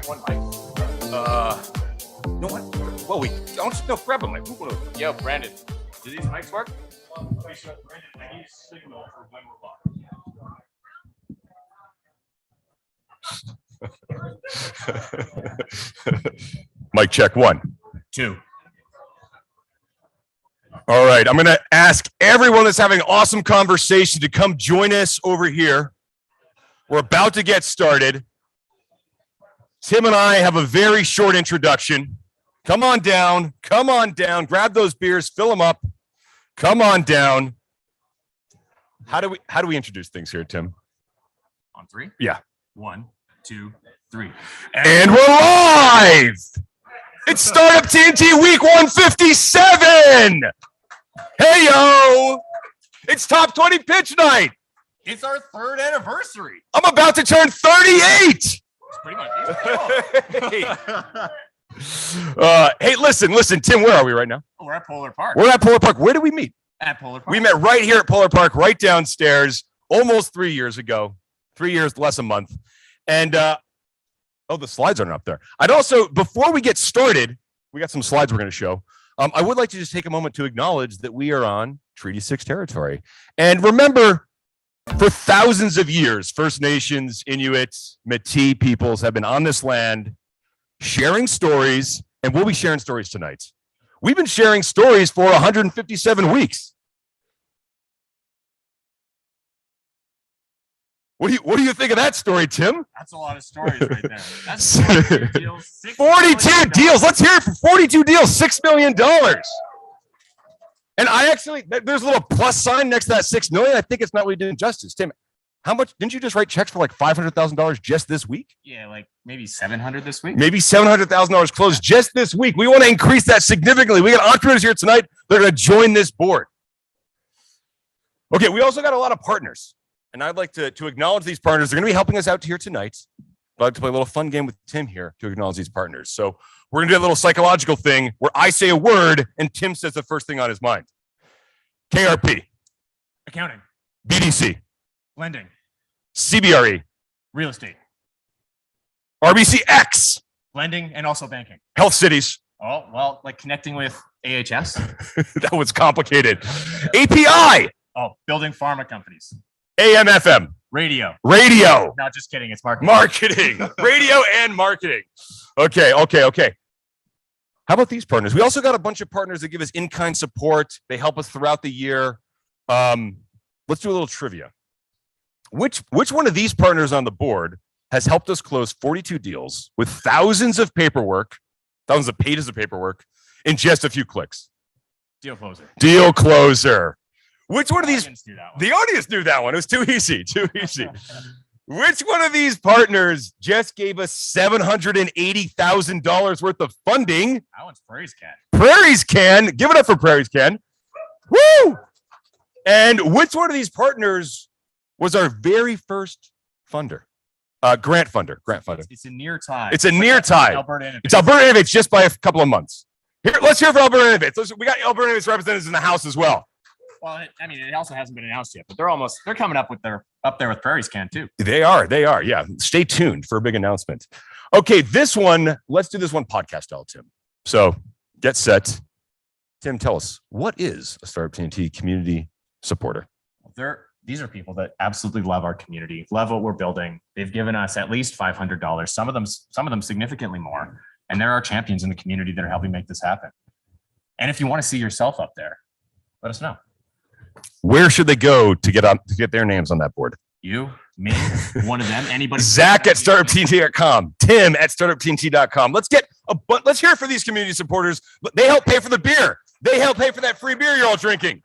one mic. No one. Well, we don't. No, grab a mic. Yo, Brandon, do these mics work? Brandon, I need a signal for when we're live. Mic check 1, 2. All right, I'm going to ask everyone that's having an awesome conversation to come join us over here. We're about to get started. Tim and I have a very short introduction. Come on down. Come on down. Grab those beers. Fill them up. Come on down. How do we introduce things here, Tim? On 3? Yeah. 1, 2, 3. And we're live. It's Startup TNT Week 157. Hey, yo. It's Top 20 Pitch Night. It's our 3rd anniversary. I'm about to turn 38. It's pretty much. Hey, listen, Tim, where are we right now? We're at Polar Park. We're at Polar Park. Where did we meet? At Polar Park. We met right here at Polar Park, right downstairs, almost 3 years ago. 3 years, less a month. And, the slides aren't up there. I'd also, before we get started, we got some slides we're going to show. I would like to just take a moment to acknowledge that we are on Treaty 6 territory. And remember, for thousands of years, First Nations, Inuits, Métis peoples have been on this land sharing stories, and we'll be sharing stories tonight. We've been sharing stories for 157 weeks. What do you think of that story, Tim? That's a lot of stories right there. That's 42 deals. 42 deals. Let's hear it for 42 deals, $6 million. And I actually, there's a little plus sign next to that 6 million. I think it's not really doing justice. Tim, how much, didn't you just write checks for like $500,000 just this week? Yeah, like maybe 700 this week. Maybe $700,000 closed just this week. We want to increase that significantly. We got entrepreneurs here tonight. They're going to join this board. Okay, we also got a lot of partners. And I'd like to acknowledge these partners. They're going to be helping us out here tonight. I'd like to play a little fun game with Tim here to acknowledge these partners. So we're going to do a little psychological thing where I say a word and Tim says the first thing on his mind. KRP. Accounting. BDC. Lending. CBRE. Real estate. RBCX. Lending and also banking. Health Cities. Oh, well, like connecting with AHS. That was complicated. API. Oh, building pharma companies. AM/FM. Radio. Radio. No, just kidding. It's marketing. Marketing. Radio and marketing. Okay. How about these partners? We also got a bunch of partners that give us in-kind support. They help us throughout the year. Let's do a little trivia. Which one of these partners on the board has helped us close 42 deals with thousands of pages of paperwork in just a few clicks? Deal closer. Deal closer. Which one of these? The audience knew that one. It was too easy. Which one of these partners just gave us $780,000 worth of funding? That one's Prairie's Can. Prairie's Can. Give it up for Prairie's Can. Woo! And which one of these partners was our very first funder? Grant funder. It's a near tie. It's Alberta Innovates just by a couple of months. Here, let's hear for Alberta Innovates. We got Alberta Innovates representatives in the house as well. Well, it also hasn't been announced yet, but they're coming up there with Prairie's Can too. They are. Yeah. Stay tuned for a big announcement. Okay, let's do this one podcast style, Tim. So get set. Tim, tell us, what is a Startup TNT community supporter? These are people that absolutely love our community, love what we're building. They've given us at least $500, some of them significantly more. And there are champions in the community that are helping make this happen. And if you want to see yourself up there, let us know. Where should they go to get their names on that board? You, me, one of them, anybody. Zach at startuptnt.com, Tim at startuptnt.com. Let's hear it for these community supporters. They help pay for the beer. They help pay for that free beer you're all drinking.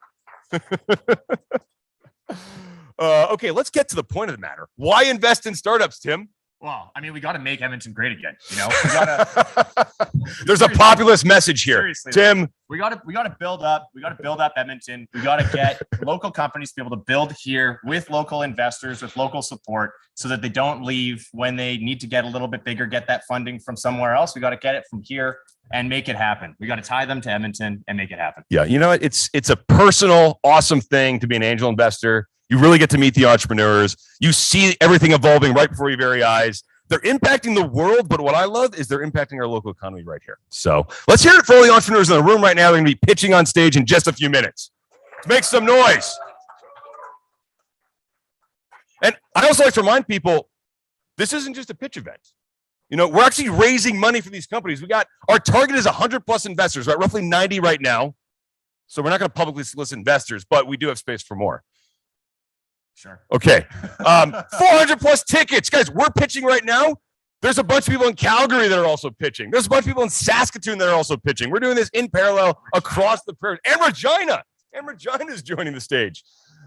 Okay, let's get to the point of the matter. Why invest in startups, Tim? Well, we got to make Edmonton great again. There's a populist message here, seriously, Tim. We got to build up. We got to build up Edmonton. We got to get local companies to be able to build here with local investors, with local support, so that they don't leave when they need to get a little bit bigger, get that funding from somewhere else. We got to get it from here and make it happen. We got to tie them to Edmonton and make it happen. Yeah, you know what? It's a personal, awesome thing to be an angel investor. You really get to meet the entrepreneurs. You see everything evolving right before your very eyes. They're impacting the world, but what I love is they're impacting our local economy right here. So let's hear it for all the entrepreneurs in the room right now. They're going to be pitching on stage in just a few minutes. Make some noise. And I also like to remind people, this isn't just a pitch event. You know, we're actually raising money for these companies. Our target is 100 plus investors, right? Roughly 90 right now. So we're not going to publicly solicit investors, but we do have space for more. Sure. Okay. 400 plus tickets. Guys, we're pitching right now. There's a bunch of people in Calgary that are also pitching. There's a bunch of people in Saskatoon that are also pitching. We're doing this in parallel across the prairie. And Regina. And Regina is joining the stage.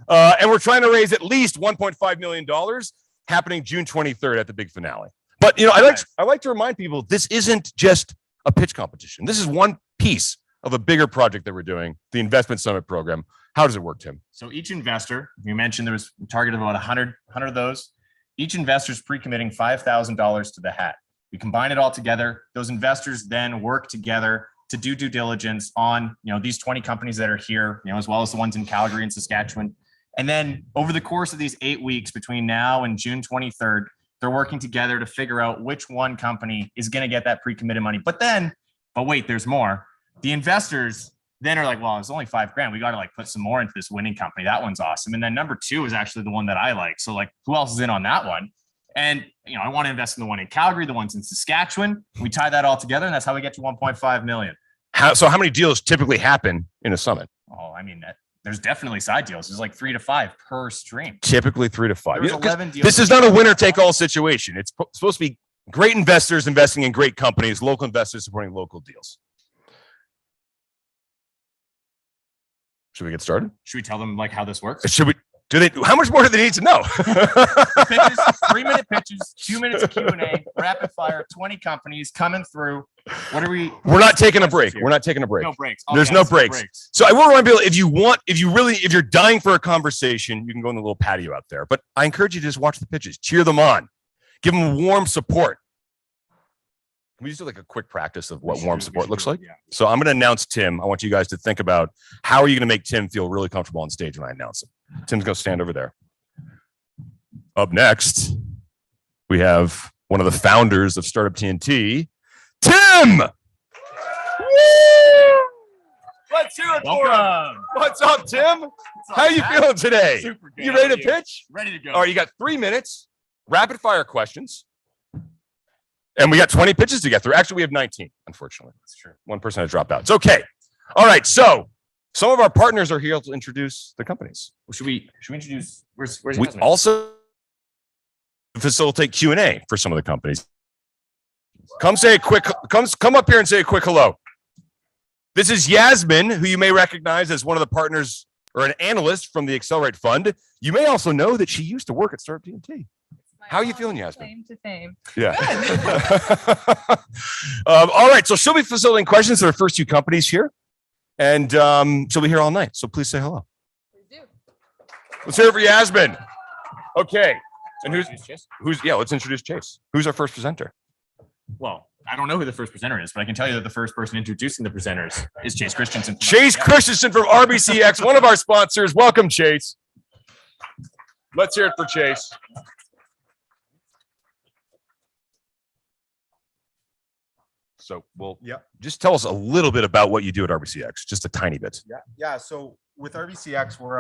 And we're trying to raise at least $1.5 million happening June 23rd at the big finale. But, you know, I like to remind people, this isn't just a pitch competition. This is one piece of a bigger project that we're doing, the Investment Summit program. How does it work, Tim? So each investor, you mentioned there was a target of about 100 of those. Each investor is pre-committing $5,000 to the hat. We combine it all together. Those investors then work together to do due diligence on, you know, these 20 companies that are here, you know, as well as the ones in Calgary and Saskatchewan. And then over the course of these 8 weeks between now and June 23rd, they're working together to figure out which one company is going to get that pre-committed money. But wait, there's more. The investors then are like, well, it's only $5,000. We got to like put some more into this winning company. That one's awesome. And then number 2 is actually the one that I like. So like, who else is in on that one? And, you know, I want to invest in the one in Calgary, the ones in Saskatchewan. We tie that all together, and that's how we get to 1.5 million. So how many deals typically happen in a summit? Oh, I mean, there's definitely side deals. There's like 3 to 5 per stream. Typically 3 to 5. There's 11 deals. This is not a winner-take-all situation. It's supposed to be great investors investing in great companies, local investors supporting local deals. Should we get started? Should we tell them like how this works? Should we? How much more do they need to know? Pitches, 3-minute pitches, 2 minutes of Q&A, rapid fire, 20 companies coming through. What are we? We're not taking a break. We're not taking a break. No breaks. There's no breaks. So I will remind people, if you're dying for a conversation, you can go in the little patio out there. But I encourage you to just watch the pitches, cheer them on, give them warm support. Can we just do like a quick practice of what warm support looks like? Yeah. So I'm going to announce Tim. I want you guys to think about how are you going to make Tim feel really comfortable on stage when I announce him. Tim's going to stand over there. Up next, we have one of the founders of Startup TNT, Tim. Woo! Let's hear it for him. What's up, Tim? How are you feeling today? Super good. You ready to pitch? Ready to go. All right, you got 3 minutes, rapid fire questions. And we got 20 pitches to get through. Actually, we have 19, unfortunately. That's true. One person has dropped out. It's okay. All right. So some of our partners are here to introduce the companies. Well, should we introduce? Where's we also facilitate Q&A for some of the companies. Come up here and say a quick hello. This is Yasmin, who you may recognize as one of the partners or an analyst from the Accelerate Fund. You may also know that she used to work at Startup TNT. How are you feeling, Yasmin? Claim to fame. Yeah. All right. So she'll be facilitating questions to our first 2 companies here. And she'll be here all night. So please say hello. We do. Let's hear it for Yasmin. Okay. And let's introduce Chase. Who's our first presenter? Well, I don't know who the first presenter is, but I can tell you that the first person introducing the presenters is Chase Christensen. Chase Christensen from RBCX, one of our sponsors. Welcome, Chase. Let's hear it for Chase. So, just tell us a little bit about what you do at RBCX, just a tiny bit. Yeah. So with RBCX, we're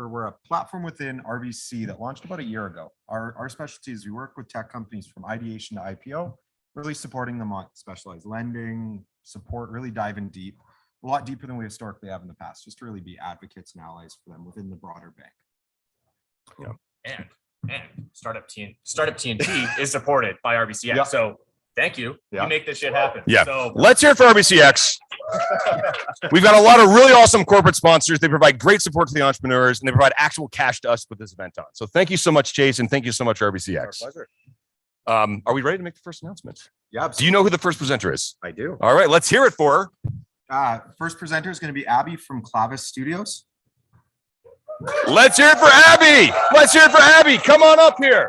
we're a platform within RBC that launched about a year ago. Our specialty is we work with tech companies from ideation to IPO, really supporting them on specialized lending, support, really diving deep, a lot deeper than we historically have in the past, just to really be advocates and allies for them within the broader bank. Yeah. And Startup TNT is supported by RBCX. Yep. So thank you. You make this shit happen. Yeah. So let's hear it for RBCX. We've got a lot of really awesome corporate sponsors. They provide great support to the entrepreneurs, and they provide actual cash to us to put this event on. So thank you so much, Chase, and thank you so much, RBCX. Our pleasure. Are we ready to make the first announcement? Yeah. Do you know who the first presenter is? I do. All right, let's hear it for her. First presenter is going to be Abby from Clavis Studios. Let's hear it for Abby. Let's hear it for Abby. Come on up here.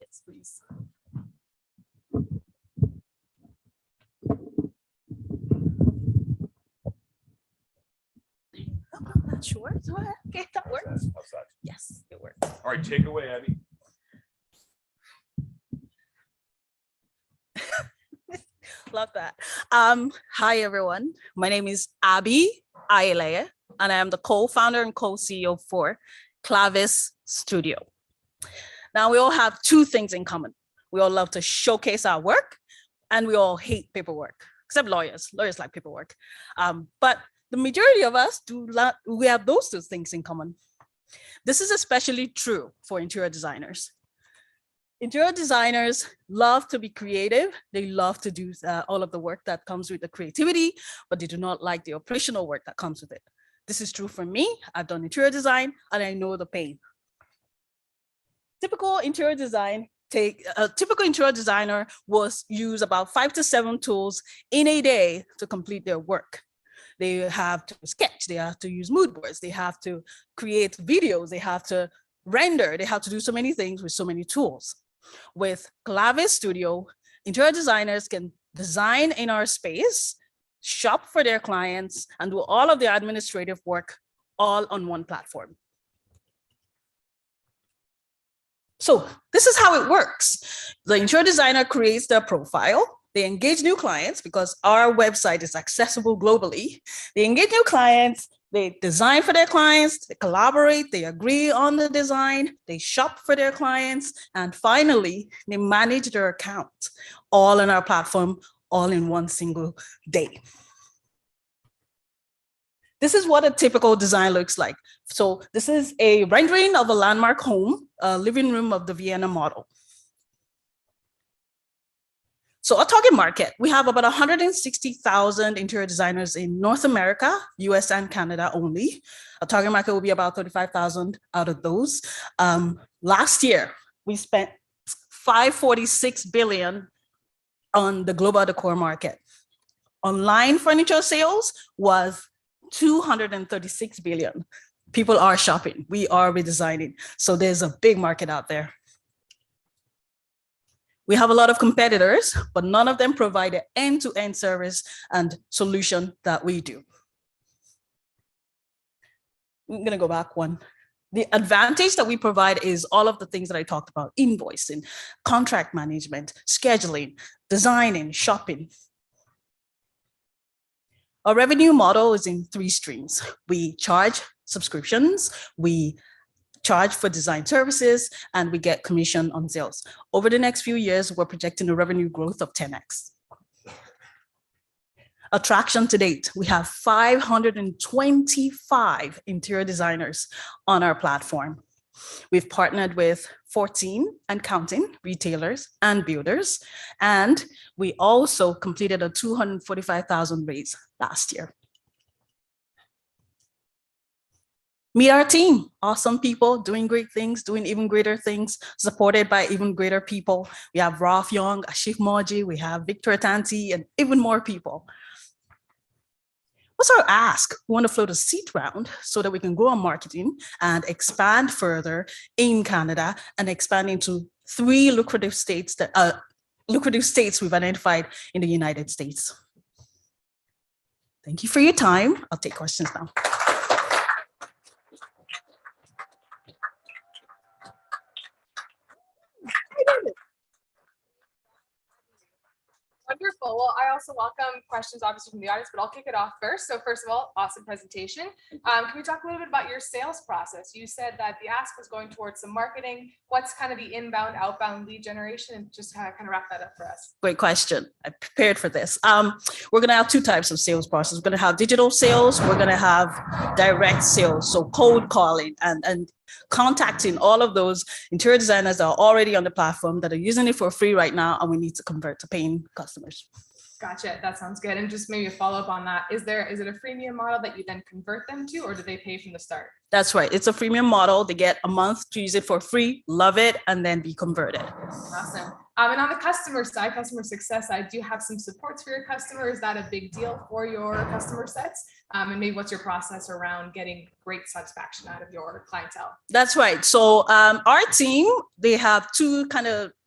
Yes, please. I'm not sure. So, okay, that works. Yes, it works. All right, take away, Abby. Love that. Hi everyone. My name is Awele, and I am the co-founder and co-CEO for Clavis Studio. Now we all have two things in common. We all love to showcase our work, and we all hate paperwork, except lawyers. Lawyers like paperwork. But the majority of us we have those two things in common. This is especially true for interior designers. Interior designers love to be creative. They love to do all of the work that comes with the creativity, but they do not like the operational work that comes with it. This is true for me. I've done interior design and I know the pain. Typical interior designer will use about 5 to 7 tools in a day to complete their work. They have to sketch, they have to use mood boards, they have to create videos, they have to render, they have to do so many things with so many tools. With Clavis Studio, interior designers can design in our space, shop for their clients, and do all of their administrative work all on one platform. So this is how it works. The interior designer creates their profile. They engage new clients because our website is accessible globally. They engage new clients, they design for their clients, they collaborate, they agree on the design, they shop for their clients, and finally, they manage their account all on our platform, all in one single day. This is what a typical design looks like. So this is a rendering of a landmark home, a living room of the Vienna model. So our target market, we have about 160,000 interior designers in North America, US and Canada only. Our target market will be about 35,000 out of those. Last year, we spent $546 billion on the global decor market. Online furniture sales was $236 billion. People are shopping, we are redesigning. So there's a big market out there. We have a lot of competitors, but none of them provide an end-to-end service and solution that we do. I'm gonna go back one. The advantage that we provide is all of the things that I talked about: invoicing, contract management, scheduling, designing, shopping. Our revenue model is in 3 streams. We charge subscriptions, we charge for design services, and we get commission on sales. Over the next few years, we're projecting a revenue growth of 10x. Attraction to date, we have 525 interior designers on our platform. We've partnered with 14 and counting retailers and builders, and we also completed a 245,000 raise last year. Meet our team, awesome people doing great things, doing even greater things, supported by even greater people. We have Ralph Young, Ashif Moji, we have Victor Tanti, and even more people. What's our ask? We want to float a seed round so that we can grow our marketing and expand further in Canada and expand into 3 lucrative states we've identified in the United States. Thank you for your time. I'll take questions now. Wonderful. Well, I also welcome questions, obviously, from the audience, but I'll kick it off first. So first of all, awesome presentation. Can we talk a little bit about your sales process? You said that the ask was going towards some marketing. What's kind of the inbound, outbound lead generation? And just kind of wrap that up for us. Great question. I prepared for this. We're going to have 2 types of sales process. We're going to have digital sales. We're going to have direct sales. So cold calling and contacting all of those interior designers that are already on the platform that are using it for free right now, and we need to convert to paying customers. Gotcha. That sounds good. And just maybe a follow up on that. Is it a freemium model that you then convert them to, or do they pay from the start? That's right. It's a freemium model. They get a month to use it for free, love it, and then be converted. Awesome. And on the customer side, customer success side, do you have some supports for your customers? Is that a big deal for your customer sets? And maybe what's your process around getting great satisfaction out of your clientele? That's right. So our team, they have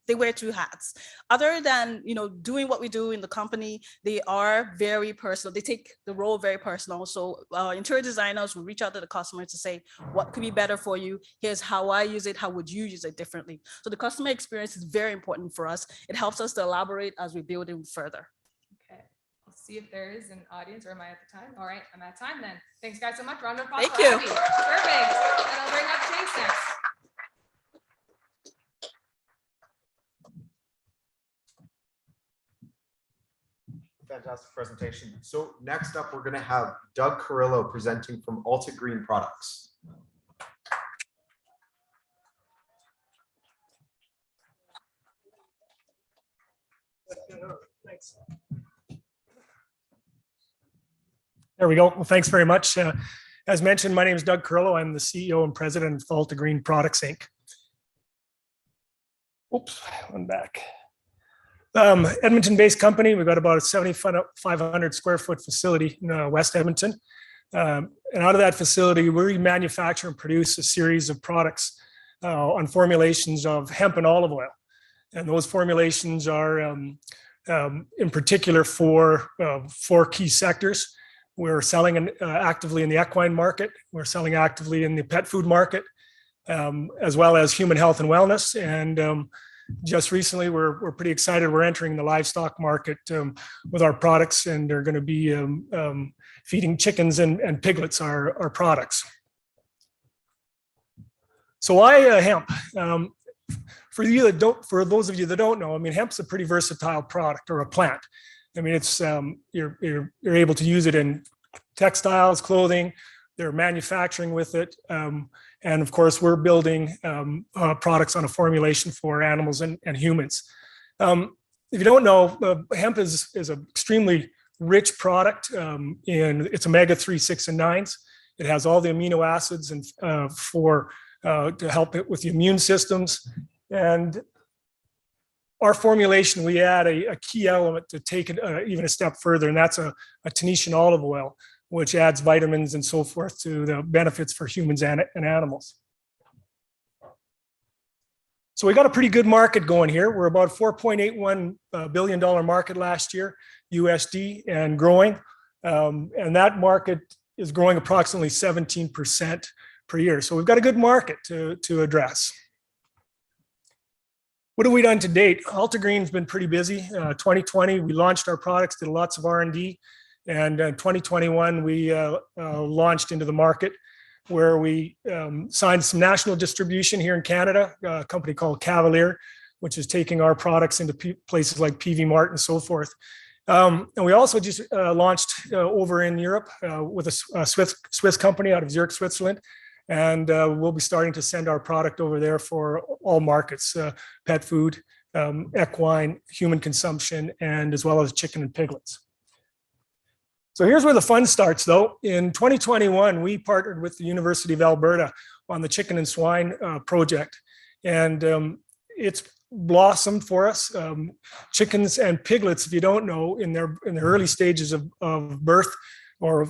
they wear two hats. Other than, doing what we do in the company, they are very personal. They take the role very personal. So interior designers will reach out to the customer to say, what could be better for you? Here's how I use it. How would you use it differently? So the customer experience is very important for us. It helps us to elaborate as we build it further. Okay, I'll see if there is an audience, or am I at the time? All right, I'm at time then. Thanks guys so much. Round of applause. Thank you. Abby. Perfect. And I'll bring up Chase next. Fantastic presentation. So next up, we're going to have Doug Carrillo presenting from AltaGreen Products. Thanks. There we go. Well, thanks very much. As mentioned, my name is Doug Carrillo. I'm the CEO and president of AltaGreen Products, Inc. Oops, one back. Edmonton-based company. We've got about a 7,500 square foot facility in West Edmonton. And out of that facility, we manufacture and produce a series of products on formulations of hemp and olive oil. And those formulations are in particular for four key sectors. We're selling actively in the equine market. We're selling actively in the pet food market, as well as human health and wellness. And just recently, we're pretty excited. We're entering the livestock market with our products, and they're going to be feeding chickens and piglets our products. So why hemp? For those of you that don't know, I mean, hemp's a pretty versatile product or a plant. I mean, it's you're able to use it in textiles, clothing. They're manufacturing with it. And of course, we're building products on a formulation for animals and humans. If you don't know, hemp is an extremely rich product in its omega-3, 6, and 9s. It has all the amino acids and to help it with the immune systems. And our formulation, we add a key element to take it even a step further, and that's a Tunisian olive oil, which adds vitamins and so forth to the benefits for humans and animals. So we got a pretty good market going here. We're about $4.81 billion market last year, USD, and growing. And that market is growing approximately 17% per year. So we've got a good market to address. What have we done to date? AltaGreen's been pretty busy. 2020, we launched our products, did lots of R&D. And in 2021, we launched into the market where we signed some national distribution here in Canada, a company called Cavalier, which is taking our products into places like PV Mart and so forth. And we also just launched over in Europe with a Swiss company out of Zurich, Switzerland. And we'll be starting to send our product over there for all markets, pet food, equine, human consumption, and as well as chicken and piglets. So here's where the fun starts, though. In 2021, we partnered with the University of Alberta on the chicken and swine project. And it's blossomed for us. Chickens and piglets, if you don't know, in the early stages of birth, or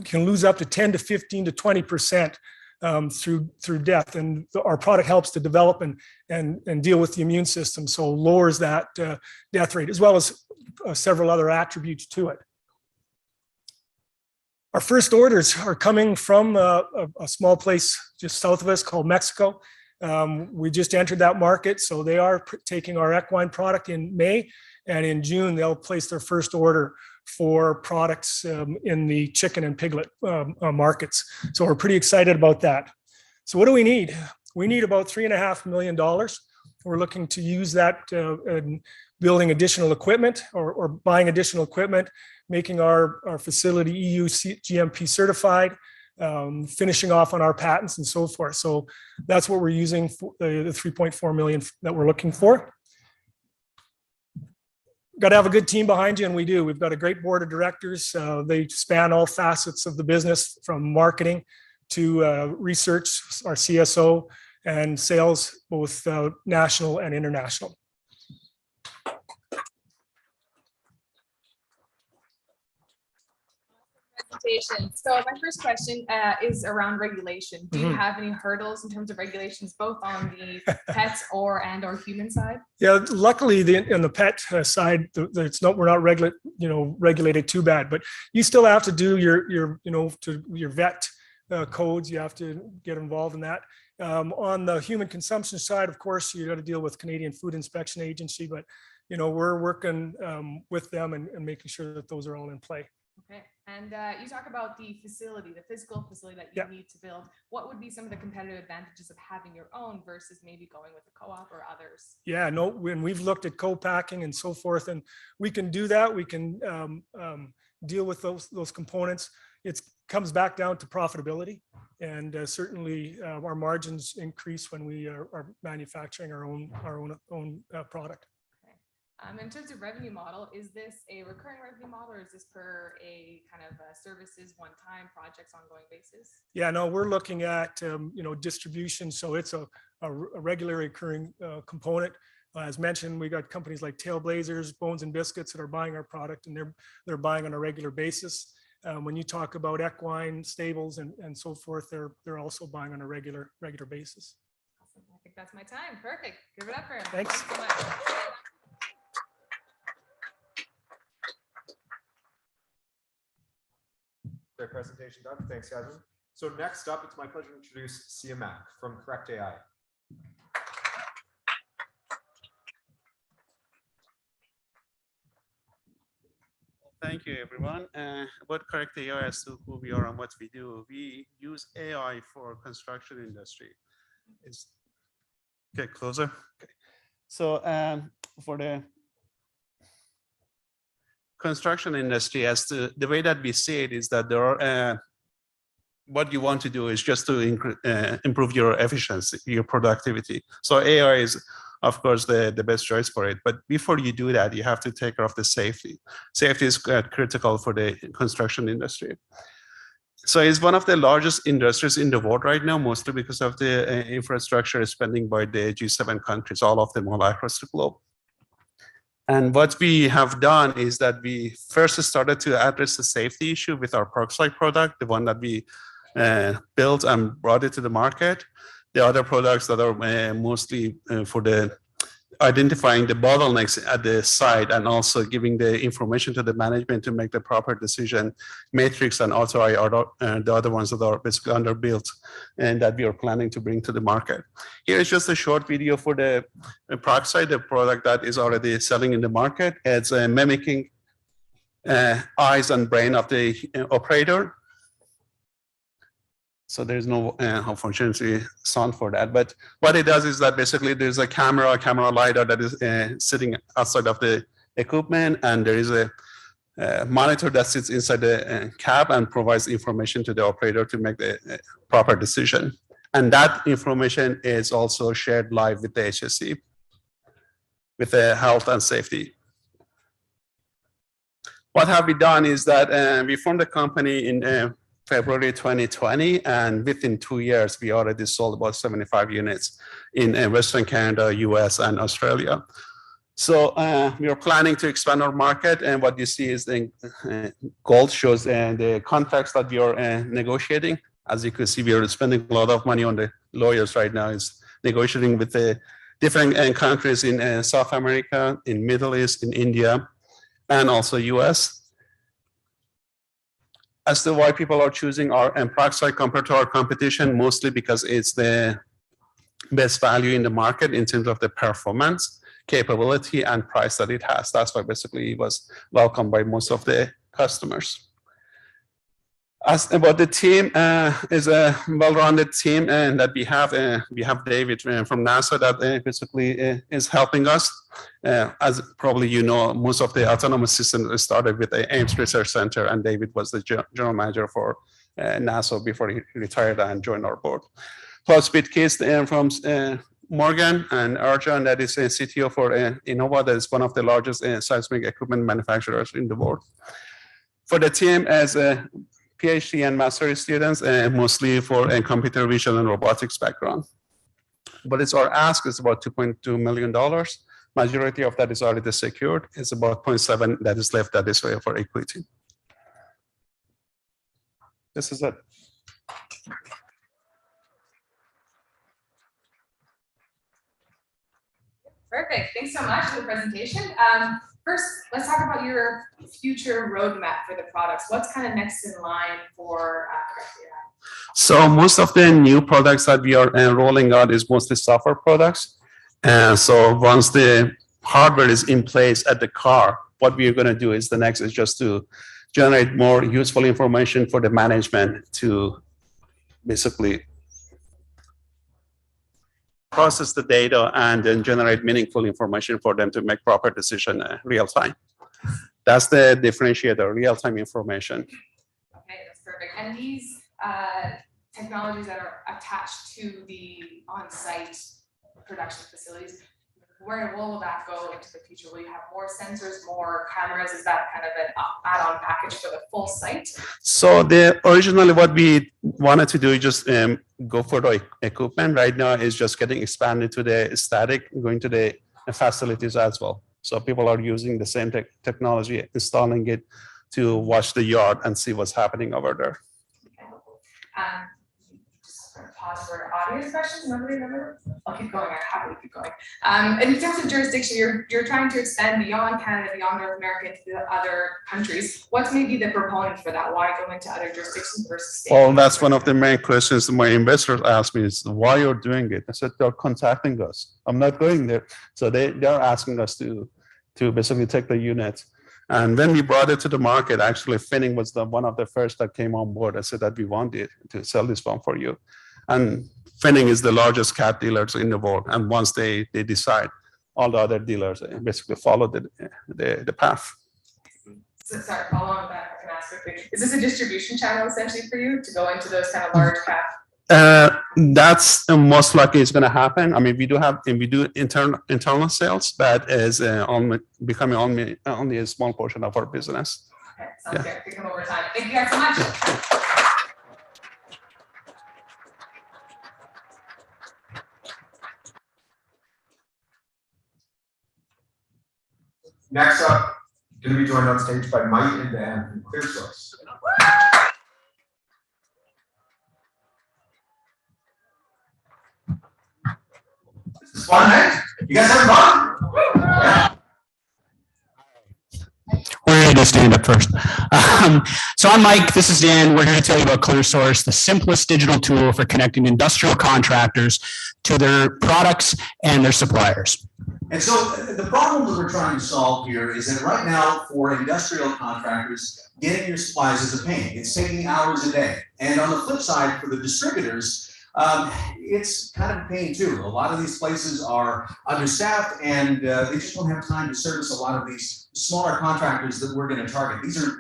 can lose up to 10 to 15 to 20% through death. And our product helps to develop and deal with the immune system, so lowers that death rate, as well as several other attributes to it. Our first orders are coming from a small place just south of us called Mexico. We just entered that market, so they are taking our equine product in May, and in June they'll place their first order for products in the chicken and piglet markets. So we're pretty excited about that. So what do we need? We need about $3.5 million. We're looking to use that in building additional equipment or buying additional equipment, making our facility EU GMP certified, finishing off on our patents and so forth. So that's what we're using for the $3.4 million that we're looking for. Got to have a good team behind you, and we do. We've got a great board of directors. They span all facets of the business, from marketing to research, our CSO, and sales, both national and international. presentation. So my first question is around regulation. Do you have any hurdles in terms of regulations, both on the pets or human side? Yeah, luckily on the pet side, we're not regulated too bad, but you still have to do your vet codes. You have to get involved in that. On the human consumption side, of course, you got to deal with Canadian Food Inspection Agency, but we're working with them and making sure that those are all in play. Okay, and you talk about the facility, the physical facility that you need to build. What would be some of the competitive advantages of having your own versus maybe going with a co-op or others? Yeah, no, when we've looked at co-packing and so forth, and we can do that, we can deal with those components. It comes back down to profitability, and certainly our margins increase when we are manufacturing our own product. In terms of revenue model, is this a recurring revenue model, or is this per a kind of services, one-time projects, ongoing basis? Yeah, no, we're looking at distribution, so it's a regular recurring component. As mentioned, we got companies like Tailblazers, Bones and Biscuits that are buying our product, and they're buying on a regular basis. When you talk about equine stables and so forth, they're also buying on a regular basis. Awesome. I think that's my time. Perfect. Give it up for him. Thanks. So much. Great presentation, Doug. Thanks, Yasmin. So next up, it's my pleasure to introduce Sia Mack from Correct AI. Thank you, everyone. About Correct AI as to who we are and what we do. We use AI for construction industry. Get closer. Okay. So for the construction industry, as to the way that we see it is that there are what you want to do is just to improve your efficiency, your productivity. So AI is, of course, the best choice for it. But before you do that, you have to take care of the safety. Safety is critical for the construction industry. So it's one of the largest industries in the world right now, mostly because of the infrastructure spending by the G7 countries, all of them all across the globe. And what we have done is that we first started to address the safety issue with our peroxide product, the one that we built and brought it to the market. The other products that are mostly for the identifying the bottlenecks at the site and also giving the information to the management to make the proper decision. Matrix and Auto AI are the other ones that are basically underbuilt and that we are planning to bring to the market. Here is just a short video for the peroxide, the product that is already selling in the market. It's mimicking eyes and brain of the operator. So there's no, unfortunately, sound for that. But what it does is that basically there's a camera LiDAR that is sitting outside of the equipment, and there is a monitor that sits inside the cab and provides information to the operator to make the proper decision. And that information is also shared live with the HSE, with the health and safety. What have we done is that we formed a company in February 2020, and within 2 years, we already sold about 75 units in Western Canada, US, and Australia. So we are planning to expand our market, and what you see is the gold shows the contracts that we are negotiating. As you can see, we are spending a lot of money on the lawyers right now. Is negotiating with the different countries in South America, in Middle East, in India, and also US. As to why people are choosing our peroxide compared to our competition, mostly because it's the best value in the market in terms of the performance, capability, and price that it has. That's why basically it was welcomed by most of the customers. As about the team, is a well-rounded team, and that we have David from NASA that basically is helping us. As probably you know, most of the autonomous systems started with the Ames Research Center, and David was the general manager for NASA before he retired and joined our board. Plus with Keith from Morgan, and Arjun, that is a CTO for Innova, that is one of the largest seismic equipment manufacturers in the world. For the team, as a PhD and master students, mostly for a computer vision and robotics background. But it's our ask is about $2.2 million. Majority of that is already secured. It's about 0.7 that is left that is for equity. This is it. Perfect. Thanks so much for the presentation. First, let's talk about your future roadmap for the products. What's kind of next in line for So most of the new products that we are rolling out is mostly software products. And so once the hardware is in place at the car, what we are going to do is the next is just to generate more useful information for the management to basically process the data and then generate meaningful information for them to make proper decision real time. That's the differentiator, real time information. Okay, that's perfect. And these technologies that are attached to the on-site production facilities, where will that go into the future? Will you have more sensors, more cameras? Is that kind of an add-on package for the full site? So originally what we wanted to do is just go for the equipment. Right now is just getting expanded to the static, going to the facilities as well. So people are using the same technology, installing it to watch the yard and see what's happening over there. Okay. Just pause for audience questions. Nobody, I'll keep going. I happily keep going. In terms of jurisdiction, you're trying to expand beyond Canada, beyond North America, into the other countries. What's maybe the proponent for that? Why go into other jurisdictions versus states? Well, that's one of the main questions my investors ask me is why you're doing it. I said they're contacting us. I'm not going there. So they're asking us to basically take the unit. And when we brought it to the market, actually Finning was one of the first that came on board. I said that we wanted to sell this one for you. And Finning is the largest cat dealers in the world. And once they decide, all the other dealers basically follow the path. So, sorry, following that, I can ask quickly. Is this a distribution channel essentially for you to go into those kind of large cap? That's most likely is going to happen. I mean, we do internal sales, but is becoming only a small portion of our business. Okay, sounds good. We come over time. Thank you guys so much. Next up, going to be joined on stage by Mike and Dan from ClearSource. This is fun, eh? You guys having fun? Yeah. We're going to stand up first. So I'm Mike, this is Dan. We're here to tell you about ClearSource, the simplest digital tool for connecting industrial contractors to their products and their suppliers. And so the problem that we're trying to solve here is that right now for industrial contractors, getting your supplies is a pain. It's taking hours a day. And on the flip side, for the distributors, it's kind of a pain too. A lot of these places are understaffed and they just don't have time to service a lot of these smaller contractors that we're going to target. These are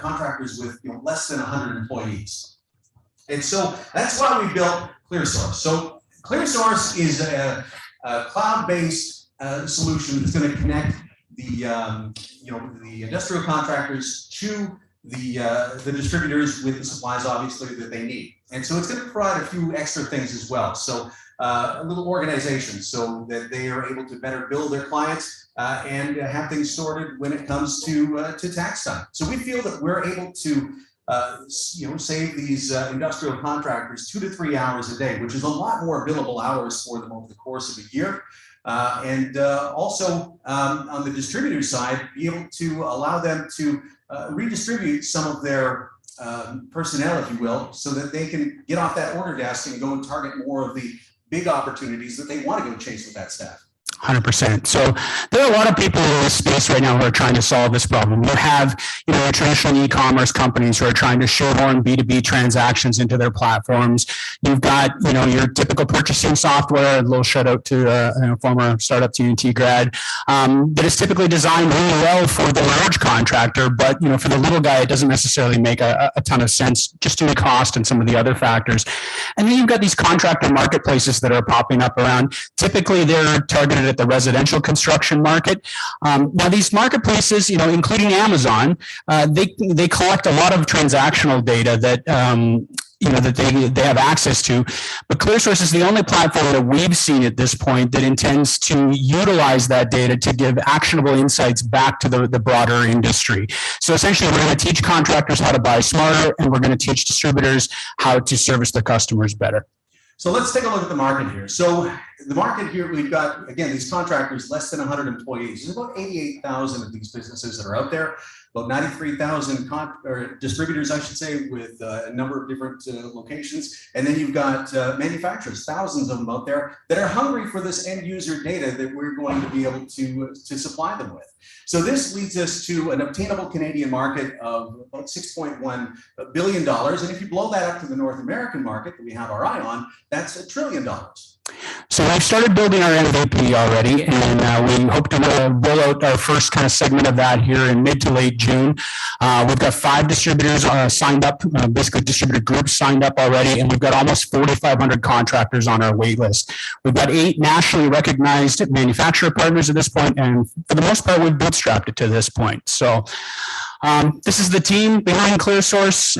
contractors with less than 100 employees. And so that's why we built ClearSource. So ClearSource is a cloud-based solution that's going to connect the the industrial contractors to the distributors with the supplies obviously that they need. And so it's going to provide a few extra things as well. So a little organization so that they are able to better bill their clients and have things sorted when it comes to tax time. So we feel that we're able to save these industrial contractors 2 to 3 hours a day, which is a lot more billable hours for them over the course of a year. And also on the distributor side, be able to allow them to redistribute some of their personnel, if you will, so that they can get off that order desk and go and target more of the big opportunities that they want to go chase with that staff. 100%. So there are a lot of people in this space right now who are trying to solve this problem. You have, traditional e-commerce companies who are trying to shoehorn B2B transactions into their platforms. You've got, your typical purchasing software, a little shout out to former startup TNT grad, that is typically designed really well for the large contractor, but, for the little guy, it doesn't necessarily make a ton of sense just due to cost and some of the other factors. And then you've got these contractor marketplaces that are popping up around. Typically, they're targeted at the residential construction market. Now, these marketplaces, including Amazon, they collect a lot of transactional data that that they have access to. But ClearSource is the only platform that we've seen at this point that intends to utilize that data to give actionable insights back to the broader industry. So essentially, we're going to teach contractors how to buy smarter, and we're going to teach distributors how to service their customers better. So let's take a look at the market here. So the market here, we've got, again, these contractors, less than 100 employees. There's about 88,000 of these businesses that are out there, about 93,000 distributors, I should say, with a number of different locations. And then you've got manufacturers, thousands of them out there that are hungry for this end user data that we're going to be able to supply them with. So this leads us to an obtainable Canadian market of about $6.1 billion. And if you blow that up to the North American market that we have our eye on, that's $1 trillion. So we've started building our MVP already, and we hope to roll out our first kind of segment of that here in mid to late June. We've got 5 distributors signed up, basically distributor groups signed up already, and we've got almost 4,500 contractors on our wait list. We've got 8 nationally recognized manufacturer partners at this point, and for the most part, we've bootstrapped it to this point. So this is the team behind ClearSource,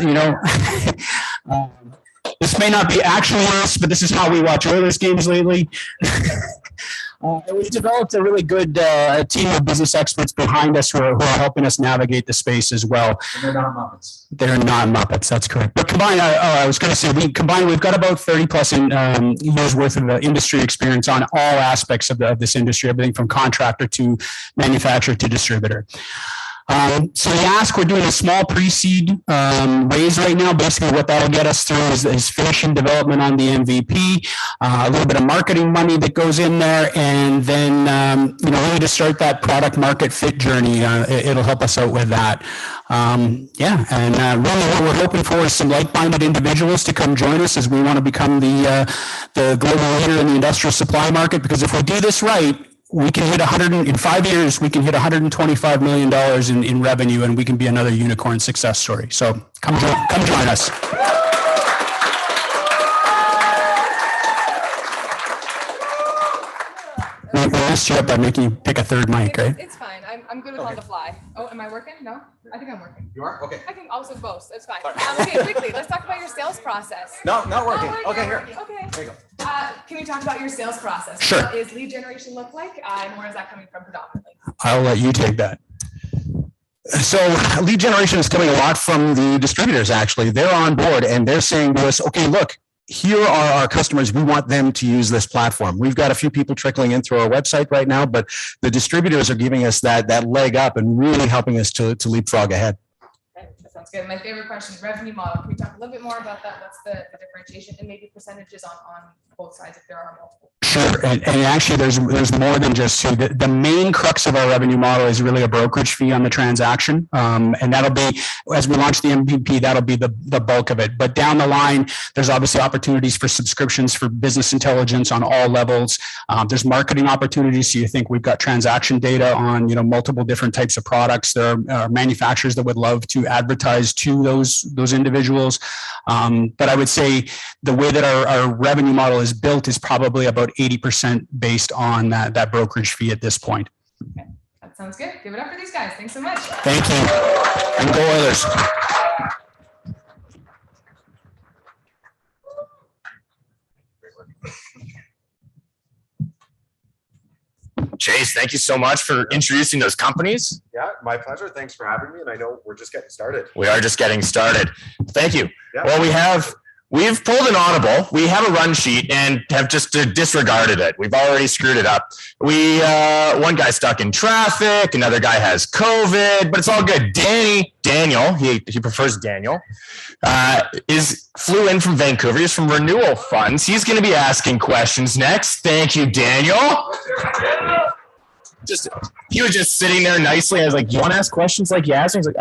this may not be actually us, but this is how we watch Oilers games lately. And we've developed a really good team of business experts behind us who are helping us navigate the space as well. And they're not Muppets. They're not Muppets, that's correct. But combined, I was going to say, we've got about 30 plus years worth of industry experience on all aspects of this industry, everything from contractor to manufacturer to distributor. So the ask, we're doing a small pre-seed raise right now. Basically what that'll get us through is finishing development on the MVP, a little bit of marketing money that goes in there, and then, really to start that product market fit journey. It'll help us out with that. Really what we're hoping for is some like-minded individuals to come join us as we want to become the global leader in the industrial supply market, because if we do this right, we can hit in 5 years, we can hit $125 million in revenue, and we can be another unicorn success story. So come join us. We messed you up by making you pick a third mic, right? It's fine. I'm good with on the fly. Oh, am I working? No, I think I'm working. You are? Okay. I can also boast. It's fine. Okay, quickly, let's talk about your sales process. No, not working. Okay, Here. here. Okay. There you go. Can we talk about your sales process? Sure. What is lead generation look like, and where is that coming from predominantly? I'll let you take that. So lead generation is coming a lot from the distributors, actually. They're on board and they're saying to us, okay, look, here are our customers. We want them to use this platform. We've got a few people trickling in through our website right now, but the distributors are giving us that leg up and really helping us to leapfrog ahead. Okay, that sounds good. My favorite question, revenue model. Can we talk a little bit more about that? What's the differentiation and maybe percentages on both sides if there are multiple? Sure, and actually there's more than just two. The main crux of our revenue model is really a brokerage fee on the transaction, and that'll be, as we launch the MVP, that'll be the bulk of it. But down the line, there's obviously opportunities for subscriptions for business intelligence on all levels. There's marketing opportunities, so you think we've got transaction data on multiple different types of products. There are manufacturers that would love to advertise to those individuals. But I would say the way that our revenue model is built is probably about 80% based on that brokerage fee at this point. Okay, that sounds good. Give it up for these guys. Thanks so much. Thank you. And go Oilers. Chase, thank you so much for introducing those companies. Yeah, my pleasure. Thanks for having me. And I know we're just getting started. We are just getting started. Thank you. Yeah. Well, we've pulled an audible. We have a run sheet and have just disregarded it. We've already screwed it up. One guy stuck in traffic. Another guy has COVID, but it's all good. Daniel, he prefers Daniel, flew in from Vancouver. He's from Renewal Funds. He's going to be asking questions next. Thank you, Daniel. He was just sitting there nicely. I was like, "You want to ask questions like you asked?" He's like,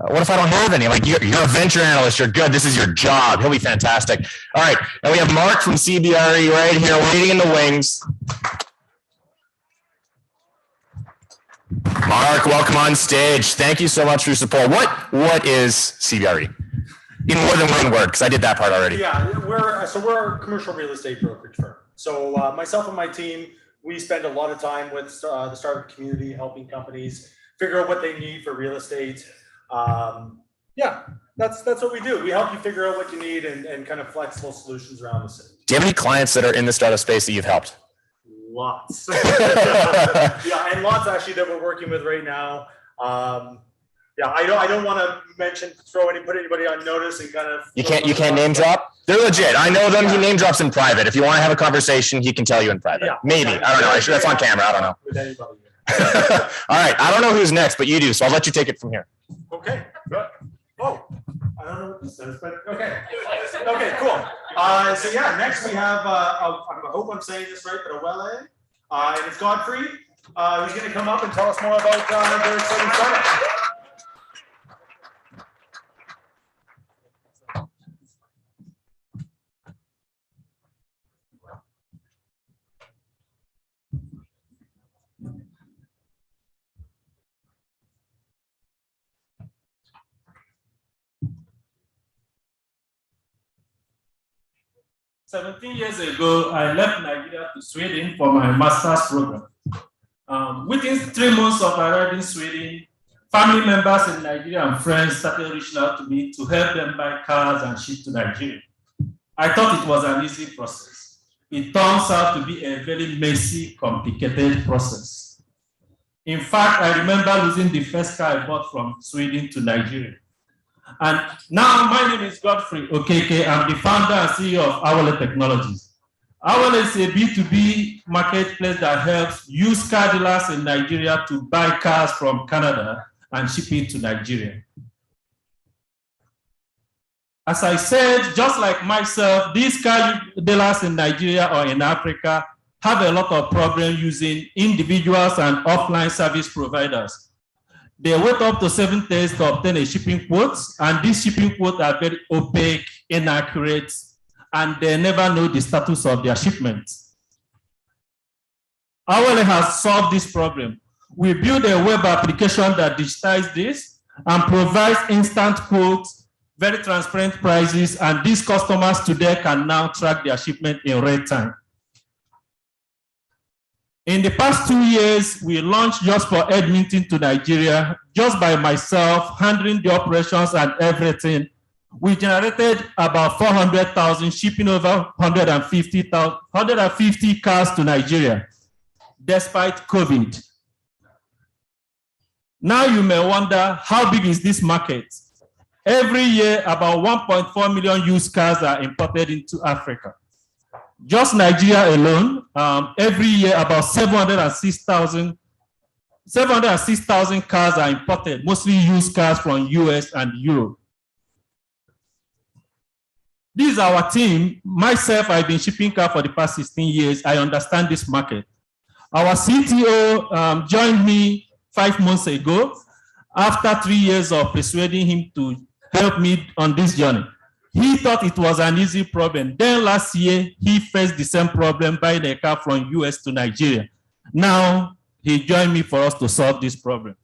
what if I don't have any? I'm like, you're a venture analyst. You're good. This is your job. He'll be fantastic. All right. And we have Mark from CBRE right here waiting in the wings. Mark, welcome on stage. Thank you so much for your support. What is CBRE? In more than one word, because I did that part already. Yeah, we're a commercial real estate brokerage firm. So myself and my team, we spend a lot of time with the startup community, helping companies figure out what they need for real estate. Yeah, that's what we do. We help you figure out what you need and kind of flexible solutions around the city. Do you have any clients that are in the startup space that you've helped? Lots. Yeah, and lots actually that we're working with right now. Yeah, I don't want to put anybody on notice and kind of. You can't name drop? They're legit. I know them. He name drops in private. If you want to have a conversation, he can tell you in private. Yeah. Maybe. I don't know. Actually, that's on camera. I don't know. With anybody. All right. I don't know who's next, but you do. So I'll let you take it from here. Okay, good. Oh, I don't know what this says, but okay. Okay, cool. So yeah, next we have, I hope I'm saying this right, but Awele, and it's Godfrey, who's going to come up and tell us more about their exciting startup. 17 years ago, I left Nigeria to Sweden for my master's program. Within 3 months of arriving in Sweden, family members in Nigeria and friends started reaching out to me to help them buy cars and ship to Nigeria. I thought it was an easy process. It turns out to be a very messy, complicated process. In fact, I remember losing the first car I bought from Sweden to Nigeria. And now my name is Godfrey Okeke. I'm the founder and CEO of Awele Technologies. Awele is a B2B marketplace that helps used car dealers in Nigeria to buy cars from Canada and ship it to Nigeria. As I said, just like myself, these car dealers in Nigeria or in Africa have a lot of problems using individuals and offline service providers. They wait up to 7 days to obtain a shipping quote, and these shipping quotes are very opaque, inaccurate, and they never know the status of their shipment. Awele has solved this problem. We built a web application that digitizes this and provides instant quotes, very transparent prices, and these customers today can now track their shipment in real time. In the past 2 years, we launched just for Edmonton to Nigeria, just by myself, handling the operations and everything. We generated about 400,000, shipping over 150 cars to Nigeria, despite COVID. Now you may wonder, how big is this market? Every year, about 1.4 million used cars are imported into Africa. Just Nigeria alone, every year about 706,000 cars are imported, mostly used cars from US and Europe. This is our team. Myself, I've been shipping cars for the past 16 years. I understand this market. Our CTO joined me 5 months ago after 3 years of persuading him to help me on this journey. He thought it was an easy problem. Then last year, he faced the same problem buying a car from US to Nigeria. Now, he joined me for us to solve this problem.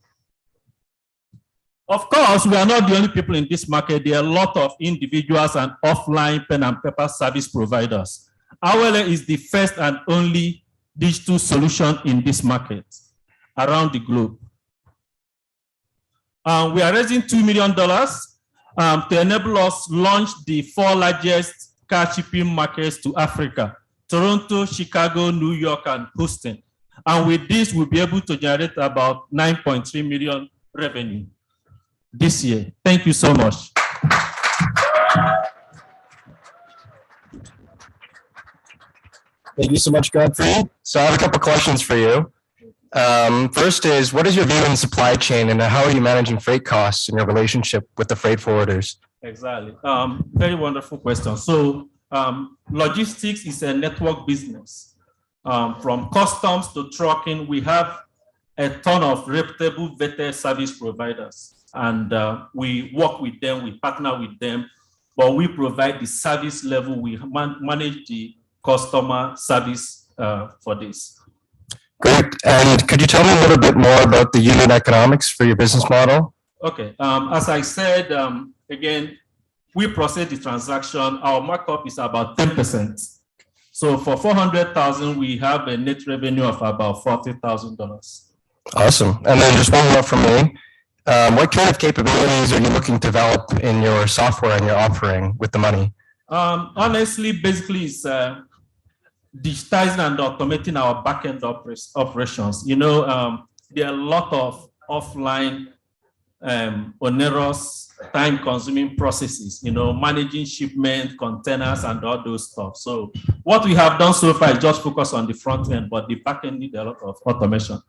Of course, we are not the only people in this market. There are a lot of individuals and offline pen and paper service providers. Awele is the first and only digital solution in this market around the globe. We are raising $2 million to enable us launch the 4 largest car shipping markets to Africa: Toronto, Chicago, New York, and Houston. And with this, we'll be able to generate about 9.3 million revenue this year. Thank you so much. Thank you so much, Godfrey. So I have a couple questions for you. First is, what is your view on supply chain and how are you managing freight costs in your relationship with the freight forwarders? Exactly. Very wonderful question. So logistics is a network business. From customs to trucking, we have a ton of reputable vetted service providers. And we work with them, we partner with them, but we provide the service level, we manage the customer service for this. Great. And could you tell me a little bit more about the unit economics for your business model? Okay. As I said, again, we process the transaction. Our markup is about 10%. So for 400,000, we have a net revenue of about $40,000. Awesome. And then just one more from me. What kind of capabilities are you looking to develop in your software and your offering with the money? Honestly, basically, it's digitizing and automating our backend operations. You know, there are a lot of offline onerous, time-consuming processes, you know, managing shipment, containers, and all those stuff. So what we have done so far is just focus on the front end, but the back end need a lot of automation.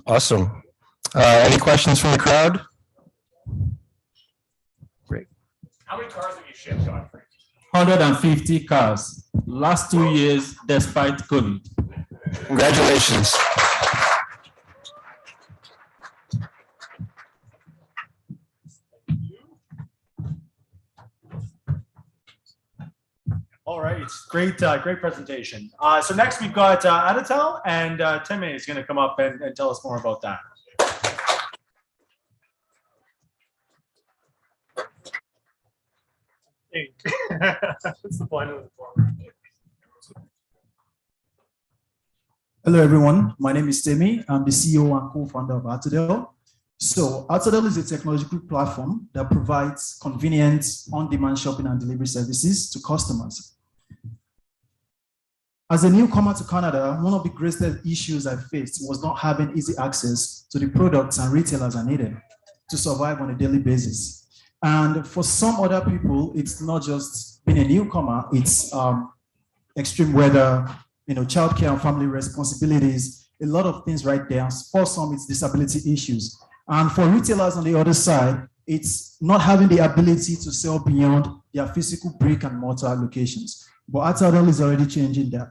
Awesome. Any questions from the crowd? Great. How many cars have you shipped, Godfrey? 150 cars, last 2 years, despite COVID. Congratulations. All right, great, great presentation. So next we've got Atadel, and Tim is going to come up and tell us more about that. What's the point of the forum? Hello, everyone. My name is Temi. I'm the CEO and co-founder of Atadel. So Atadel is a technological platform that provides convenient on-demand shopping and delivery services to customers. As a newcomer to Canada, one of the greatest issues I faced was not having easy access to the products and retailers I needed to survive on a daily basis. And for some other people, it's not just being a newcomer, it's extreme weather, you know, childcare and family responsibilities, a lot of things right there. For some, it's disability issues. And for retailers on the other side, it's not having the ability to sell beyond their physical brick and mortar locations. But Atadel is already changing that.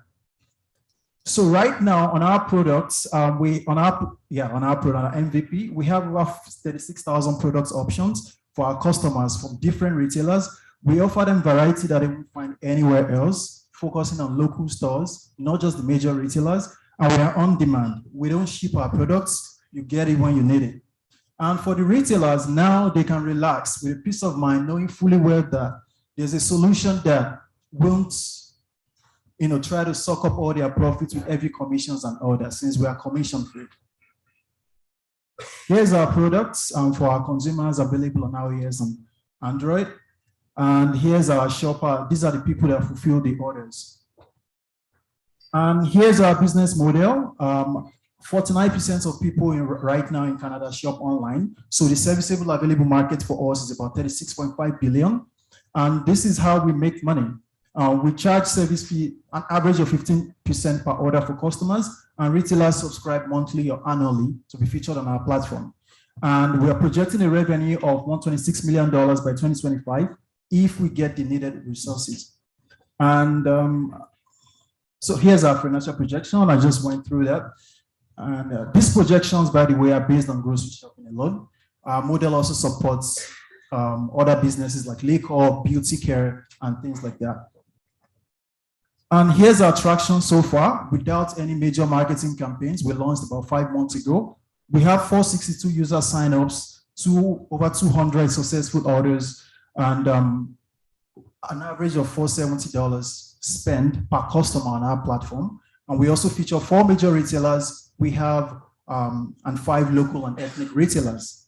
So right now on our products, on our product MVP, we have roughly 36,000 products options for our customers from different retailers. We offer them variety that they won't find anywhere else, focusing on local stores, not just the major retailers. And we are on demand. We don't ship our products. You get it when you need it. And for the retailers, now they can relax with a peace of mind, knowing fully well that there's a solution that won't, you know, try to suck up all their profits with heavy commissions and all that, since we are commission free. Here's our products for our consumers available on iOS and Android. And here's our shopper. These are the people that fulfill the orders. And here's our business model. 49% of people right now in Canada shop online. So the serviceable available market for us is about 36.5 billion. And this is how we make money. We charge service fee, an average of 15% per order for customers, and retailers subscribe monthly or annually to be featured on our platform. And we are projecting a revenue of $126 million by 2025 if we get the needed resources. And so here's our financial projection. I just went through that. And these projections, by the way, are based on grocery shopping alone. Our model also supports other businesses like liquor, beauty care, and things like that. And here's our traction so far without any major marketing campaigns. We launched about 5 months ago. We have 462 user signups, over 200 successful orders, and an average of $470 spent per customer on our platform. And we also feature 4 major retailers we have, and 5 local and ethnic retailers.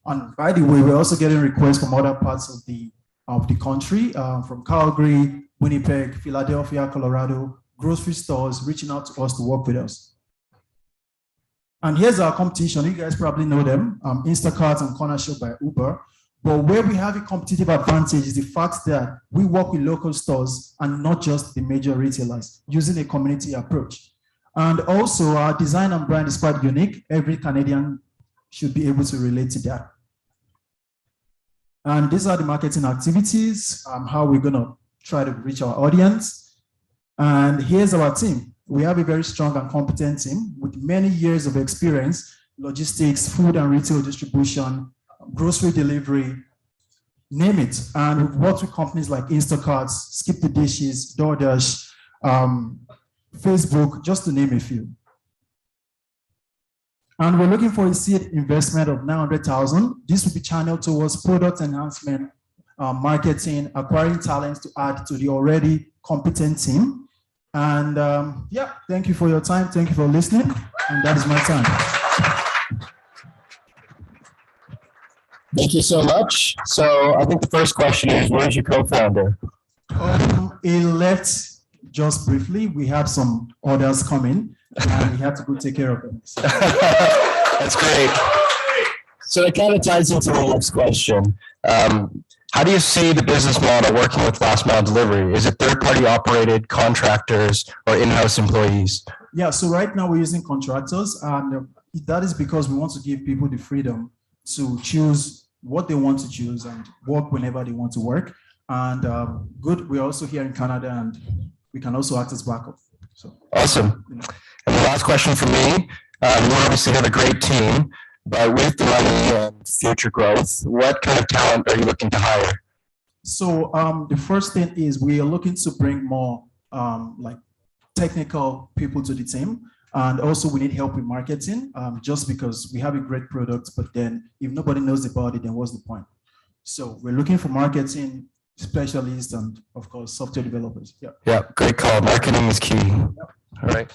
And by the way, we're also getting requests from other parts of the country, from Calgary, Winnipeg, Philadelphia, Colorado, grocery stores reaching out to us to work with us. And here's our competition. You guys probably know them, Instacart and Corner Shop by Uber. But where we have a competitive advantage is the fact that we work with local stores and not just the major retailers, using a community approach. And also our design and brand is quite unique. Every Canadian should be able to relate to that. And these are the marketing activities, how we're gonna try to reach our audience. And here's our team. We have a very strong and competent team with many years of experience, logistics, food and retail distribution, grocery delivery, name it. And we've worked with companies like Instacart, Skip the Dishes, DoorDash, Facebook, just to name a few. And we're looking for a seed investment of $900,000. This will be channeled towards product enhancement, marketing, acquiring talents to add to the already competent team. And yeah, thank you for your time. Thank you for listening. And that is my time. Thank you so much. So I think the first question is, where's your co-founder? He left just briefly. We had some orders coming and we had to go take care of them. So. That's great. So it kind of ties into the next question. How do you see the business model working with last mile delivery? Is it third-party operated, contractors, or in-house employees? Yeah, so right now we're using contractors, and that is because we want to give people the freedom to choose what they want to choose and work whenever they want to work. And good, we're also here in Canada, and we can also act as backup. So awesome. And the last question for me, you obviously have a great team, but with the money and future growth, what kind of talent are you looking to hire? So the first thing is we are looking to bring more like technical people to the team. And also we need help with marketing, just because we have a great product, but then if nobody knows about it, then what's the point? So we're looking for marketing specialists and of course, software developers. Yeah. Yeah, great call. Marketing is key. Yep. All right.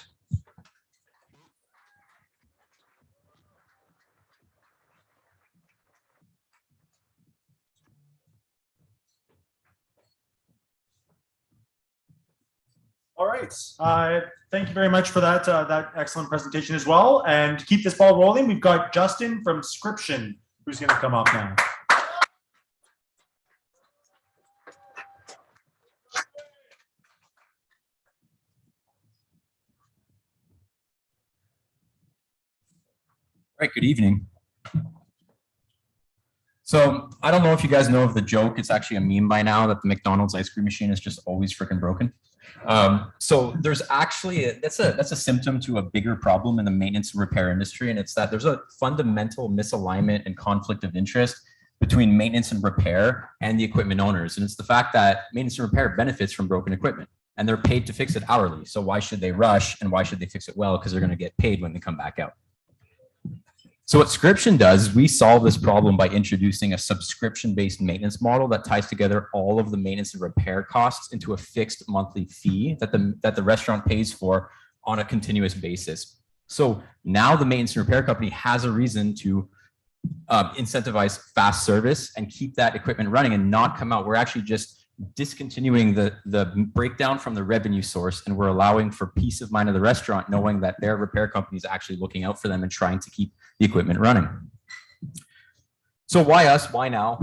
All right. Thank you very much for that excellent presentation as well. And to keep this ball rolling, we've got Justin from Scription, who's going to come up now. All right, good evening. So I don't know if you guys know of the joke. It's actually a meme by now that the McDonald's ice cream machine is just always freaking broken. So there's actually that's a symptom to a bigger problem in the maintenance and repair industry, and it's that there's a fundamental misalignment and conflict of interest between maintenance and repair and the equipment owners. And it's the fact that maintenance and repair benefits from broken equipment, and they're paid to fix it hourly. So why should they rush, and why should they fix it well? Because they're going to get paid when they come back out. So what Scription does is we solve this problem by introducing a subscription-based maintenance model that ties together all of the maintenance and repair costs into a fixed monthly fee that the restaurant pays for on a continuous basis. So now the maintenance and repair company has a reason to incentivize fast service and keep that equipment running and not come out. We're actually just discontinuing the breakdown from the revenue source, and we're allowing for peace of mind of the restaurant, knowing that their repair company is actually looking out for them and trying to keep the equipment running. So why us? Why now?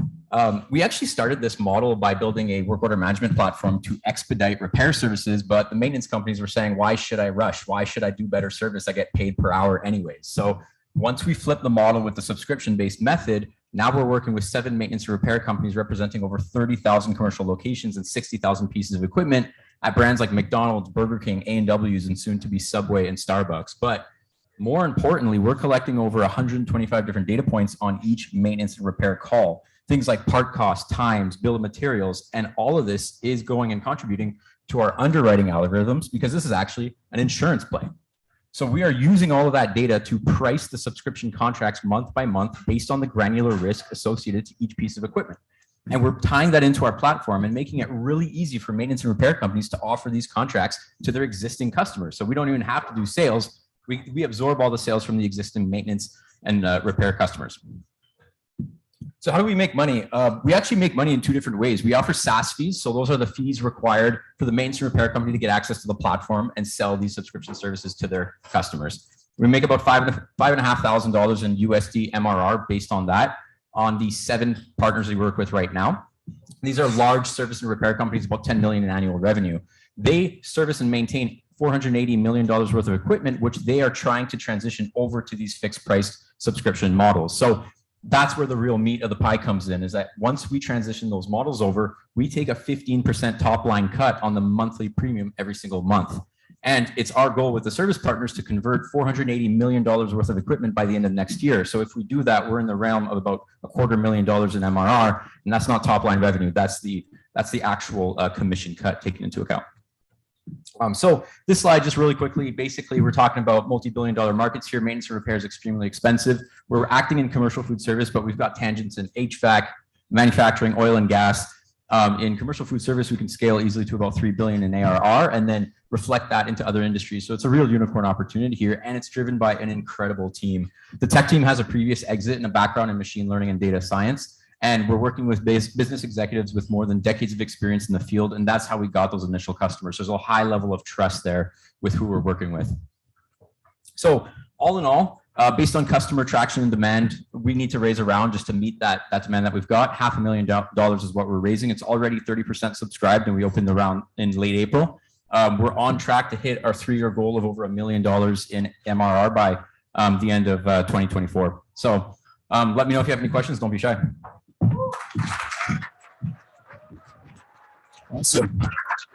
We actually started this model by building a work order management platform to expedite repair services, but the maintenance companies were saying, why should I rush? Why should I do better service? I get paid per hour anyways. So once we flip the model with the subscription-based method, now we're working with 7 maintenance and repair companies representing over 30,000 commercial locations and 60,000 pieces of equipment at brands like McDonald's, Burger King, A&W's, and soon to be Subway and Starbucks. But more importantly, we're collecting over 125 different data points on each maintenance and repair call. Things like part costs, times, bill of materials, and all of this is going and contributing to our underwriting algorithms, because this is actually an insurance play. So we are using all of that data to price the subscription contracts month by month based on the granular risk associated to each piece of equipment. And we're tying that into our platform and making it really easy for maintenance and repair companies to offer these contracts to their existing customers. So we don't even have to do sales. We absorb all the sales from the existing maintenance and repair customers. So how do we make money? We actually make money in 2 different ways. We offer SaaS fees. So those are the fees required for the maintenance and repair company to get access to the platform and sell these subscription services to their customers. We make about $5,500 in USD MRR based on that on the 7 partners we work with right now. These are large service and repair companies, about 10 million in annual revenue. They service and maintain $480 million worth of equipment, which they are trying to transition over to these fixed price subscription models. So that's where the real meat of the pie comes in, is that once we transition those models over, we take a 15% top line cut on the monthly premium every single month. And it's our goal with the service partners to convert $480 million worth of equipment by the end of next year. So if we do that, we're in the realm of about $250,000 in MRR, and that's not top line revenue. That's the actual commission cut taken into account. So this slide, just really quickly, basically we're talking about multi-billion-dollar markets here. Maintenance and repair is extremely expensive. We're acting in commercial food service, but we've got tangents in HVAC, manufacturing, oil and gas. In commercial food service, we can scale easily to about $3 billion in ARR. And then reflect that into other industries. So it's a real unicorn opportunity here, and it's driven by an incredible team. The tech team has a previous exit and a background in machine learning and data science, and we're working with business executives with more than decades of experience in the field, and that's how we got those initial customers. There's a high level of trust there with who we're working with. So all in all, based on customer traction and demand, we need to raise a round just to meet that demand that we've got. $500,000 is what we're raising. It's already 30% subscribed, and we opened the round in late April. We're on track to hit our 3-year goal of over $1 million in MRR by the end of 2024. So let me know if you have any questions. Don't be shy. Awesome.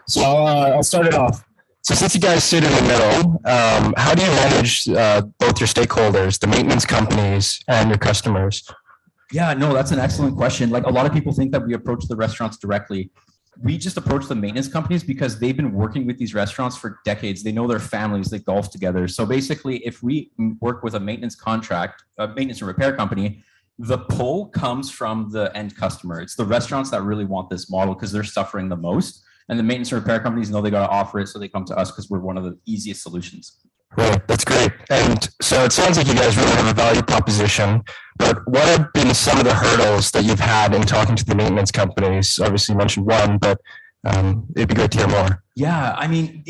So I'll start it off. So since you guys sit in the middle, how do you manage both your stakeholders, the maintenance companies and your customers? Yeah, no, that's an excellent question. Like, a lot of people think that we approach the restaurants directly. We just approach the maintenance companies because they've been working with these restaurants for decades. They know their families, they golf together. So basically, if we work with a maintenance contract, a maintenance and repair company, the pull comes from the end customer. It's the restaurants that really want this model because they're suffering the most. And the maintenance and repair companies know they got to offer it, so they come to us because we're one of the easiest solutions. Right, that's great. And so it sounds like you guys really have a value proposition, but what have been some of the hurdles that you've had in talking to the maintenance companies? Obviously you mentioned one, but it'd be great to hear more. Yeah, I mean,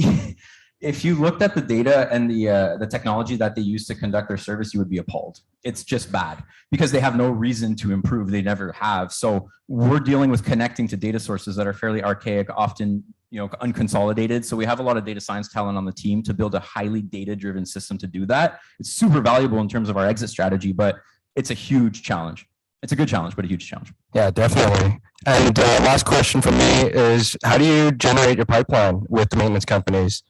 if you looked at the data and the technology that they use to conduct their service, you would be appalled. It's just bad because they have no reason to improve. They never have. So we're dealing with connecting to data sources that are fairly archaic, often unconsolidated. So we have a lot of data science talent on the team to build a highly data-driven system to do that. It's super valuable in terms of our exit strategy, but it's a huge challenge. It's a good challenge, but a huge challenge. Yeah, definitely. And last question from me is, how do you generate your pipeline with the maintenance companies?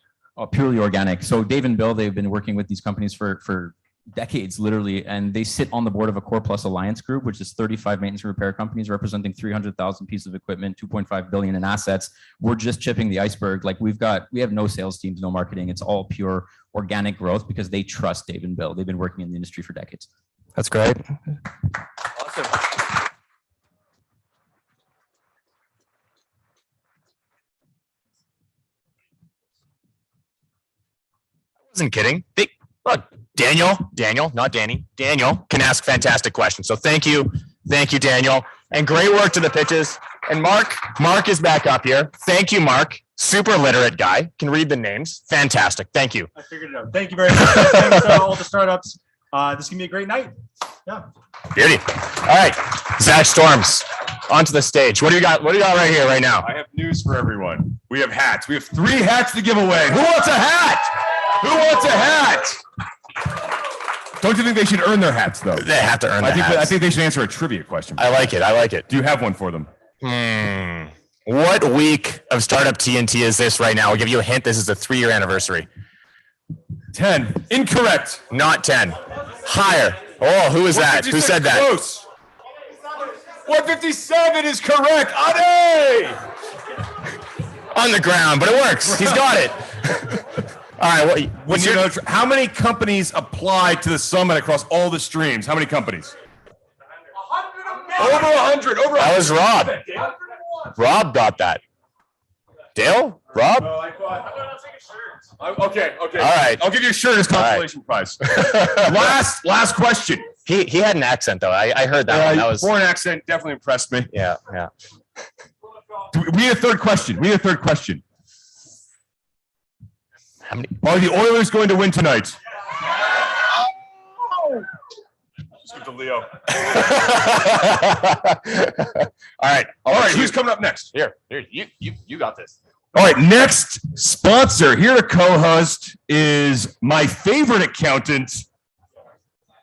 Purely organic. So Dave and Bill, they've been working with these companies for decades, literally, and they sit on the board of a Core Plus Alliance group, which is 35 maintenance and repair companies representing 300,000 pieces of equipment, 2.5 billion in assets. We're just chipping the iceberg. Like, we have no sales teams, no marketing. It's all pure organic growth because they trust Dave and Bill. They've been working in the industry for decades. That's great. Awesome. Wasn't kidding. Look, Daniel, not Danny. Daniel can ask fantastic questions. So thank you, Daniel, and great work to the pitches. And Mark is back up here. Thank you, Mark. Super literate guy, can read the names. Fantastic. Thank you. I figured it out. Thank you very much. Thanks to all the startups. This can be a great night. Yeah. Beauty. All right, Zach Storms, onto the stage. What do you got? What do you got right here, right now? I have news for everyone. We have hats. We have 3 hats to give away. Who wants a hat? Who wants a hat? Don't you think they should earn their hats, though? They have to earn their hats. I think they should answer a trivia question. I like it. Do you have one for them? What week of Startup TNT is this right now? I'll give you a hint. This is a 3-year anniversary. 10. Incorrect. Not 10. Higher. Oh, who is that? Who said that? Close. 157 is correct. Ade! On the ground, but it works. He's got it. All right. What's your? How many companies applied to the summit across all the streams? How many companies? 100. Over 100. That was Rob. Rob got that. Dale? Rob? Okay. All right. I'll give you a shirt as consolation prize. last question. He had an accent though. I heard that one. That was foreign accent. Definitely impressed me. Yeah. We need a third question. How many? Are the Oilers going to win tonight? Just give to Leo. All right. Who's coming up next? Here. You got this. All right. Next sponsor here to co-host is my favorite accountant,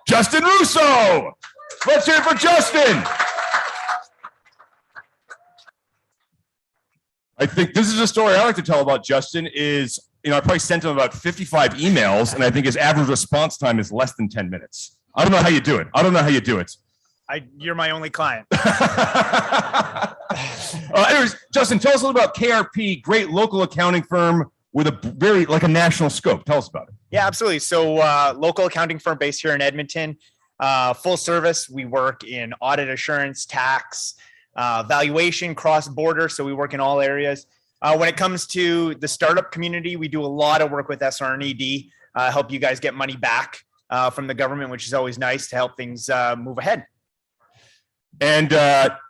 Justin Russo. Let's hear it for Justin. I think this is a story I like to tell about Justin is, I probably sent him about 55 emails, and I think his average response time is less than 10 minutes. I don't know how you do it. You're my only client. Anyways, Justin, tell us a little about KRP, great local accounting firm with a national scope. Tell us about it. Yeah, absolutely. So local accounting firm based here in Edmonton, full service. We work in audit assurance, tax, valuation, cross-border. So we work in all areas. When it comes to the startup community, we do a lot of work with SR&ED, help you guys get money back from the government, which is always nice to help things move ahead. And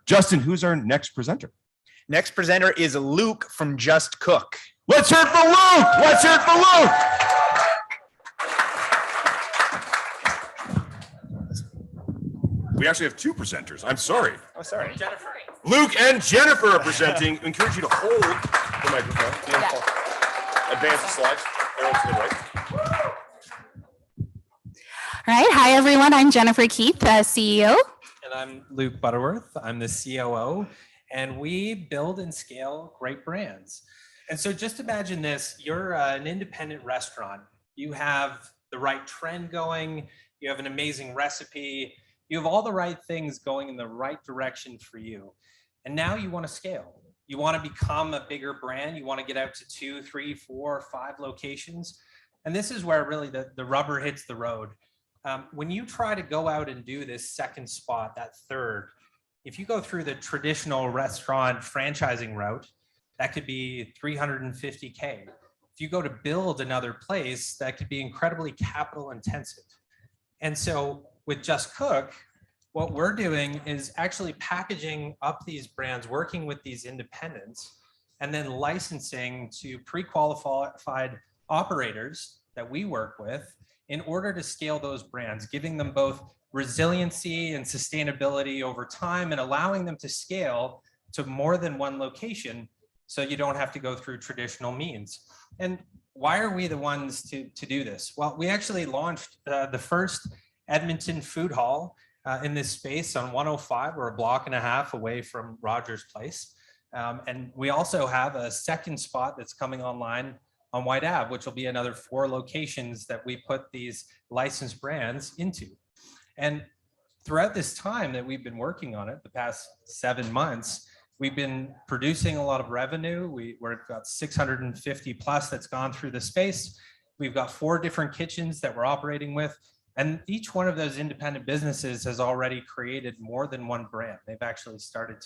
Justin, who's our next presenter? Next presenter is Luke from JustCook. Let's hear it for Luke. Let's hear it for Luke. We actually have two presenters. I'm sorry. Oh, sorry. Jennifer. Luke and Jennifer are presenting. I encourage you to hold the microphone. Yeah. Advance the slides. Arrow to the right. All right. Hi, everyone. I'm Jennifer Keith, CEO. And I'm Luke Butterworth. I'm the COO. And we build and scale great brands. And so just imagine this. You're an independent restaurant. You have the right trend going. You have an amazing recipe. You have all the right things going in the right direction for you. And now you want to scale. You want to become a bigger brand. You want to get out to 2, 3, 4, 5 locations. And this is where really the rubber hits the road. When you try to go out and do this second spot, that third, if you go through the traditional restaurant franchising route, that could be $350K. If you go to build another place, that could be incredibly capital intensive. And so with JustCook, what we're doing is actually packaging up these brands, working with these independents, and then licensing to pre-qualified operators that we work with in order to scale those brands, giving them both resiliency and sustainability over time and allowing them to scale to more than one location so you don't have to go through traditional means. And why are we the ones to do this? Well, we actually launched the first Edmonton food hall in this space on 105. We're a block and a half away from Rogers Place. And we also have a second spot that's coming online on White Ave, which will be another 4 locations that we put these licensed brands into. And throughout this time that we've been working on it, the past 7 months, we've been producing a lot of revenue. We've got 650 plus that's gone through the space. We've got 4 different kitchens that we're operating with. And each one of those independent businesses has already created more than one brand. They've actually started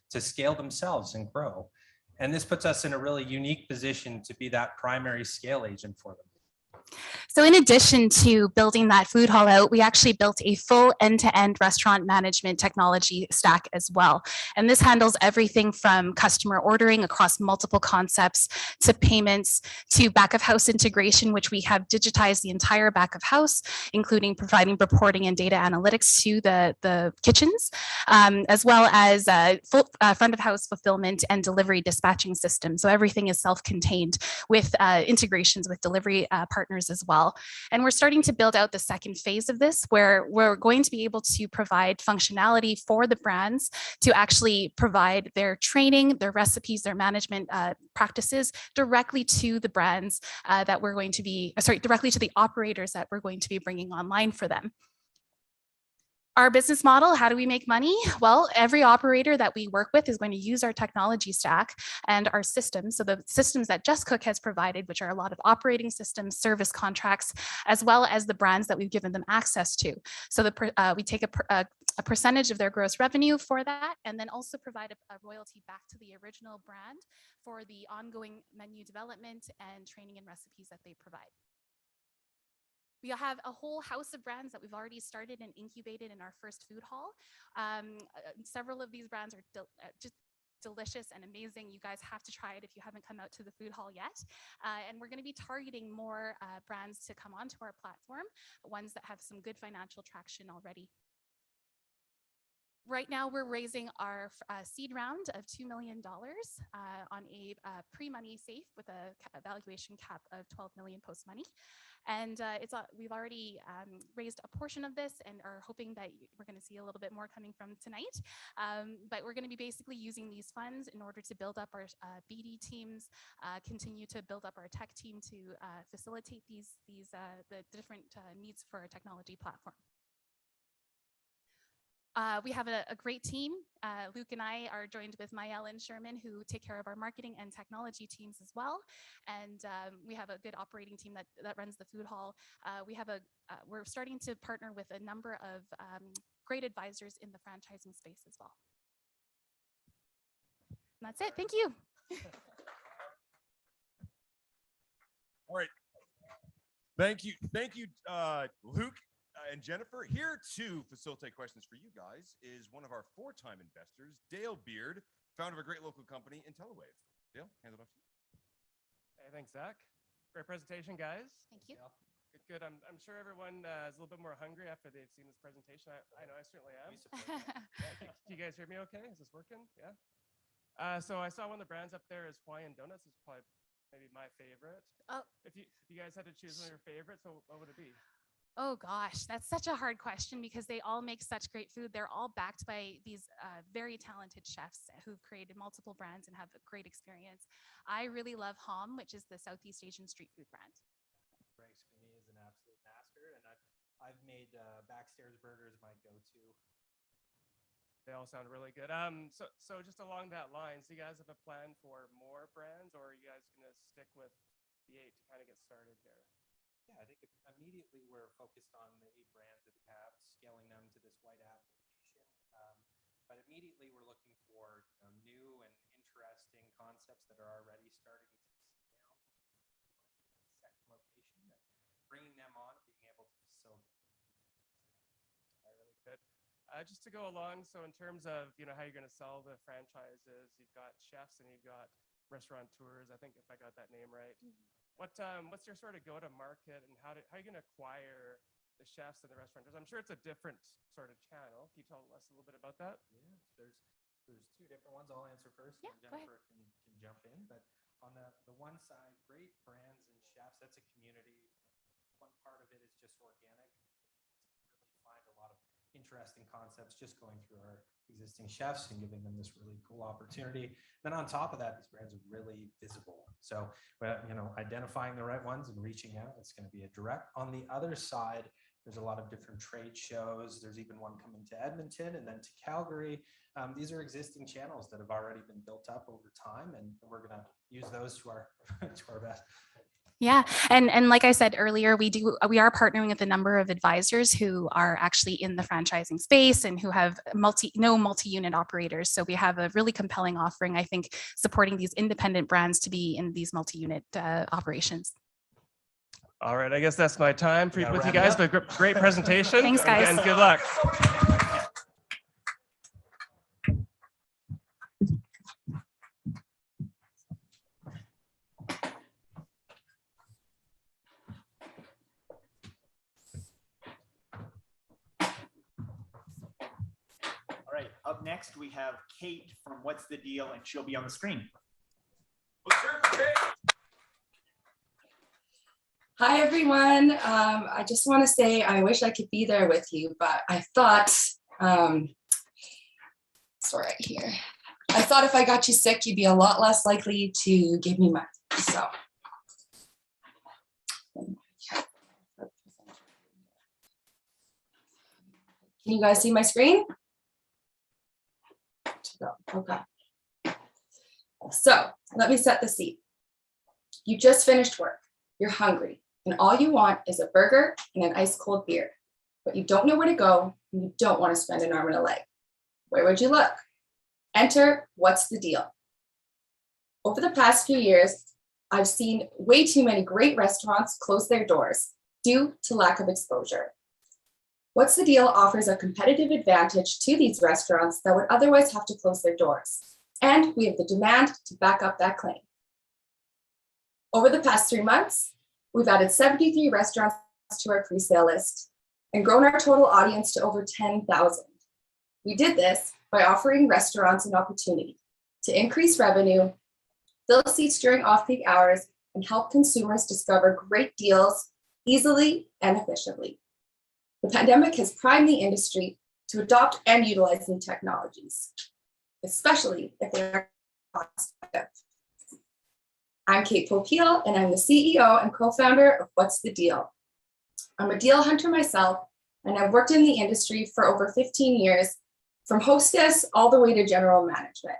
to scale themselves and grow. And this puts us in a really unique position to be that primary scale agent for them. So in addition to building that food hall out, we actually built a full end-to-end restaurant management technology stack as well. And this handles everything from customer ordering across multiple concepts to payments to back of house integration, which we have digitized the entire back of house, including providing reporting and data analytics to the kitchens, as well as full front of house fulfillment and delivery dispatching system. So everything is self-contained with integrations with delivery partners as well. And we're starting to build out the second phase of this, where we're going to be able to provide functionality for the brands to actually provide their training, their recipes, their management practices directly to the brands that we're going to be, directly to the operators that we're going to be bringing online for them. Our business model, how do we make money? Well, every operator that we work with is going to use our technology stack and our systems. So the systems that JustCook has provided, which are a lot of operating systems, service contracts, as well as the brands that we've given them access to. So we take a percentage of their gross revenue for that, and then also provide a royalty back to the original brand for the ongoing menu development and training and recipes that they provide. We have a whole house of brands that we've already started and incubated in our first food hall. Several of these brands are just delicious and amazing. You guys have to try it if you haven't come out to the food hall yet. And we're going to be targeting more brands to come onto our platform, ones that have some good financial traction already. Right now, we're raising our seed round of $2 million on a pre-money safe with a valuation cap of $12 million post-money. And we've already raised a portion of this and are hoping that we're going to see a little bit more coming from tonight. But we're going to be basically using these funds in order to build up our BD teams, continue to build up our tech team to facilitate the different needs for our technology platform. We have a great team. Luke and I are joined with Mayel and Sherman, who take care of our marketing and technology teams as well. And we have a good operating team that runs the food hall. We're starting to partner with a number of great advisors in the franchising space as well. And that's it. Thank you. All right. Thank you, Luke and Jennifer. Here to facilitate questions for you guys is one of our 4-time investors, Dale Beard, founder of a great local company, IntelliWave. Dale, hand it off to you. Hey, thanks, Zach. Great presentation, guys. Thank you. Good. I'm sure everyone is a little bit more hungry after they've seen this presentation. I know I certainly am. Can you guys hear me okay? Is this working? Yeah. So I saw one of the brands up there is Hawaiian Donuts. It's probably maybe my favorite. Oh. If you guys had to choose one of your favorites, what would it be? Oh gosh, that's such a hard question because they all make such great food. They're all backed by these very talented chefs who've created multiple brands and have a great experience. I really love Hom, which is the Southeast Asian street food brand. Frank's for me is an absolute master, and I've made Backstairs Burgers my go-to. They all sound really good. So just along that line, so you guys have a plan for more brands, or are you guys gonna stick with the 8 to kind of get started here? Yeah, I think immediately we're focused on the 8 brands that we have, scaling them to this white application. But immediately we're looking for new and interesting concepts that are already starting to scale. Second location, and bringing them on, being able to facilitate. Really good. Just to go along, so in terms of how you're going to sell the franchises, you've got chefs and you've got restaurateurs. I think if I got that name right. What's your sort of go-to-market, and how are you going to acquire the chefs and the restaurateurs? I'm sure it's a different sort of channel. Can you tell us a little bit about that? Yeah, there's 2 different ones. I'll answer first, Yeah, and Jennifer can jump in. But on the one side, great brands and chefs, that's a community. One part of it is just organic. Really find a lot of interesting concepts just going through our existing chefs and giving them this really cool opportunity. Then on top of that, these brands are really visible. So, identifying the right ones and reaching out, it's going to be a direct. On the other side, there's a lot of different trade shows. There's even one coming to Edmonton and then to Calgary. These are existing channels that have already been built up over time, and we're going to use those to our best. Yeah, and like I said earlier, we are partnering with a number of advisors who are actually in the franchising space and who have multi-unit operators. So we have a really compelling offering, I think, supporting these independent brands to be in these multi-unit operations. All right, I guess that's my time with you guys. But great presentation. Thanks, guys. And good luck. All right, up next we have Kate from What's the Deal, and she'll be on the screen. Hi, everyone. I just want to say I wish I could be there with you, but I thought, sorry, here. I thought if I got you sick, you'd be a lot less likely to give me money. So. Can you guys see my screen? Okay. So let me set the scene. You just finished work. You're hungry, and all you want is a burger and an ice cold beer, but you don't know where to go, and you don't want to spend an arm and a leg. Where would you look? Enter What's the Deal. Over the past few years, I've seen way too many great restaurants close their doors due to lack of exposure. What's the Deal offers a competitive advantage to these restaurants that would otherwise have to close their doors, and we have the demand to back up that claim. Over the past 3 months, we've added 73 restaurants to our pre-sale list and grown our total audience to over 10,000. We did this by offering restaurants an opportunity to increase revenue, fill seats during off-peak hours, and help consumers discover great deals easily and efficiently. The pandemic has primed the industry to adopt and utilize new technologies, especially if they are cost-effective. I'm Kate Popeil, and I'm the CEO and co-founder of What's the Deal. I'm a deal hunter myself, and I've worked in the industry for over 15 years, from hostess all the way to general management.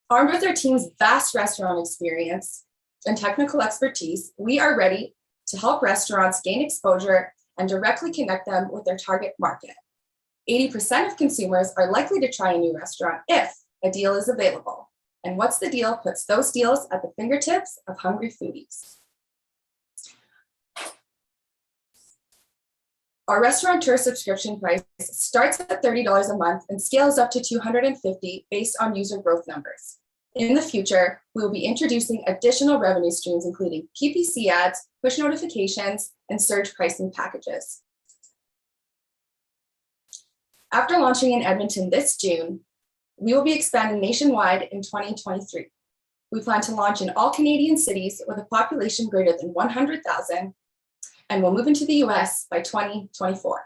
Armed with our team's vast restaurant experience and technical expertise, we are ready to help restaurants gain exposure and directly connect them with their target market. 80% of consumers are likely to try a new restaurant if a deal is available. And What's the Deal puts those deals at the fingertips of hungry foodies. Our restaurateur subscription price starts at $30 a month and scales up to $250 based on user growth numbers. In the future, we will be introducing additional revenue streams, including PPC ads, push notifications, and surge pricing packages. After launching in Edmonton this June, we will be expanding nationwide in 2023. We plan to launch in all Canadian cities with a population greater than 100,000, and we'll move into the US by 2024.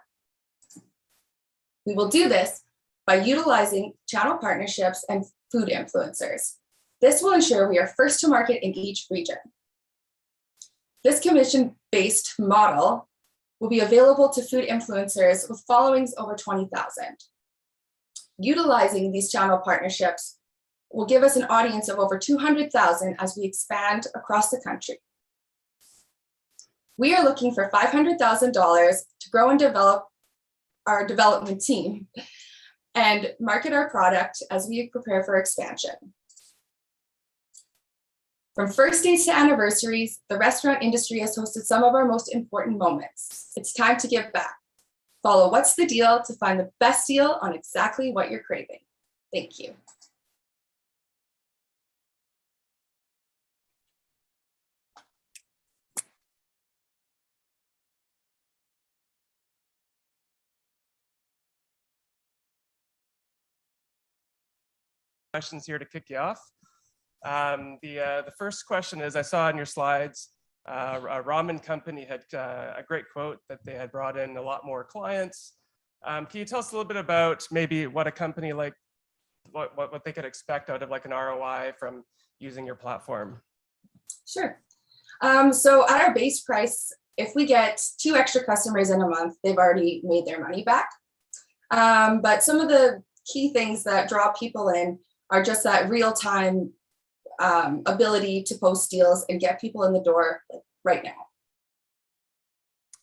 We will do this by utilizing channel partnerships and food influencers. This will ensure we are first to market in each region. This commission-based model will be available to food influencers with followings over 20,000. Utilizing these channel partnerships will give us an audience of over 200,000 as we expand across the country. We are looking for $500,000 to grow and develop our development team and market our product as we prepare for expansion. From first dates to anniversaries, the restaurant industry has hosted some of our most important moments. It's time to give back. Follow What's the Deal to find the best deal on exactly what you're craving. Thank you. Questions here to kick you off. The first question is, I saw in your slides, a ramen company had a great quote that they had brought in a lot more clients. Can you tell us a little bit about maybe what a company like, what they could expect out of like an ROI from using your platform? Sure. So at our base price, if we get 2 extra customers in a month, they've already made their money back. But some of the key things that draw people in are just that real-time ability to post deals and get people in the door right now.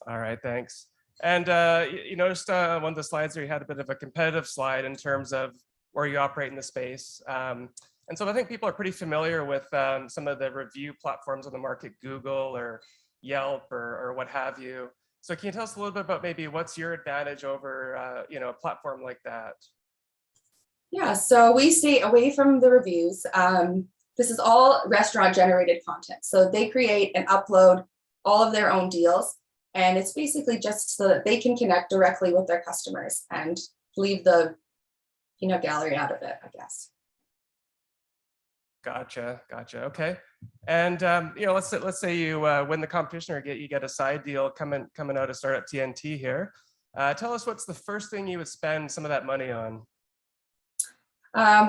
All right, thanks. And you noticed one of the slides where you had a bit of a competitive slide in terms of where you operate in the space. And so I think people are pretty familiar with some of the review platforms on the market, Google or Yelp or what have you. So can you tell us a little bit about maybe what's your advantage over a platform like that? Yeah, so we stay away from the reviews. This is all restaurant generated content. So they create and upload all of their own deals. And it's basically just so that they can connect directly with their customers and leave the peanut gallery out of it, I guess. Gotcha. Okay. And let's say you win the competition or you get a side deal coming out of startup TNT here. Tell us what's the first thing you would spend some of that money on?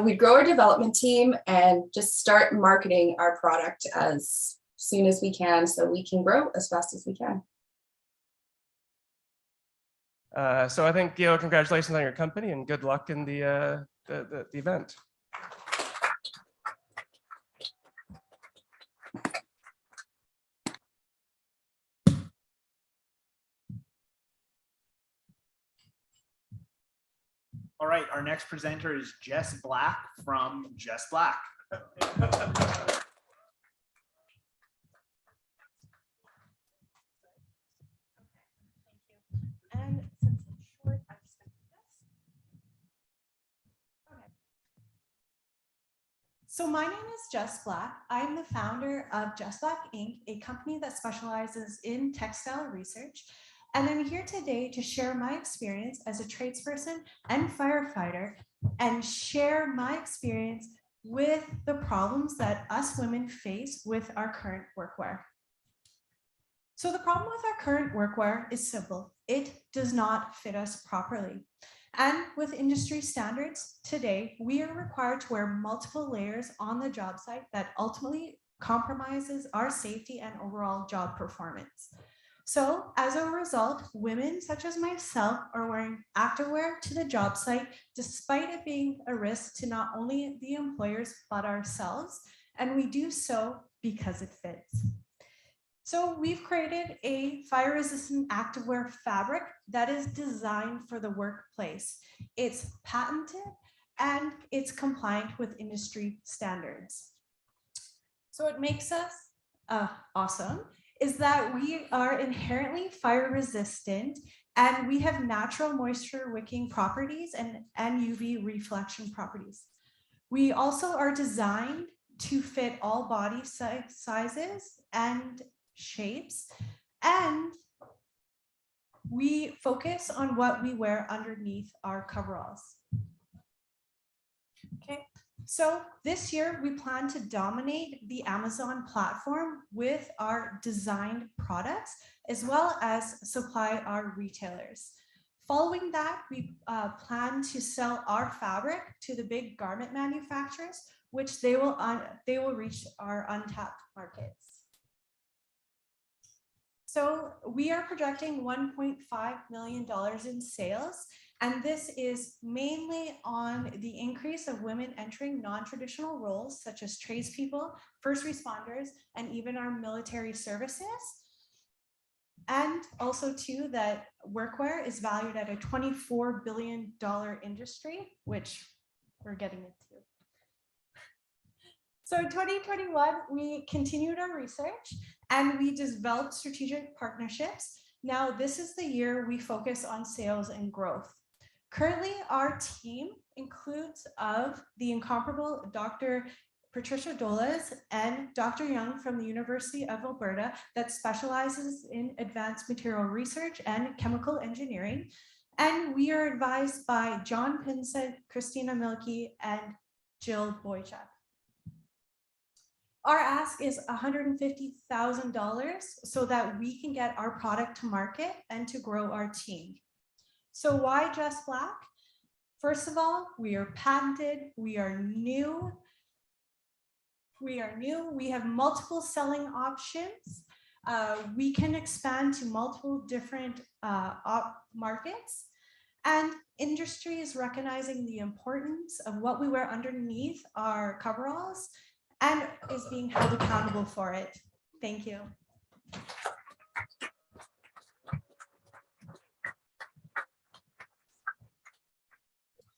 We'd grow our development team and just start marketing our product as soon as we can so we can grow as fast as we can. So I think, congratulations on your company and good luck in the event. All right, our next presenter is Jess Black from Jess Black. And since it's short, I'm just going to do this. Okay. So my name is Jess Black. I'm the founder of Jess Black Inc., a company that specializes in textile research. And I'm here today to share my experience as a tradesperson and firefighter and share my experience with the problems that us women face with our current workwear. So the problem with our current workwear is simple. It does not fit us properly. And with industry standards today, we are required to wear multiple layers on the job site that ultimately compromises our safety and overall job performance. So as a result, women such as myself are wearing activewear to the job site, despite it being a risk to not only the employers, but ourselves. And we do so because it fits. So we've created a fire-resistant activewear fabric that is designed for the workplace. It's patented and it's compliant with industry standards. So what makes us awesome is that we are inherently fire resistant, and we have natural moisture wicking properties and UV reflection properties. We also are designed to fit all body sizes and shapes, and we focus on what we wear underneath our coveralls. Okay, so this year we plan to dominate the Amazon platform with our designed products, as well as supply our retailers. Following that, we plan to sell our fabric to the big garment manufacturers, which they will reach our untapped markets. So we are projecting $1.5 million in sales, and this is mainly on the increase of women entering non-traditional roles such as tradespeople, first responders, and even our military services. And also too, that workwear is valued at a $24 billion industry, which we're getting into. So in 2021, we continued our research and we developed strategic partnerships. Now, this is the year we focus on sales and growth. Currently, our team includes of the incomparable Dr. Patricia Dolas and Dr. Young from the University of Alberta that specializes in advanced material research and chemical engineering. And we are advised by John Pinsent, Christina Milkey, and Jill Boychuk. Our ask is $150,000 so that we can get our product to market and to grow our team. So why Jess Black? First of all, we are patented, we are new. We have multiple selling options. We can expand to multiple different markets, and industry is recognizing the importance of what we wear underneath our coveralls and is being held accountable for it. Thank you.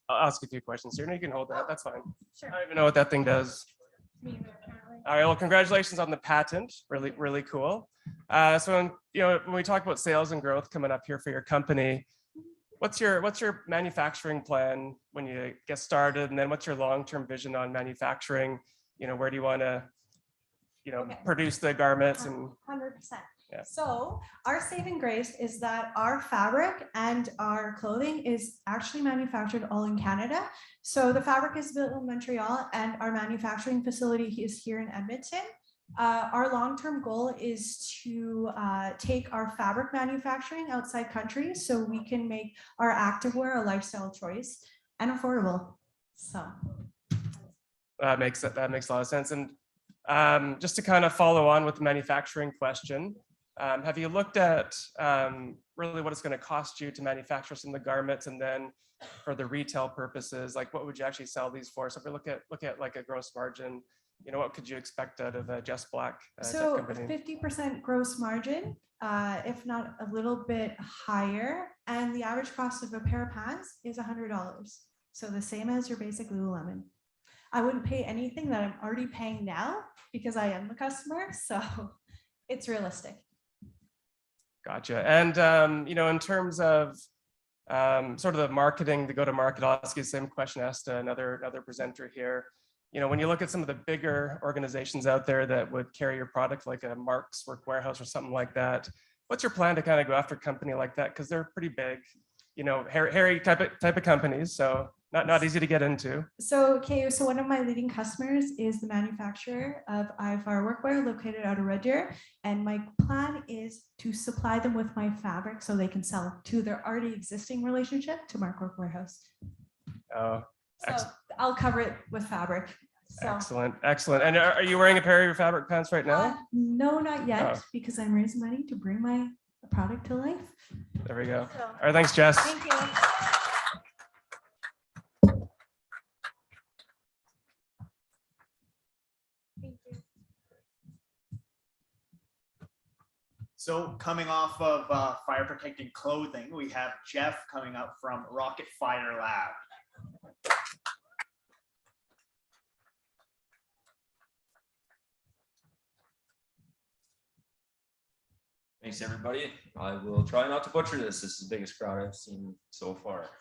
I'll ask a few questions here. No, you can hold that. That's fine. Sure. I don't even know what that thing does. All right. Well, congratulations on the patent. Really, really cool. So, when we talk about sales and growth coming up here for your company, what's your manufacturing plan when you get started, and then what's your long-term vision on manufacturing? Where do you want to, produce the garments and 100%. Yeah. So our saving grace is that our fabric and our clothing is actually manufactured all in Canada. So the fabric is built in Montreal and our manufacturing facility is here in Edmonton. Our long-term goal is to take our fabric manufacturing outside countries so we can make our activewear a lifestyle choice and affordable. So that makes a lot of sense. And just to kind of follow on with the manufacturing question, have you looked at really what it's going to cost you to manufacture some of the garments, and then for the retail purposes, like what would you actually sell these for? So if we look at like a gross margin, what could you expect out of a Jess Black so company? 50% gross margin, if not a little bit higher, and the average cost of a pair of pants is $100. So the same as your basic Lululemon. I wouldn't pay anything that I'm already paying now because I am the customer, so it's realistic. Gotcha. And in terms of sort of the marketing, the go-to-market, I'll ask you the same question I asked another presenter here. When you look at some of the bigger organizations out there that would carry your product, like a Mark's Work Warehouse or something like that, what's your plan to kind of go after a company like that? Because they're pretty big, hairy type of companies, so not easy to get into. So one of my leading customers is the manufacturer of RocketFire Workwear located out of Red Deer, and my plan is to supply them with my fabric so they can sell to their already existing relationship to Mark Work Warehouse. Oh, so I'll cover it with fabric. So. Excellent. And are you wearing a pair of your fabric pants right now? No, not yet, because I'm raising money to bring my product to life. There we go. So, all right, thanks, Jess. Thank you. So coming off of fire protecting clothing, we have Jeff coming up from RocketFire Labs. Thanks, everybody. I will try not to butcher this. This is the biggest crowd I've seen so far.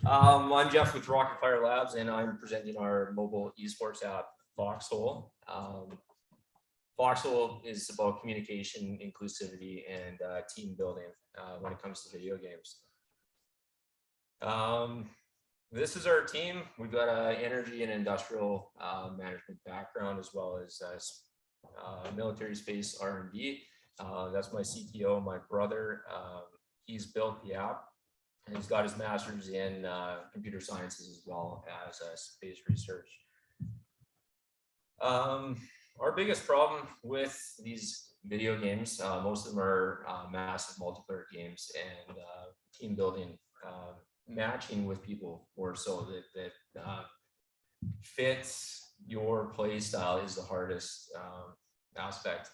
I'm Jeff with RocketFire Labs, and I'm presenting our mobile esports app, Foxhole. Foxhole is about communication, inclusivity, and team building when it comes to video games. This is our team. We've got an energy and industrial management background, as well as military space R&D. That's my CTO, my brother. He's built the app, and he's got his master's in computer sciences as well as space research. Our biggest problem with these video games, most of them are massive multiplayer games, and team building, matching with people more so that fits your play style is the hardest aspect.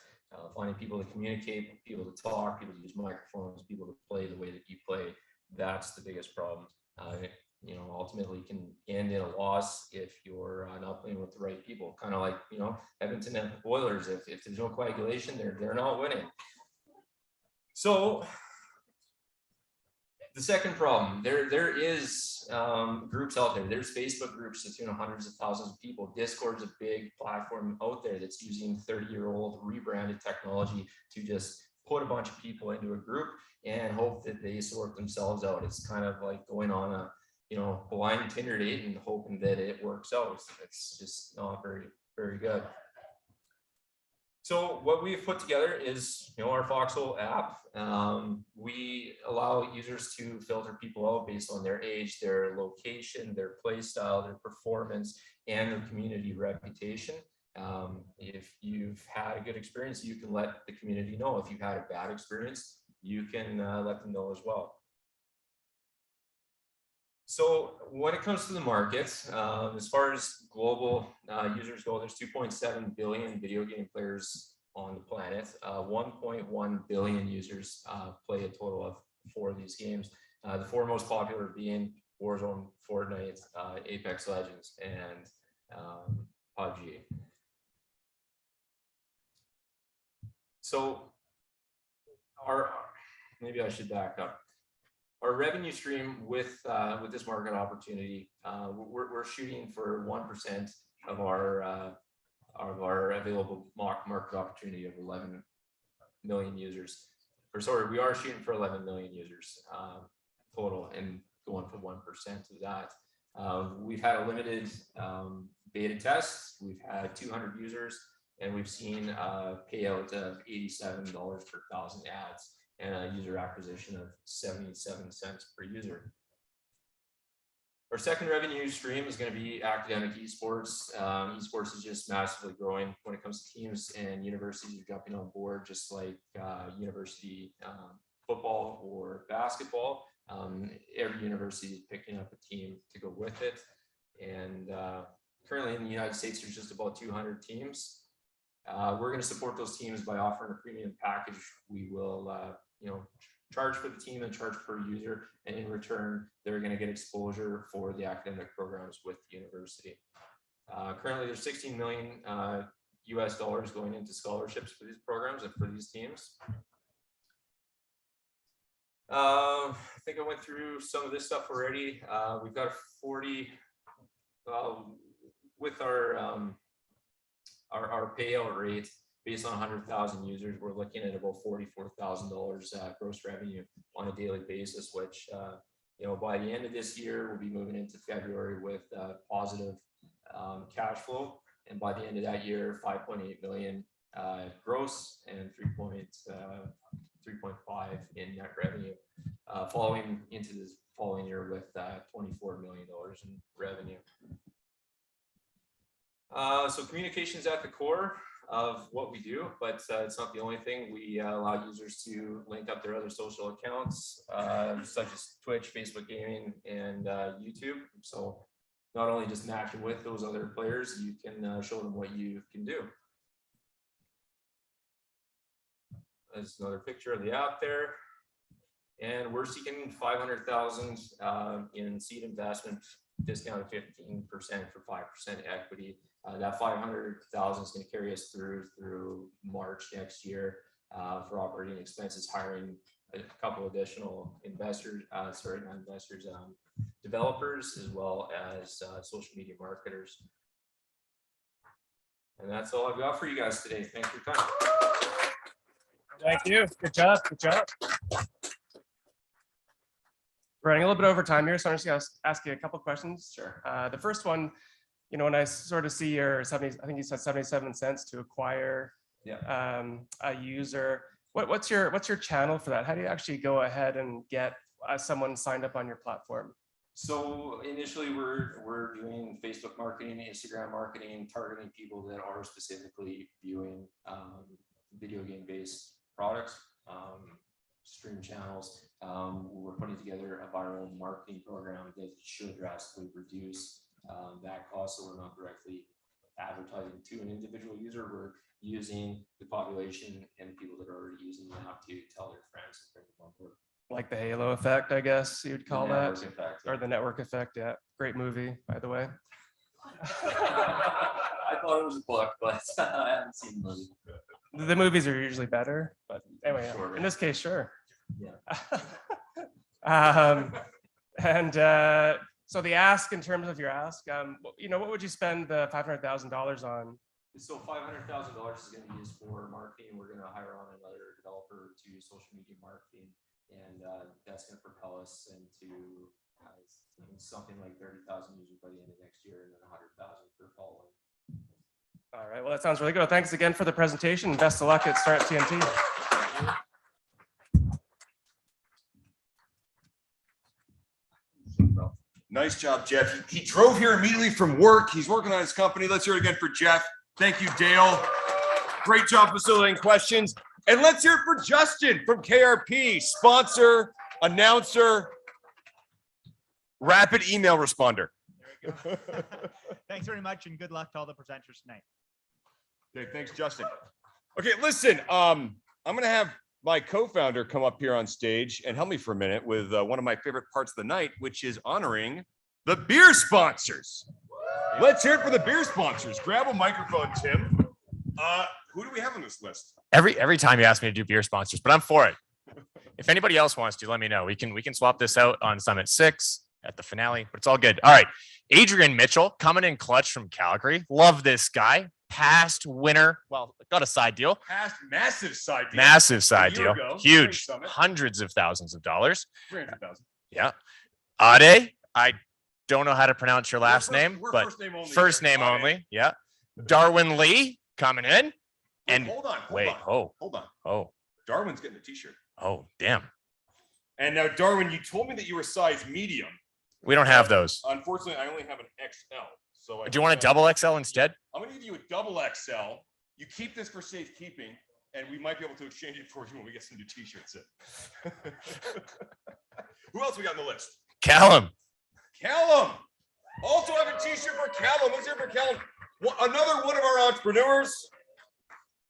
Finding people to communicate, people to talk, people to use microphones, people to play the way that you play, that's the biggest problem. You know, ultimately can end in a loss if you're not playing with the right people. Kind of like, you know, Edmonton Oilers, if there's no coagulation, they're not winning. So the second problem, there is groups out there. There's Facebook groups that's, you know, hundreds of thousands of people. Discord's a big platform out there that's using 30-year-old rebranded technology to just put a bunch of people into a group and hope that they sort themselves out. It's kind of like going on a, you know, blind Tinder date and hoping that it works out. It's just not very, very good. So what we've put together is, you know, our Foxhole app. We allow users to filter people out based on their age, their location, their play style, their performance, and their community reputation. If you've had a good experience, you can let the community know. If you've had a bad experience, you can let them know as well. So when it comes to the market, as far as global users go, there's 2.7 billion video game players on the planet. 1.1 billion users play a total of 4 of these games. The 4 most popular being Warzone, Fortnite, Apex Legends, and PUBG. So maybe I should back up. Our revenue stream with this market opportunity, we're shooting for 1% of our available market opportunity of 11 million users. Or sorry, we are shooting for 11 million users total, and going for 1% of that. We've had a limited beta test. We've had 200 users, and we've seen a payout of $87 per 1,000 ads, and a user acquisition of 77 cents per user. Our second revenue stream is going to be academic esports. Esports is just massively growing when it comes to teams, and universities are jumping on board, just like university football or basketball. Every university is picking up a team to go with it. And currently in the United States, there's just about 200 teams. We're going to support those teams by offering a premium package. We will you know, charge for the team and charge per user, and in return, they're going to get exposure for the academic programs with the university. Currently, there's $16 million US dollars going into scholarships for these programs and for these teams. I think I went through some of this stuff already. We've got 40 with our payout rate. Based on 100,000 users, we're looking at about $44,000 gross revenue on a daily basis, which, you know, by the end of this year, we'll be moving into February with positive cash flow. And by the end of that year, 5.8 million gross and 3.5 in net revenue, following into this following year with $24 million in revenue. So communication is at the core of what we do, but it's not the only thing. We allow users to link up their other social accounts, such as Twitch, Facebook Gaming, and YouTube. So not only just matching with those other players, you can show them what you can do. There's another picture of the app there. And we're seeking 500,000 in seed investment, discounted 15% for 5% equity. That 500,000 is going to carry us through March next year. for operating expenses, hiring a couple additional investors, not investors, developers, as well as social media marketers. And that's all I've got for you guys today. Thanks for your time. Thank you. Good job. Good job. Running a little bit over time here, so I'm just going to ask you a couple questions. Sure. The first one, you know, when I sort of see your 70, I think you said 77 cents to acquire a user. What's your channel for that? How do you actually go ahead and get someone signed up on your platform? So initially we're doing Facebook marketing, Instagram marketing, targeting people that are specifically viewing video game based products, stream channels. We're putting together a viral marketing program that should drastically reduce that cost, so we're not directly advertising to an individual user. We're using the population and people that are already using the app to tell their friends and bring them on board. Like the halo effect, I guess you'd call that, Effect, or the network effect. Yeah, great movie, by the way. I thought it was a book, but I haven't seen the movie. The movies are usually better, but anyway, Sure. in this case, sure. Yeah. So the ask, in terms of your ask, you know, what would you spend the $500,000 on? So $500,000 is going to be used for marketing. We're going to hire on another developer to social media marketing, and that's going to propel us into something like 30,000 users by the end of next year, and then 100,000 for following. All right. Well, that sounds really good. Thanks again for the presentation. Best of luck at Start TNT. Nice job, Jeff. He drove here immediately from work. He's working on his company. Let's hear it again for Jeff. Thank you, Dale. Great job facilitating questions. And let's hear it for Justin from KRP, sponsor, announcer, rapid email responder. There we go. Thanks very much, and good luck to all the presenters tonight. Okay, thanks, Justin. Okay, listen, I'm going to have my co-founder come up here on stage and help me for a minute with one of my favorite parts of the night, which is honoring the beer sponsors. Let's hear it for the beer sponsors. Grab a microphone, Tim. Who do we have on this list? Every time you ask me to do beer sponsors, but I'm for it. If anybody else wants to, let me know. We can swap this out on Summit 6 at the finale, but it's all good. All right. Adrian Mitchell coming in clutch from Calgary. Love this guy. Past winner. Well, got a side deal. Past massive side deal. Massive side A year deal. ago. Huge. Summit. Hundreds of thousands of dollars. 300,000. Yeah. Ade, I don't know how to pronounce your last name, we're but first name only first here. name Ade. only. Yeah. Darwin Lee coming in. And hold on. wait. Hold on. Oh. Darwin's getting a t-shirt. Oh, damn. And now, Darwin, you told me that you were size medium. We don't have those. Unfortunately, I only have an XL. So Do you want a double XL instead? I'm going to give you a double XL. You keep this for safekeeping, and we might be able to exchange it for you when we get some new t-shirts in. Who else we got on the list? Callum. Callum. Also have a t-shirt for Callum. Let's hear it for Callum. Another one of our entrepreneurs.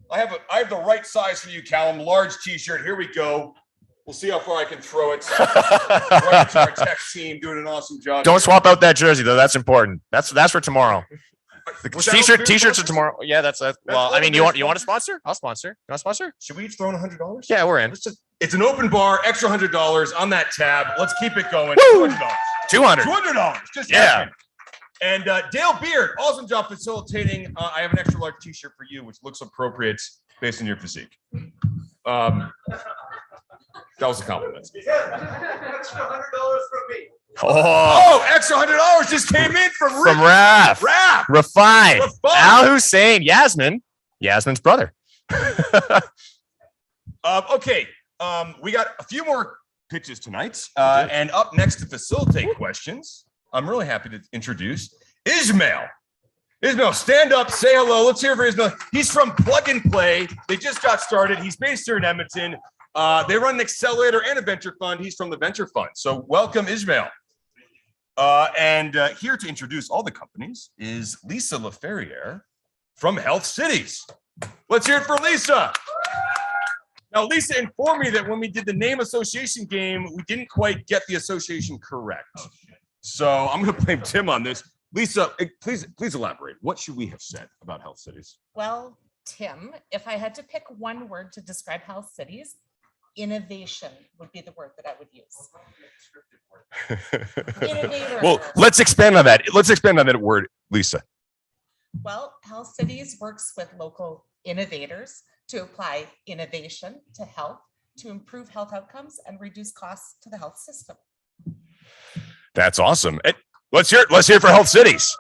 I have the right size for you, Callum. Large t-shirt. Here we go. We'll see how far I can throw it. Right to our tech team doing an awesome job. Don't swap out that jersey though. That's important. That's for tomorrow. The Was that all beer t-shirts are sponsors? tomorrow. Yeah, that's well. all I the mean, beer you want to sponsor? I'll sponsor. You want to sponsor? Should we each throw in $100? Yeah, we're in. It's an open bar, extra $100 on that tab. Let's keep it going. Woo! $200. $200. Just Yeah. asking. And Dale Beard, awesome job facilitating. I have an extra large t-shirt for you, which looks appropriate based on your physique. That was a compliment. Extra $100 from me. Oh, extra $100 just came in from Raph. Rafai. Rafai. Al Hussein. Yasmin's brother. Okay. We got a few more pitches tonight. And up next to facilitate questions, I'm really happy to introduce Ismail. Ismail, stand up, say hello. Let's hear it for Ismail. He's from Plug and Play. They just got started. He's based here in Edmonton. They run an accelerator and a venture fund. He's from the venture fund. So welcome, Ismail. And here to introduce all the companies is Lisa Laferriere from Health Cities. Let's hear it for Lisa. Now, Lisa informed me that when we did the name association game, we didn't quite get the association correct. So I'm going to blame Tim on this. Lisa, please elaborate. What should we have said about Health Cities? Well, Tim, if I had to pick one word to describe Health Cities, innovation would be the word that I would use. Innovator. Well, let's expand on that. Let's expand on that word, Lisa. Well, Health Cities works with local innovators to apply innovation to health, to improve health outcomes and reduce costs to the health system. That's awesome. Let's hear it for Health Cities.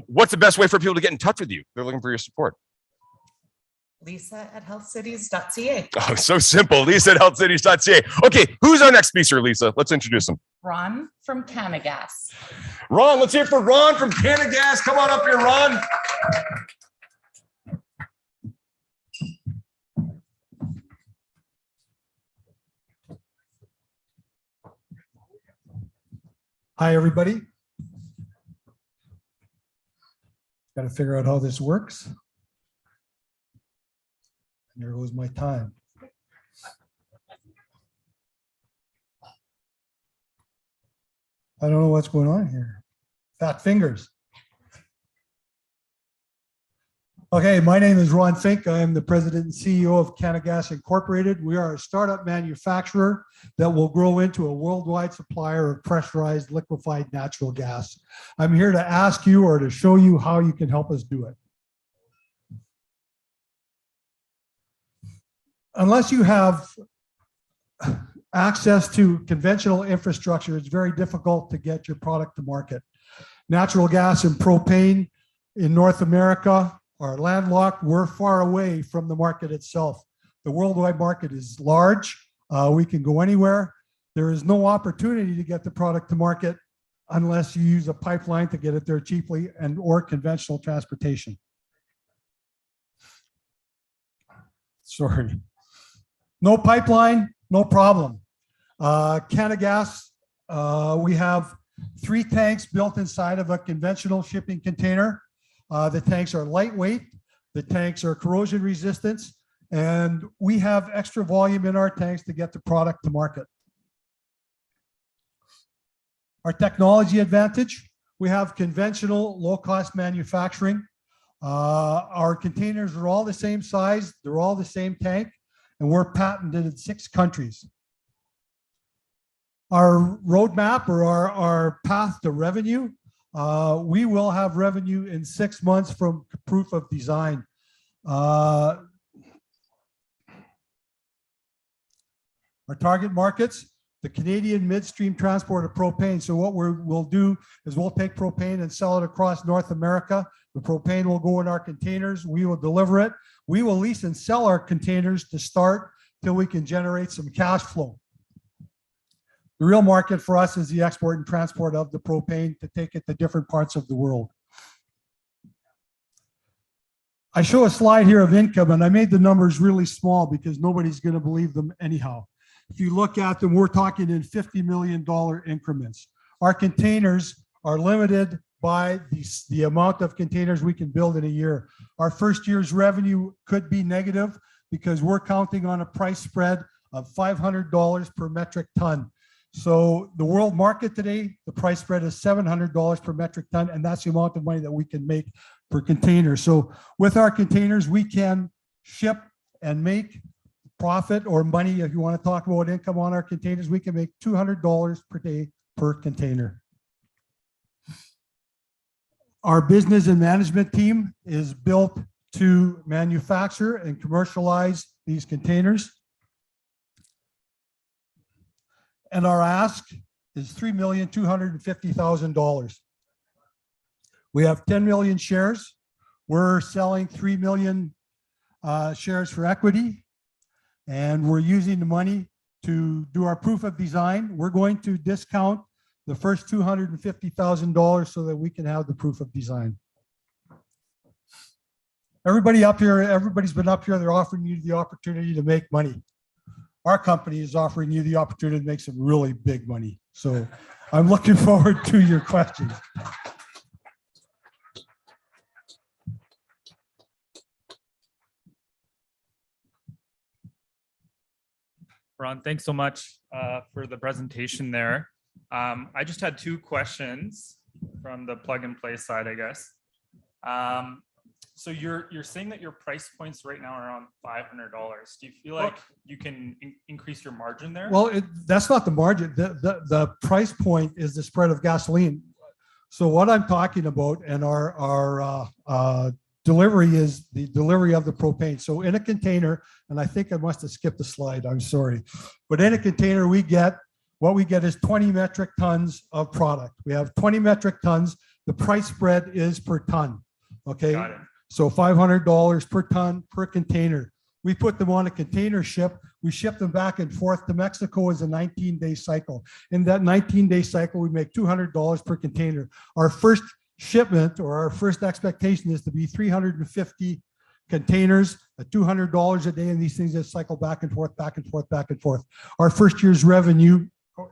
What's the best way for people to get in touch with you? They're looking for your support. Lisa@healthcities.ca. Oh, so simple. Lisa at healthcities.ca. Okay, who's our next speaker, Lisa? Let's introduce him. Ron from CanaGas. Ron, let's hear it for Ron from CanaGas. Come on up here, Ron. Hi, everybody. Got to figure out how this works. And there goes my time. I don't know what's going on here. Fat fingers. Okay, my name is Ron Fink. I am the president and CEO of CanaGas Incorporated. We are a startup manufacturer that will grow into a worldwide supplier of pressurized liquefied natural gas. I'm here to ask you or to show you how you can help us do it. Unless you have access to conventional infrastructure, it's very difficult to get your product to market. Natural gas and propane in North America are landlocked. We're far away from the market itself. The worldwide market is large. We can go anywhere. There is no opportunity to get the product to market unless you use a pipeline to get it there cheaply and or conventional transportation. Sorry. No pipeline, no problem. CanaGas, we have 3 tanks built inside of a conventional shipping container. The tanks are lightweight, the tanks are corrosion resistant, and we have extra volume in our tanks to get the product to market. Our technology advantage, we have conventional low-cost manufacturing. Our containers are all the same size, they're all the same tank, and we're patented in 6 countries. Our roadmap or our path to revenue, we will have revenue in 6 months from proof of design. Our target markets, the Canadian midstream transport of propane. So what we'll do is we'll take propane and sell it across North America. The propane will go in our containers. We will deliver it. We will lease and sell our containers to start till we can generate some cash flow. The real market for us is the export and transport of the propane to take it to different parts of the world. I show a slide here of income, and I made the numbers really small because nobody's going to believe them anyhow. If you look at them, we're talking in $50 million increments. Our containers are limited by the amount of containers we can build in a year. Our first year's revenue could be negative because we're counting on a price spread of $500 per metric ton. So the world market today, the price spread is $700 per metric ton, and that's the amount of money that we can make per container. So with our containers, we can ship and make profit or money. If you want to talk about income on our containers, we can make $200 per day per container. Our business and management team is built to manufacture and commercialize these containers. And our ask is $3,250,000. We have 10 million shares. We're selling 3 million shares for equity, and we're using the money to do our proof of design. We're going to discount the first $250,000 so that we can have the proof of design. Everybody up here, everybody's been up here, they're offering you the opportunity to make money. Our company is offering you the opportunity to make some really big money. So I'm looking forward to your questions. Ron, thanks so much for the presentation there. I just had 2 questions from the plug and play side, I guess. So you're saying that your price points right now are around $500. Do you feel like you can increase your margin there? Well, that's not the margin. The price point is the spread of gasoline. So what I'm talking about, and our delivery is the delivery of the propane. So in a container, and I think I must have skipped a slide, I'm sorry. But in a container, what we get is 20 metric tons of product. We have 20 metric tons. The price spread is per ton. Okay. Got it. So $500 per ton per container. We put them on a container ship. We ship them back and forth to Mexico as a 19-day cycle. In that 19-day cycle, we make $200 per container. Our first shipment or our first expectation is to be 350 containers at $200 a day, and these things that cycle back and forth, back and forth, back and forth. Our first year's revenue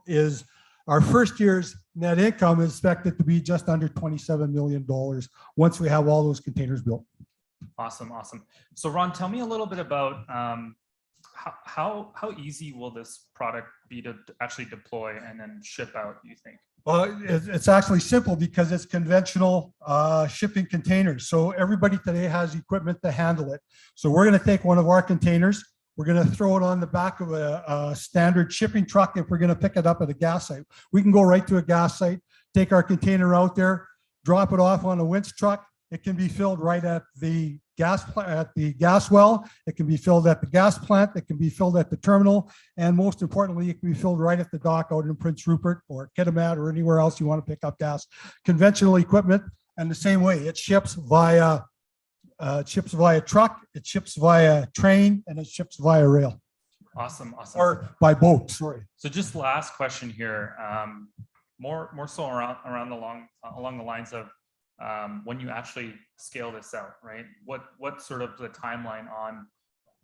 is, our first year's net income is expected to be just under $27 million once we have all those containers built. Awesome. So Ron, tell me a little bit about how easy will this product be to actually deploy and then ship out, you think? Well, it's actually simple because it's conventional shipping containers. So everybody today has equipment to handle it. So we're going to take one of our containers, we're going to throw it on the back of a standard shipping truck. If we're going to pick it up at a gas site, we can go right to a gas site, take our container out there, drop it off on a winch truck. It can be filled right at the gas well. It can be filled at the gas plant. It can be filled at the terminal. And most importantly, it can be filled right at the dock out in Prince Rupert or Kitimat or anywhere else you want to pick up gas. Conventional equipment, and the same way, it ships via truck, it ships via train, and it ships via rail. Awesome. Or by boat, sorry. So just last question here, more so along the lines of when you actually scale this out, right? What sort of the timeline on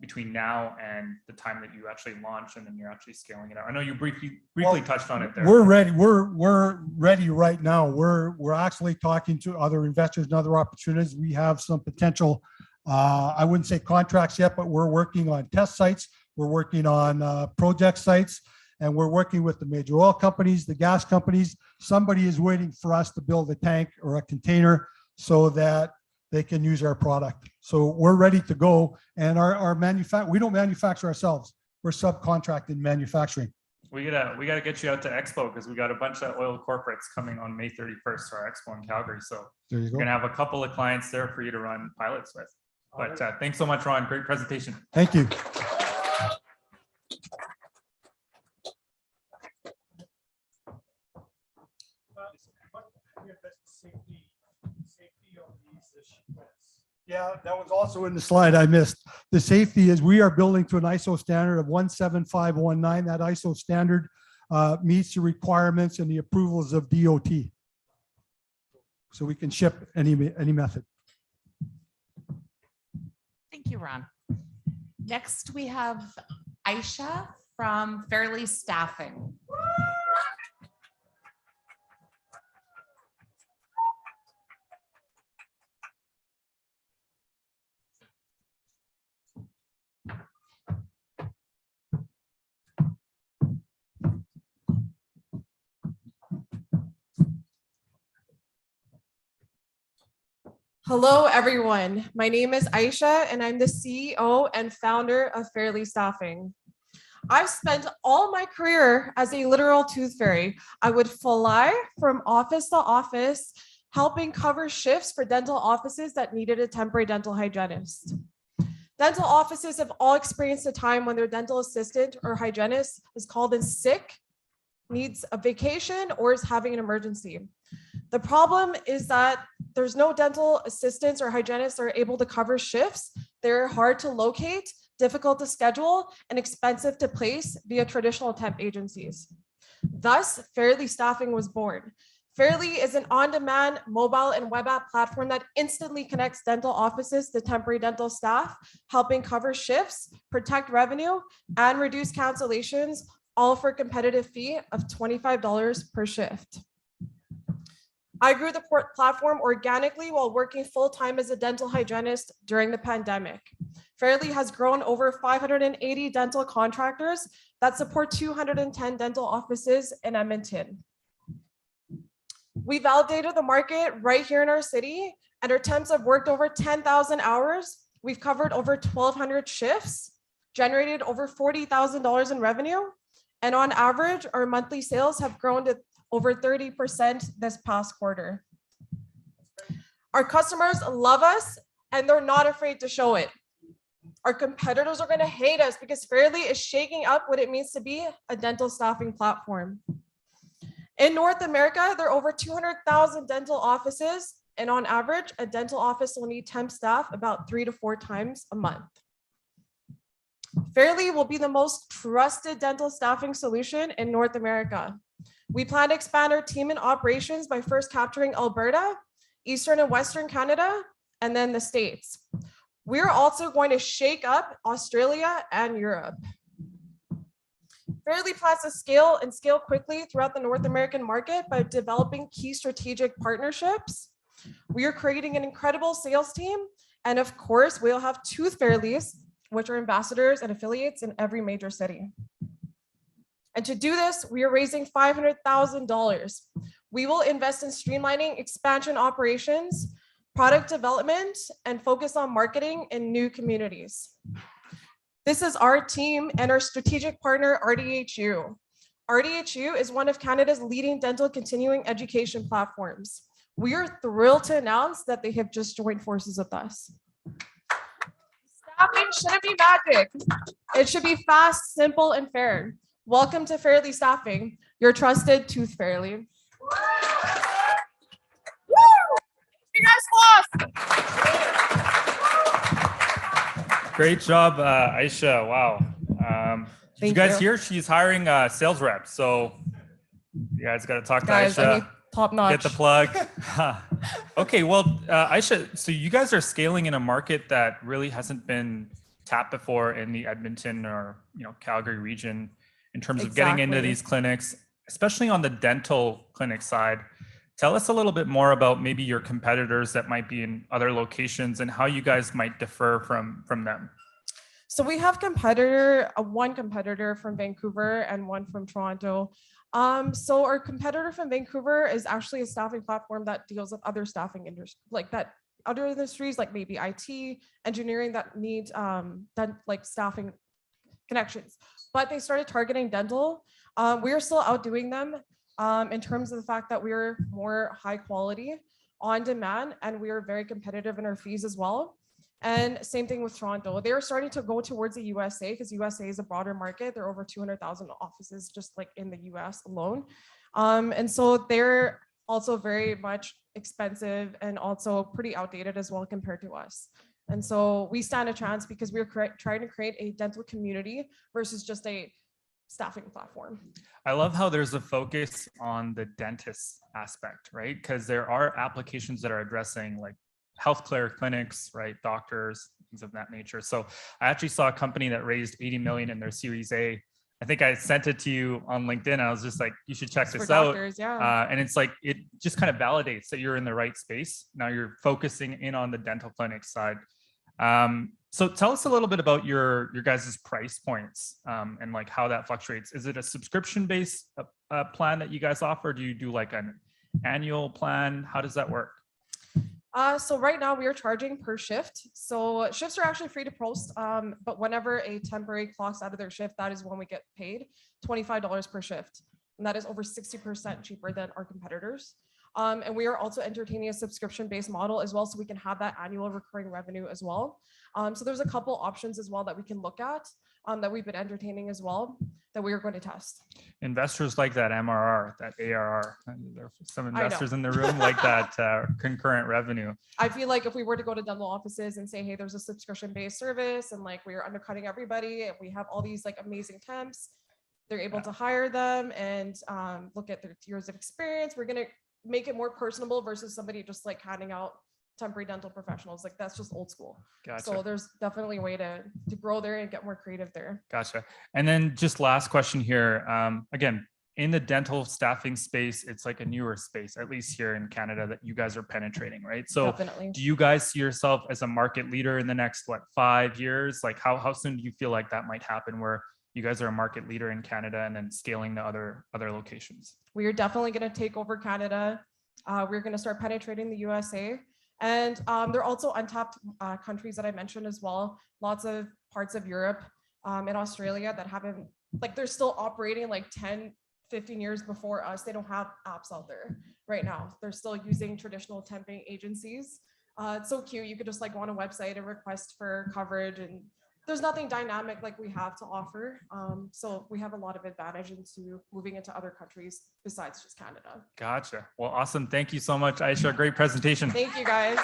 between now and the time that you actually launch and then you're actually scaling it out? I know you briefly touched on it there. We're ready. We're ready right now. We're actually talking to other investors and other opportunities. We have some potential, I wouldn't say contracts yet, but we're working on test sites. We're working on project sites, and we're working with the major oil companies, the gas companies. Somebody is waiting for us to build a tank or a container so that they can use our product. So we're ready to go. And we don't manufacture ourselves. We're subcontracted manufacturing. We gotta get you out to Expo because we got a bunch of oil corporates coming on May 31st to our Expo in Calgary. So there you go. We're gonna have a couple of clients there for you to run pilots with. But thanks so much, Ron. Great presentation. Thank you. Yeah, that was also in the slide I missed. The safety is we are building to an ISO standard of 17519. That ISO standard meets the requirements and the approvals of DOT. So we can ship any method. Thank you, Ron. Next, we have Aisha from Fairly Staffing. Hello, everyone. My name is Aisha, and I'm the CEO and founder of Fairly Staffing. I've spent all my career as a literal tooth fairy. I would fly from office to office, helping cover shifts for dental offices that needed a temporary dental hygienist. Dental offices have all experienced a time when their dental assistant or hygienist is called in sick, needs a vacation, or is having an emergency. The problem is that there's no dental assistants or hygienists that are able to cover shifts. They're hard to locate, difficult to schedule, and expensive to place via traditional temp agencies. Thus, Fairly Staffing was born. Fairly is an on-demand mobile and web app platform that instantly connects dental offices to temporary dental staff, helping cover shifts, protect revenue, and reduce cancellations, all for a competitive fee of $25 per shift. I grew the platform organically while working full-time as a dental hygienist during the pandemic. Fairly has grown over 580 dental contractors that support 210 dental offices in Edmonton. We validated the market right here in our city, and our temps have worked over 10,000 hours. We've covered over 1,200 shifts, generated over $40,000 in revenue, and on average, our monthly sales have grown to over 30% this past quarter. Our customers love us, and they're not afraid to show it. Our competitors are going to hate us because Fairly is shaking up what it means to be a dental staffing platform. In North America, there are over 200,000 dental offices, and on average, a dental office will need temp staff about 3 to 4 times a month. Fairly will be the most trusted dental staffing solution in North America. We plan to expand our team and operations by first capturing Alberta, Eastern and Western Canada, and then the States. We're also going to shake up Australia and Europe. Fairly plans to scale quickly throughout the North American market by developing key strategic partnerships. We are creating an incredible sales team. And of course, we'll have Tooth Fairlies, which are ambassadors and affiliates in every major city. And to do this, we are raising $500,000. We will invest in streamlining expansion operations, product development, and focus on marketing in new communities. This is our team and our strategic partner, RDHU. RDHU is one of Canada's leading dental continuing education platforms. We are thrilled to announce that they have just joined forces with us. Staffing shouldn't be magic. It should be fast, simple, and fair. Welcome to Fairly Staffing, your trusted Tooth Fairly. You guys lost. Great job, Aisha. Wow. Did you guys hear she's hiring sales reps? So you guys got to talk to Aisha. Top notch. Get the plug. Okay, well, Aisha, so you guys are scaling in a market that really hasn't been tapped before in the Edmonton or Calgary region in terms of getting into these clinics, especially on the dental clinic side. Tell us a little bit more about maybe your competitors that might be in other locations and how you guys might differ from them. So we have one competitor from Vancouver and one from Toronto. So our competitor from Vancouver is actually a staffing platform that deals with other staffing industries, other industries like maybe IT, engineering that need staffing connections. But they started targeting dental. We are still outdoing them in terms of the fact that we're more high quality, on demand, and we are very competitive in our fees as well. And same thing with Toronto. They are starting to go towards the USA because USA is a broader market. There are over 200,000 offices just like in the US alone. And so they're also very much expensive and also pretty outdated as well compared to us. And so we stand a chance because we're trying to create a dental community versus just a staffing platform. I love how there's a focus on the dentist aspect, right? Because there are applications that are addressing like healthcare clinics, right? Doctors, things of that nature. So I actually saw a company that raised 80 million in their Series A. I think I sent it to you on LinkedIn. I was just like, you should check this out. Doctors, yeah. And it's like, it just kind of validates that you're in the right space. Now you're focusing in on the dental clinic side. So tell us a little bit about your guys' price points and like how that fluctuates. Is it a subscription-based plan that you guys offer? Do you do like an annual plan? How does that work? So right now we are charging per shift. So shifts are actually free to post, but whenever a temporary clocks out of their shift, that is when we get paid $25 per shift. And that is over 60% cheaper than our competitors. And we are also entertaining a subscription-based model as well, so we can have that annual recurring revenue as well. So there's a couple options as well that we can look at that we've been entertaining as well that we are going to test. Investors like that MRR, that ARR. There are some investors in the room like that concurrent revenue. I feel like if we were to go to dental offices and say, hey, there's a subscription-based service and like we are undercutting everybody and we have all these like amazing temps, they're able to hire them and look at their years of experience. We're going to make it more personable versus somebody just like handing out temporary dental professionals. Like that's just old school. Gotcha. So there's definitely a way to grow there and get more creative there. Gotcha. And then just last question here. Again, in the dental staffing space, it's like a newer space, at least here in Canada, that you guys are penetrating, right? So Definitely. Do you guys see yourself as a market leader in the next, 5 years? Like how soon do you feel like that might happen where you guys are a market leader in Canada and then scaling the other locations? We are definitely going to take over Canada. We're going to start penetrating the USA. And there are also untapped countries that I mentioned as well. Lots of parts of Europe and Australia that haven't, like they're still operating like 10, 15 years before us. They don't have apps out there right now. They're still using traditional temping agencies. It's so cute. You could just like go on a website and request for coverage, and there's nothing dynamic like we have to offer. So we have a lot of advantage into moving into other countries besides just Canada. Gotcha. Well, awesome. Thank you so much, Aisha. Great presentation. Thank you, guys.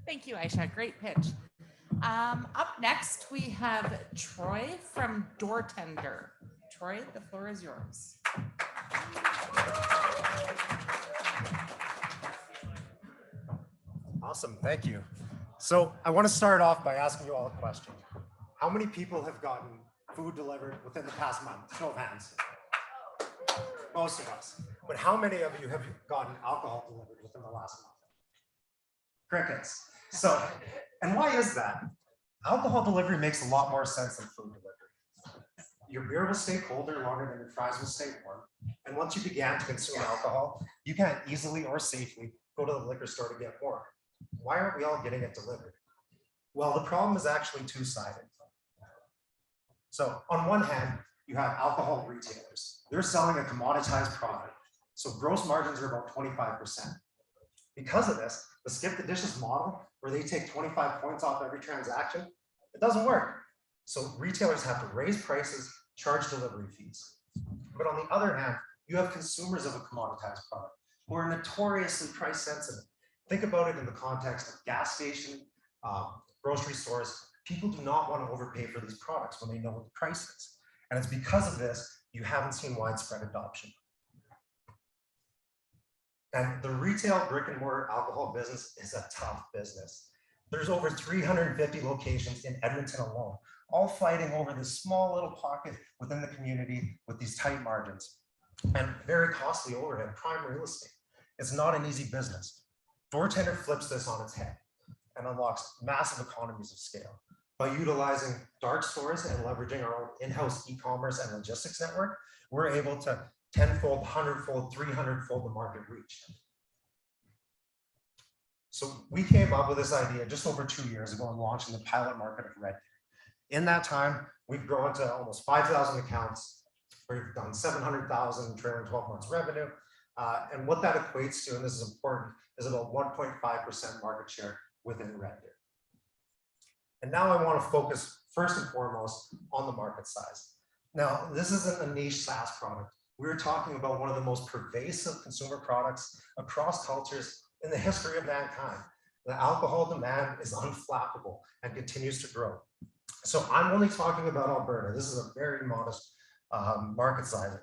Thank you, Aisha. Great pitch. Up next, we have Troy from Doortender. Troy, the floor is yours. Awesome, thank you. So I want to start off by asking you all a question. How many people have gotten food delivered within the past month? Show of hands. Most of us. But how many of you have gotten alcohol delivered within the last month? Crickets. So, and why is that? Alcohol delivery makes a lot more sense than food delivery. Your beer will stay colder longer than your fries will stay warm. And once you began to consume alcohol, you can't easily or safely go to the liquor store to get more. Why aren't we all getting it delivered? Well, the problem is actually two-sided. So on one hand, you have alcohol retailers. They're selling a commoditized product. So gross margins are about 25%. Because of this, the skip the dishes model, where they take 25 points off every transaction, it doesn't work. So retailers have to raise prices, charge delivery fees. But on the other hand, you have consumers of a commoditized product who are notoriously price sensitive. Think about it in the context of gas station, grocery stores. People do not want to overpay for these products when they know what the price is. And it's because of this, you haven't seen widespread adoption. And the retail brick and mortar alcohol business is a tough business. There's over 350 locations in Edmonton alone, all fighting over this small little pocket within the community with these tight margins and very costly overhead, prime real estate. It's not an easy business. Doortender flips this on its head and unlocks massive economies of scale. By utilizing dark stores and leveraging our own in-house e-commerce and logistics network, we're able to 10-fold, 100-fold, 300-fold the market reach. So we came up with this idea just over 2 years ago and launched in the pilot market of Red Deer. In that time, we've grown to almost 5,000 accounts. We've done 700,000 trailing 12 months revenue. And what that equates to, and this is important, is about 1.5% market share within Red Deer. And now I want to focus first and foremost on the market size. Now, this isn't a niche SaaS product. We're talking about one of the most pervasive consumer products across cultures in the history of mankind. The alcohol demand is unflappable and continues to grow. So I'm only talking about Alberta. This is a very modest market size.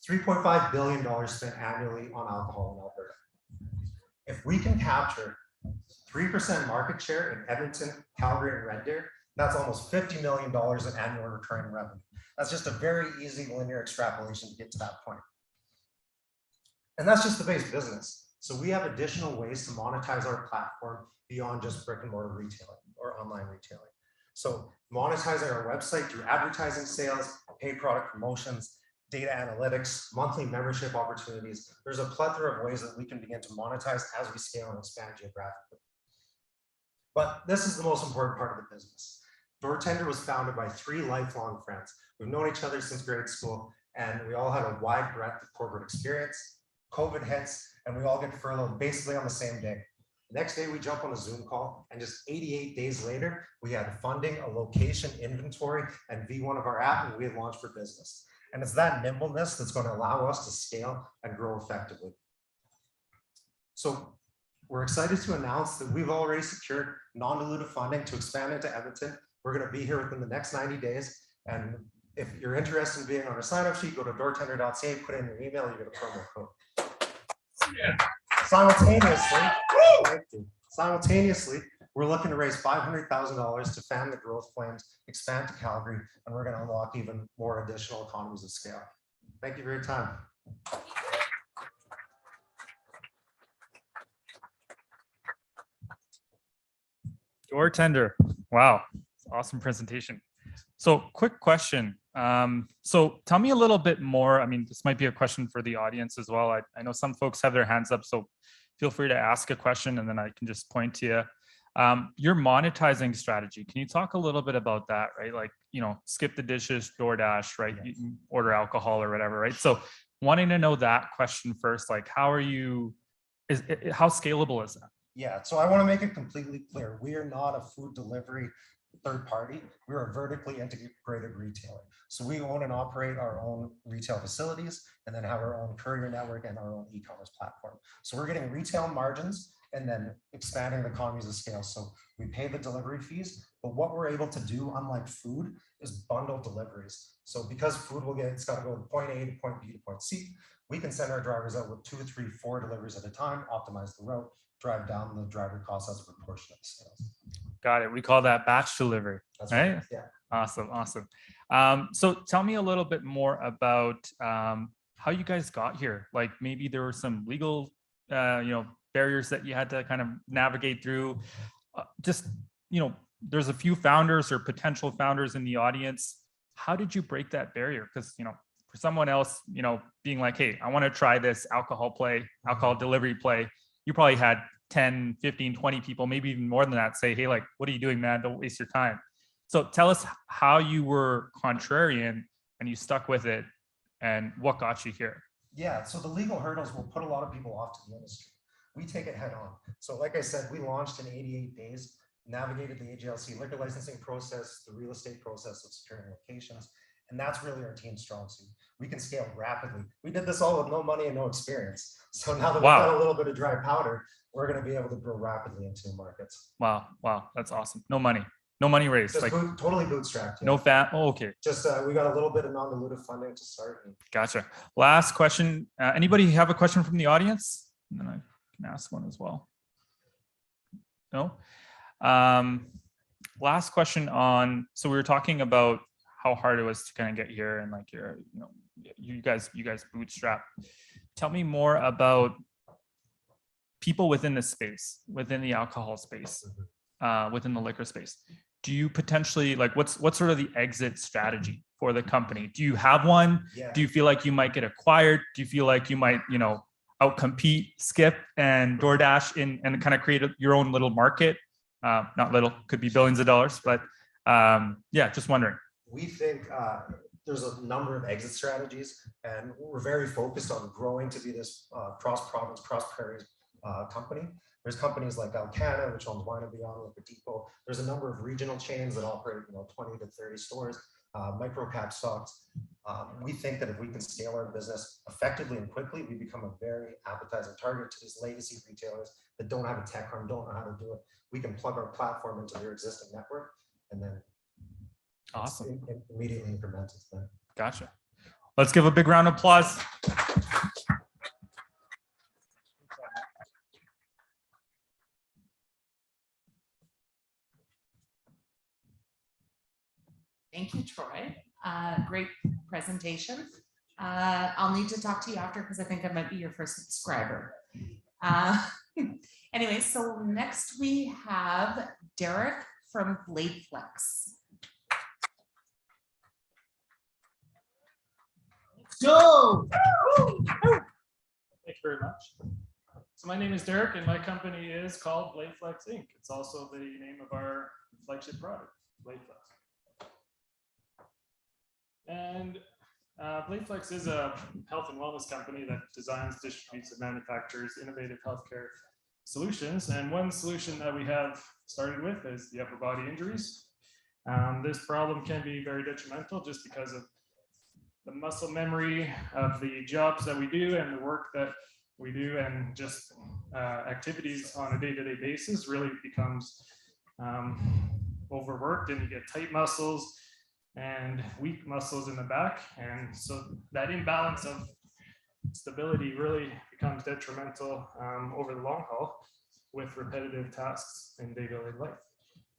$3.5 billion spent annually on alcohol in Alberta. If we can capture 3% market share in Edmonton, Calgary, and Red Deer, that's almost $50 million in annual recurring revenue. That's just a very easy linear extrapolation to get to that point. And that's just the base business. So we have additional ways to monetize our platform beyond just brick and mortar retailing or online retailing. So monetizing our website through advertising sales, paid product promotions, data analytics, monthly membership opportunities. There's a plethora of ways that we can begin to monetize as we scale and expand geographically. But this is the most important part of the business. Doortender was founded by 3 lifelong friends. We've known each other since grade school, and we all had a wide breadth of corporate experience. COVID hits, and we all get furloughed basically on the same day. The next day, we jump on a Zoom call, and just 88 days later, we had funding, a location, inventory, and V1 of our app, and we had launched for business. And it's that nimbleness that's going to allow us to scale and grow effectively. So we're excited to announce that we've already secured non-dilutive funding to expand into Edmonton. We're going to be here within the next 90 days. And if you're interested in being on our sign-up sheet, go to doortender.ca, put in your email, you get a promo code. Simultaneously, we're looking to raise $500,000 to fan the growth flames, expand to Calgary, and we're going to unlock even more additional economies of scale. Thank you for your time. Doortender. Wow. Awesome presentation. So quick question. So tell me a little bit more. I mean, this might be a question for the audience as well. I know some folks have their hands up, so feel free to ask a question and then I can just point to you. Your monetizing strategy, can you talk a little bit about that, right? Like, skip the dishes, DoorDash, right? You can order alcohol or whatever, right? So wanting to know that question first, like how scalable is that? Yeah, so I want to make it completely clear. We are not a food delivery third party. We're a vertically integrated retailer. So we own and operate our own retail facilities and then have our own courier network and our own e-commerce platform. So we're getting retail margins and then expanding the economies of scale. So we pay the delivery fees, but what we're able to do, unlike food, is bundle deliveries. So because food it's got to go to point A to point B to point C, we can send our drivers out with 2, 3, 4 deliveries at a time, optimize the route, drive down the driver costs as a proportion of the sales. Got it. We call that batch delivery. That's right? right. Yeah. Awesome. So tell me a little bit more about how you guys got here. Like maybe there were some legal, barriers that you had to kind of navigate through. There's a few founders or potential founders in the audience. How did you break that barrier? Because, for someone else, being like, hey, I want to try this alcohol delivery play, you probably had 10, 15, 20 people, maybe even more than that, say, hey, like, what are you doing, man? Don't waste your time. So tell us how you were contrarian and you stuck with it and what got you here. Yeah, so the legal hurdles will put a lot of people off to the industry. We take it head on. So like I said, we launched in 88 days, navigated the AGLC liquor licensing process, the real estate process of securing locations. And that's really our team's strong suit. We can scale rapidly. We did this all with no money and no experience. So now that we've got a little bit of dry powder, we're going to be able to grow rapidly into new markets. Wow. That's awesome. No money raised. Just totally bootstrapped. Yeah. No fat. Oh, okay. Just we got a little bit of non-dilutive funding to start. Gotcha. Last question. Anybody have a question from the audience? And then I can ask one as well. No. Last question on. So we were talking about how hard it was to kind of get here and like you guys bootstrap. Tell me more about people within the space, within the alcohol space, within the liquor space. Do you potentially what's sort of the exit strategy for the company? Do you have one? Yeah. Do you feel like you might get acquired? Do you feel like you might, outcompete Skip and DoorDash and kind of create your own little market? Not little, could be billions of dollars, but just wondering. We think there's a number of exit strategies, and we're very focused on growing to be this cross-province, cross-prairie company. There's companies like Alcana, which owns Wine and Beyond, Liquor Depot. There's a number of regional chains that operate, 20 to 30 stores, micro-cap stocks. We think that if we can scale our business effectively and quickly, we become a very appetizing target to these legacy retailers that don't have a tech arm, don't know how to do it. We can plug our platform into their existing network and then awesome. Immediately increment it. Gotcha. Let's give a big round of applause. Thank you, Troy. Great presentation. I'll need to talk to you after because I think I might be your first subscriber. Anyway, so next we have Derek from Bladeflex. Go! Thank you very much. So my name is Derek and my company is called Bladeflex Inc. It's also the name of our flagship product, Bladeflex. And Bladeflex is a health and wellness company that designs, distributes, and manufactures innovative healthcare solutions. And one solution that we have started with is the upper body injuries. This problem can be very detrimental just because of the muscle memory of the jobs that we do and the work that we do, and just activities on a day-to-day basis really becomes overworked, and you get tight muscles and weak muscles in the back. And so that imbalance of stability really becomes detrimental over the long haul with repetitive tasks in day-to-day life.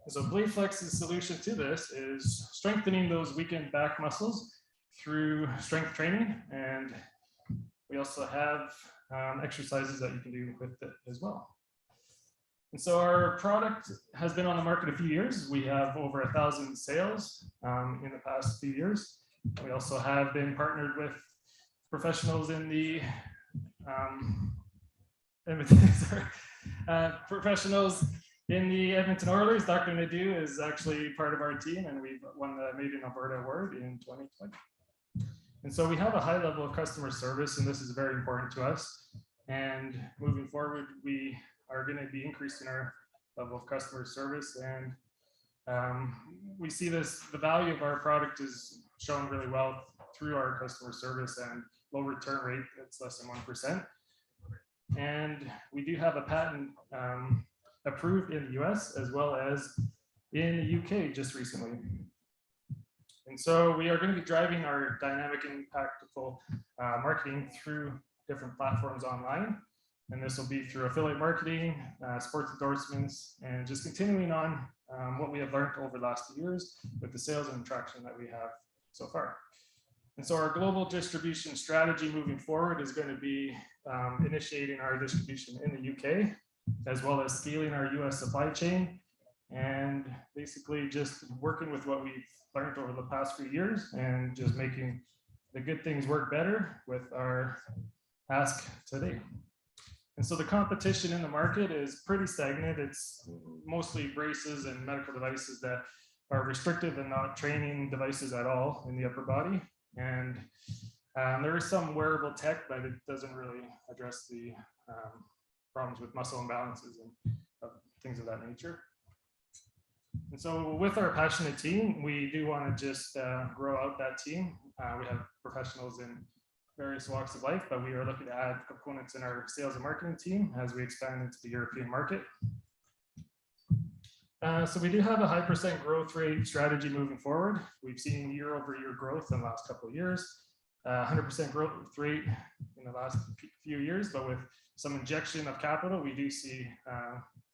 And so Bladeflex's solution to this is strengthening those weakened back muscles through strength training. And we also have exercises that you can do with it as well. And so our product has been on the market a few years. We have over 1,000 sales in the past few years. We also have been partnered with professionals in the professionals in the Edmonton Oilers. Dr. Nadeau is actually part of our team, and we've won the Made in Alberta award in 2020. And so we have a high level of customer service, and this is very important to us. And moving forward, we are going to be increasing our level of customer service. And we see this, the value of our product is shown really well through our customer service and low return rate. It's less than 1%. And we do have a patent approved in the US as well as in the UK just recently. And so we are going to be driving our dynamic and impactful marketing through different platforms online. And this will be through affiliate marketing, sports endorsements, and just continuing on what we have learned over the last 2 years with the sales and traction that we have so far. And so our global distribution strategy moving forward is going to be initiating our distribution in the UK, as well as scaling our US supply chain, and basically just working with what we've learned over the past few years and just making the good things work better with our ask today. And so the competition in the market is pretty stagnant. It's mostly braces and medical devices that are restrictive and not training devices at all in the upper body. And there is some wearable tech, but it doesn't really address the problems with muscle imbalances and things of that nature. And so with our passionate team, we do want to just grow out that team. We have professionals in various walks of life, but we are looking to add components in our sales and marketing team as we expand into the European market. So we do have a high % growth rate strategy moving forward. We've seen year-over-year growth in the last couple of years, 100% growth rate in the last few years, but with some injection of capital, we do see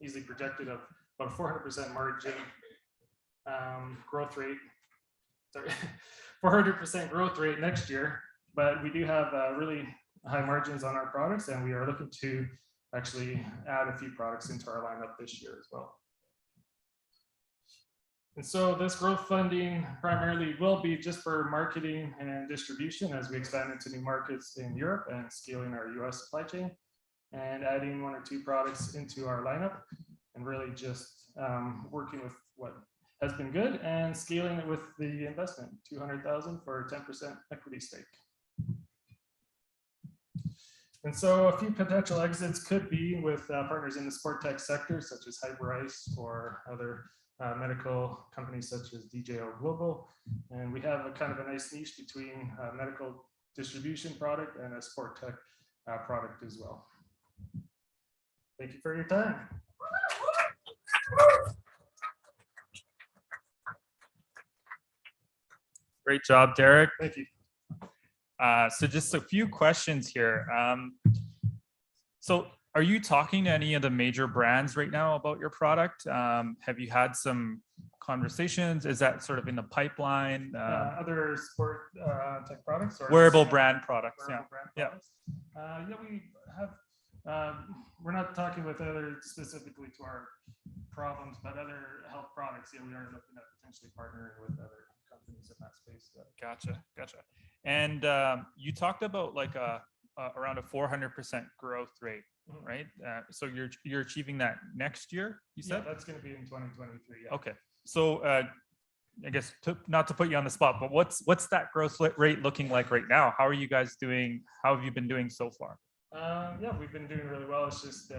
easily projected of about 400% margin growth rate, sorry, 400% growth rate next year. But we do have really high margins on our products, and we are looking to actually add a few products into our lineup this year as well. And so this growth funding primarily will be just for marketing and distribution as we expand into new markets in Europe and scaling our US supply chain and adding 1 or 2 products into our lineup, and really just working with what has been good and scaling it with the investment, $200,000 for a 10% equity stake. And so a few potential exits could be with partners in the sport tech sector, such as Fibre or other medical companies such as DJO Global. And we have a kind of a nice niche between medical distribution product and a sport tech product as well. Thank you for your time. Great job, Derek. Thank you. So just a few questions here. So are you talking to any of the major brands right now about your product? Have you had some conversations? Is that sort of in the pipeline? Other sport tech products? Or wearable brand products, wearable brand products? Yeah, we have, we're not talking with other specifically to our problems, but other health products. Yeah, we are looking at potentially partnering with other companies in that space. Gotcha. And you talked about like around a 400% growth rate, right? So you're achieving that next year, you said? Yeah, that's going to be in 2023. Yeah. Okay. So I guess not to put you on the spot, but what's that growth rate looking like right now? How are you guys doing? How have you been doing so far? Yeah, we've been doing really well. It's just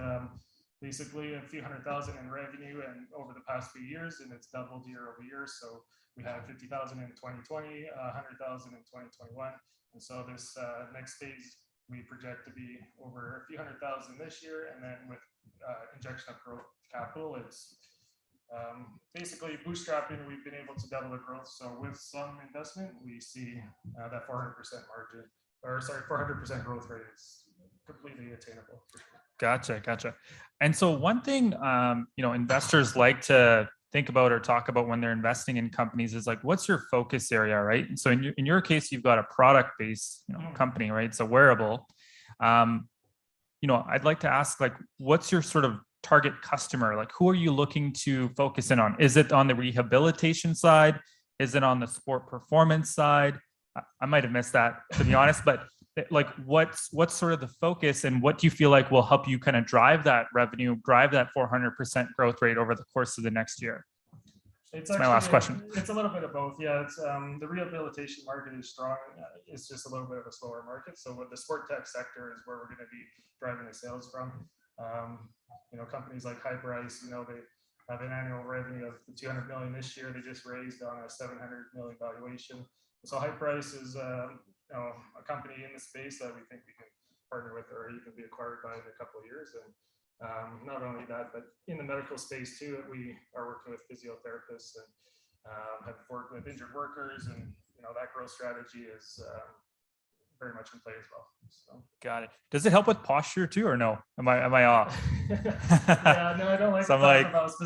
basically a few $100,000 in revenue and over the past few years, and it's doubled year over year. So we had 50,000 in 2020, 100,000 in 2021. And so this next phase, we project to be over a few $100,000 this year. And then with injection of growth capital, it's basically bootstrapping. We've been able to double the growth. So with some investment, we see that 400% margin, or sorry, 400% growth rate is completely attainable. Gotcha. And so one thing, investors like to think about or talk about when they're investing in companies is like, what's your focus area, right? And so in your case, you've got a product-based company, right? It's a wearable. I'd like to ask, like, what's your sort of target customer? Like, who are you looking to focus in on? Is it on the rehabilitation side? Is it on the sport performance side? I might have missed that, to be honest, but like, what's sort of the focus, and what do you feel like will help you kind of drive that revenue, drive that 400% growth rate over the course of the next year? It's my last question. It's a little bit of both. Yeah, it's the rehabilitation market is strong. It's just a little bit of a slower market. So with the sport tech sector is where we're going to be driving the sales from. Companies like Hyperice, they have an annual revenue of 200 million this year. They just raised on a 700 million valuation. So Hyperice is a company in the space that we think we can partner with or even be acquired by in a couple of years. And not only that, but in the medical space too, we are working with physiotherapists and have worked with injured workers, and that growth strategy is very much in play as well. So. Got it. Does it help with posture too, or no? Am I off? Yeah, no, I don't like. So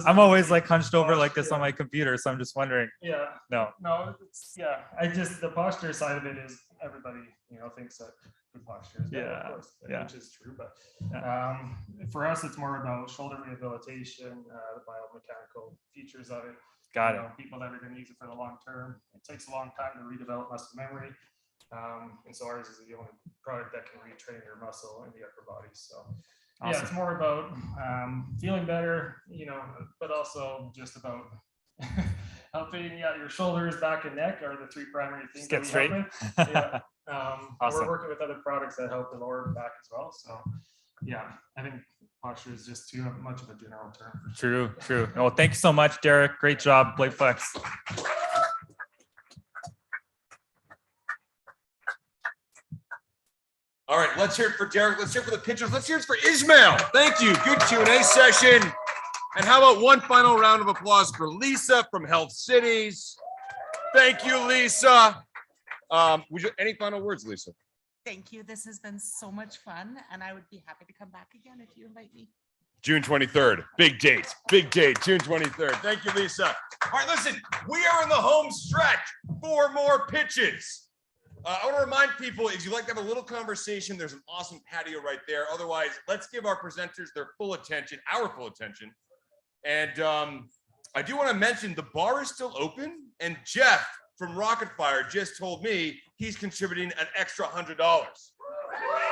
I'm always like hunched over like this on my computer, so I'm just wondering. Yeah. No. The posture side of it is everybody thinks that good posture is better, of course, which is true. But for us, it's more about shoulder rehabilitation, the biomechanical features of it. Got it. People that are going to use it for the long term. It takes a long time to redevelop muscle memory. And so ours is the only product that can retrain your muscle in the upper body. So awesome. Yeah, it's more about feeling better, but also just about helping your shoulders, back, and neck are the three primary things. Get straight. Yeah. Awesome. We're working with other products that help the lower back as well. So yeah, I think posture is just too much of a general term. True. Well, thank you so much, Derek. Great job, Bladeflex. All right, let's hear it for Derek. Let's hear it for the pitchers. Let's hear it for Ismail. Thank you. Good Q&A session. And how about one final round of applause for Lisa from Health Cities? Thank you, Lisa. Any final words, Lisa? Thank you. This has been so much fun, and I would be happy to come back again if you invite me. June 23rd. Big date, June 23rd. Thank you, Lisa. All right, listen, we are in the home stretch. 4 more pitches. I want to remind people, if you'd like to have a little conversation, there's an awesome patio right there. Otherwise, let's give our presenters their full attention, our full attention. And I do want to mention the bar is still open, and Jeff from RocketFire just told me he's contributing an extra $100.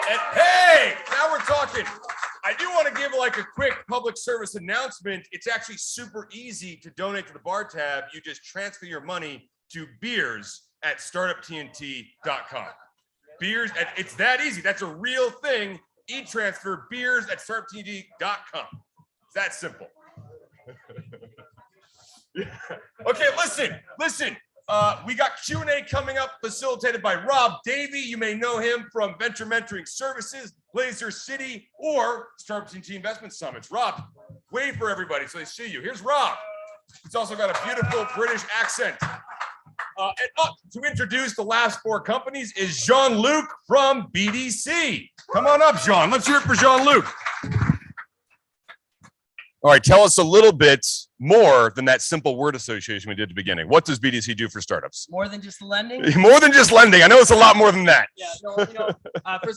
And hey, now we're talking. I do want to give like a quick public service announcement. It's actually super easy to donate to the bar tab. You just transfer your money to beers@startuptnt.com. Beers, it's that easy. That's a real thing. E-transfer beers@startuptnt.com. It's that simple. Okay, listen. We got Q&A coming up, facilitated by Rob Davey. You may know him from Venture Mentoring Services, Blazer City, or Startup TNT Investment Summits. Rob, wave for everybody so they see you. Here's Rob. He's also got a beautiful British accent. And up to introduce the last 4 companies is Jean-Luc from BDC. Come on up, Jean. Let's hear it for Jean-Luc. All right, tell us a little bit more than that simple word association we did at the beginning. What does BDC do for startups? More than just lending? More than just lending. I know it's a lot more than that. Yeah, no, first of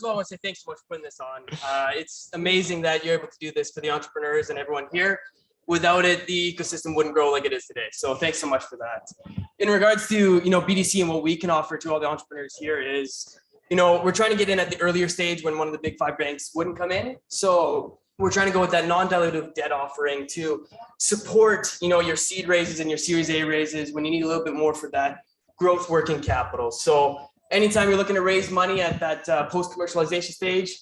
all, I want to say thanks so much for putting this on. It's amazing that you're able to do this for the entrepreneurs and everyone here. Without it, the ecosystem wouldn't grow like it is today. So thanks so much for that. In regards to, BDC and what we can offer to all the entrepreneurs here is, we're trying to get in at the earlier stage when one of the big 5 banks wouldn't come in. So we're trying to go with that non-dilutive debt offering to support, your seed raises and your Series A raises when you need a little bit more for that growth working capital. So anytime you're looking to raise money at that post-commercialization stage,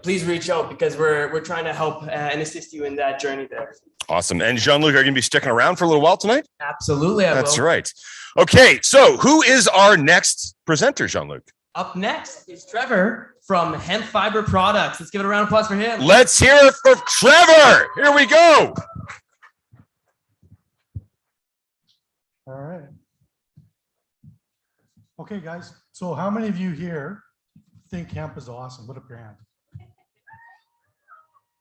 please reach out because we're trying to help and assist you in that journey there. Awesome. And Jean-Luc, are you going to be sticking around for a little while tonight? Absolutely. That's right. Okay, so who is our next presenter, Jean-Luc? Up next is Trevor from Hemp Fibre Products. Let's give it a round of applause for him. Let's hear it for Trevor. Here we go. All right. Okay, guys. So how many of you here think hemp is awesome? What a brand.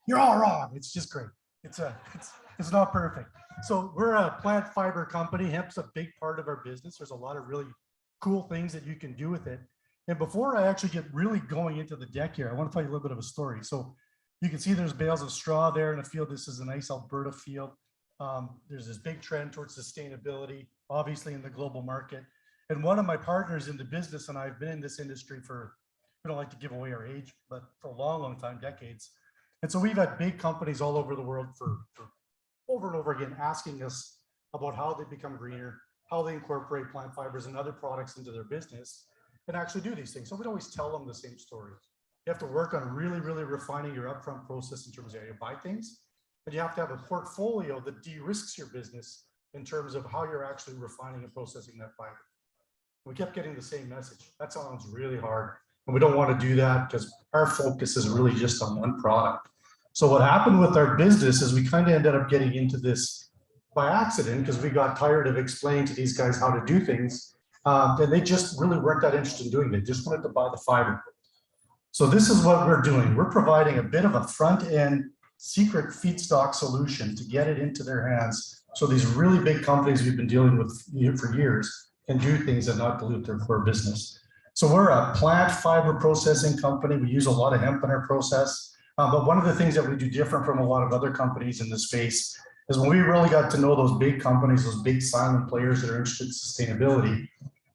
You're all wrong. It's just great. It's not perfect. So we're a plant fiber company. Hemp's a big part of our business. There's a lot of really cool things that you can do with it. And before I actually get really going into the deck here, I want to tell you a little bit of a story. So You can see there's bales of straw there in the field. This is a nice Alberta field. There's this big trend towards sustainability, obviously in the global market. And one of my partners in the business, and I've been in this industry for, we don't like to give away our age, but for a long, long time, decades. And so we've had big companies all over the world for over and over again asking us about how they become greener, how they incorporate plant fibers and other products into their business and actually do these things. So we'd always tell them the same story. You have to work on really, really refining your upfront process in terms of how you buy things, but you have to have a portfolio that de-risks your business in terms of how you're actually refining and processing that fiber. We kept getting the same message. That sounds really hard. And we don't want to do that because our focus is really just on one product. So what happened with our business is we kind of ended up getting into this by accident because we got tired of explaining to these guys how to do things. And they just really weren't that interested in doing it. They just wanted to buy the fiber. So this is what we're doing. We're providing a bit of a front end secret feedstock solution to get it into their hands. So these really big companies we've been dealing with for years can do things and not dilute their core business. So we're a plant fiber processing company. We use a lot of hemp in our process. But one of the things that we do different from a lot of other companies in this space is when we really got to know those big companies, those big silent players that are interested in sustainability,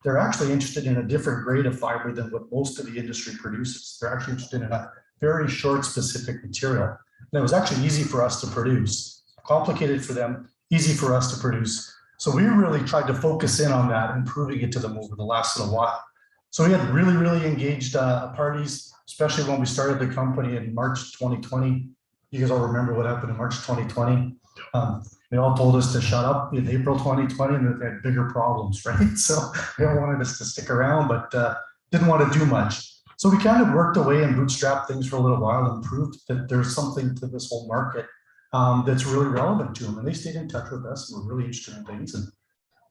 they're actually interested in a different grade of fiber than what most of the industry produces. They're actually interested in a very short specific material. And it was actually easy for us to produce, complicated for them, easy for us to produce. So we really tried to focus in on that and proving it to them over the last little while. So we had really, really engaged parties, especially when we started the company in March 2020. You guys all remember what happened in March 2020. They all told us to shut up in April 2020 and that they had bigger problems, right? So they all wanted us to stick around, but didn't want to do much. So we kind of worked away and bootstrapped things for a little while and proved that there's something to this whole market that's really relevant to them. And they stayed in touch with us and were really interested in things. And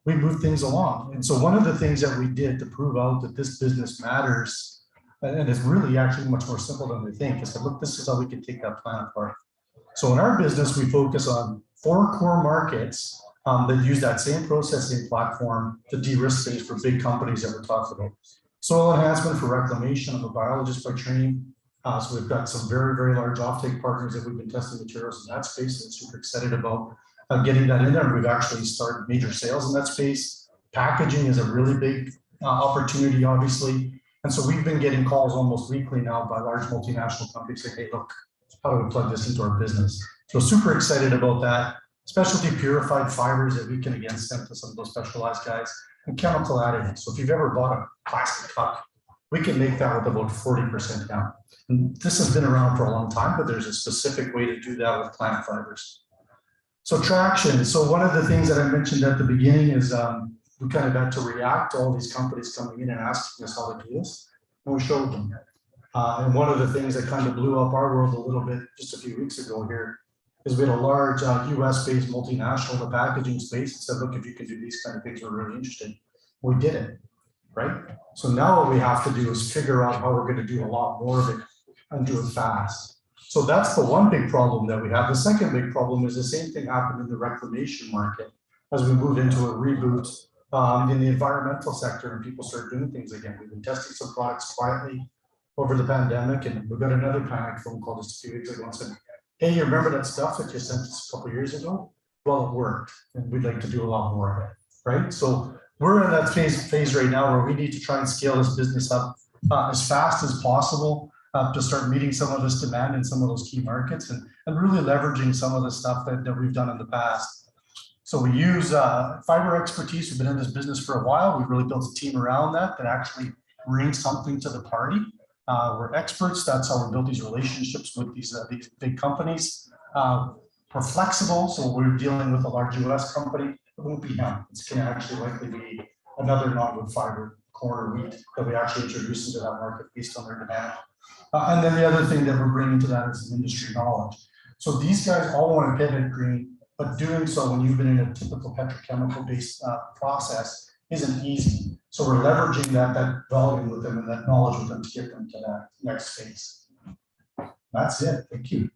we moved things along. And so one of the things that we did to prove out that this business matters, and it's really actually much more simple than we think, is that, look, this is how we can take that plan apart. So in our business, we focus on 4 core markets that use that same processing platform to de-risk things for big companies that we're talking about. Soil enhancement for reclamation. I'm a biologist by training. So we've got some very, very large offtake partners that we've been testing materials in that space and super excited about getting that in there. And we've actually started major sales in that space. Packaging is a really big opportunity, obviously. And so we've been getting calls almost weekly now by large multinational companies saying, hey, look, how do we plug this into our business? So super excited about that. Specialty purified fibers that we can again send to some of those specialized guys, and chemical additives. So if you've ever bought a plastic cup, we can make that with about 40% down. And this has been around for a long time, but there's a specific way to do that with plant fibers. So traction. So one of the things that I mentioned at the beginning is we kind of had to react to all these companies coming in and asking us how to do this, and we showed them that. And one of the things that kind of blew up our world a little bit just a few weeks ago here is we had a large US-based multinational in the packaging space that said, look, if you can do these kind of things, we're really interested. We did it, right? So now what we have to do is figure out how we're going to do a lot more of it and do it fast. So that's the one big problem that we have. The second big problem is the same thing happened in the reclamation market as we move into a reboot in the environmental sector and people start doing things again. We've been testing some products quietly over the pandemic, and we got another panic phone call just a few weeks ago and said, hey, you remember that stuff that you sent us a couple of years ago? Well, it worked, and we'd like to do a lot more of it, right? So we're in that phase right now where we need to try and scale this business up as fast as possible to start meeting some of this demand in some of those key markets and really leveraging some of the stuff that we've done in the past. So we use fiber expertise. We've been in this business for a while. We've really built a team around that actually brings something to the party. We're experts. That's how we built these relationships with these big companies. We're flexible, so we're dealing with a large US company. It won't be hemp. It's going to actually likely be another non-wood fiber, corn or wheat, that we actually introduce into that market based on their demand. And then the other thing that we're bringing to that is industry knowledge. So these guys all want to pivot green, but doing so when you've been in a typical petrochemical-based process isn't easy. So we're leveraging that volume with them and that knowledge with them to get them to that next phase. That's it. Thank you.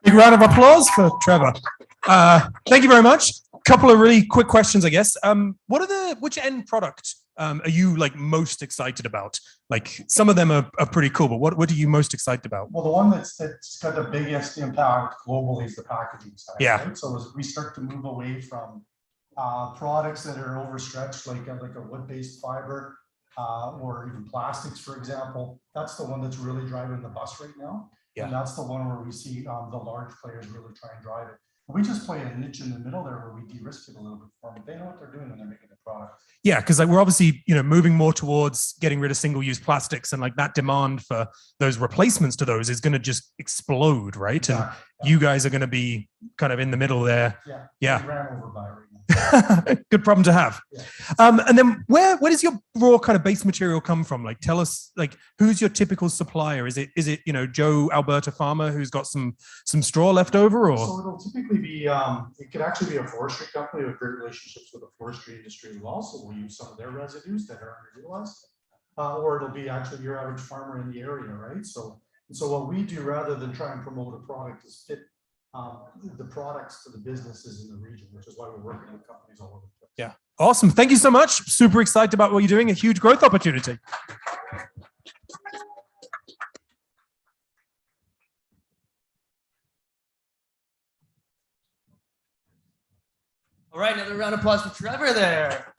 Big round of applause for Trevor. Thank you very much. A couple of really quick questions, I guess. Which end product are you like most excited about? Like some of them are pretty cool, but what are you most excited about? Well, the one that's got the biggest impact globally is the packaging side. Yeah. Right? So as we start to move away from products that are overstretched, like a wood-based fiber or even plastics, for example, that's the one that's really driving the bus right now. Yeah. And that's the one where we see the large players really try and drive it. We just play a niche in the middle there where we de-risk it a little bit for them. They know what they're doing when they're making the product. Yeah, because like we're obviously, you know, moving more towards getting rid of single-use plastics, and like that demand for those replacements to those is going to just explode, right? Exactly. And you guys are going to be kind of in the middle there. Yeah. Yeah. We ran over by right now. Good problem to have. Yeah. And then where does your raw kind of base material come from? Like, tell us, like, who's your typical supplier? Is it you know, Joe Alberta farmer who's got some straw left over, or? So it'll typically be it could actually be a forestry company with great relationships with the forestry industry as well. So we'll use some of their residues that are underutilized, or it'll be actually your average farmer in the area, right? So what we do rather than try and promote a product is fit the products to the businesses in the region, which is why we're working with companies all over the place. Yeah. Awesome. Thank you so much. Super excited about what you're doing. A huge growth opportunity. All right, another round of applause for Trevor there.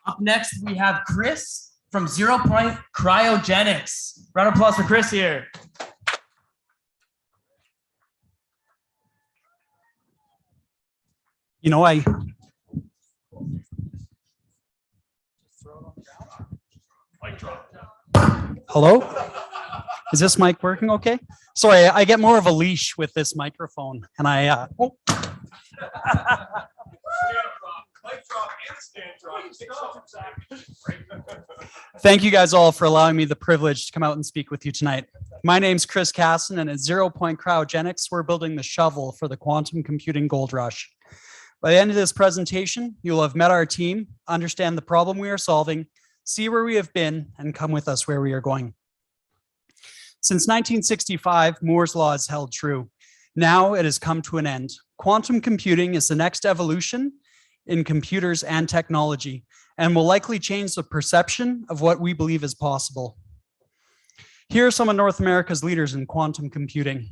Up next, we have Chris from 0 Point Cryogenics. Round of applause for Chris here. You know, Hello? Is this mic working okay? Sorry, I get more of a leash with this microphone, and Thank you guys all for allowing me the privilege to come out and speak with you tonight. My name's Chris Casson, and at 0 Point Cryogenics, we're building the shovel for the quantum computing gold rush. By the end of this presentation, you'll have met our team, understand the problem we are solving, see where we have been, and come with us where we are going. Since 1965, Moore's law has held true. Now it has come to an end. Quantum computing is the next evolution in computers and technology, and will likely change the perception of what we believe is possible. Here are some of North America's leaders in quantum computing.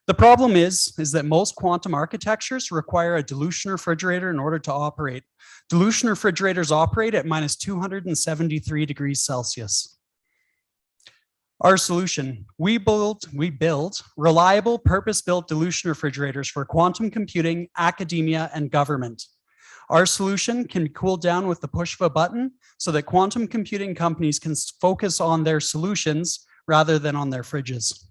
The problem is that most quantum architectures require a dilution refrigerator in order to operate. Dilution refrigerators operate at minus 273 degrees Celsius. Our solution, we build reliable purpose-built dilution refrigerators for quantum computing, academia, and government. Our solution can be cooled down with the push of a button so that quantum computing companies can focus on their solutions rather than on their fridges.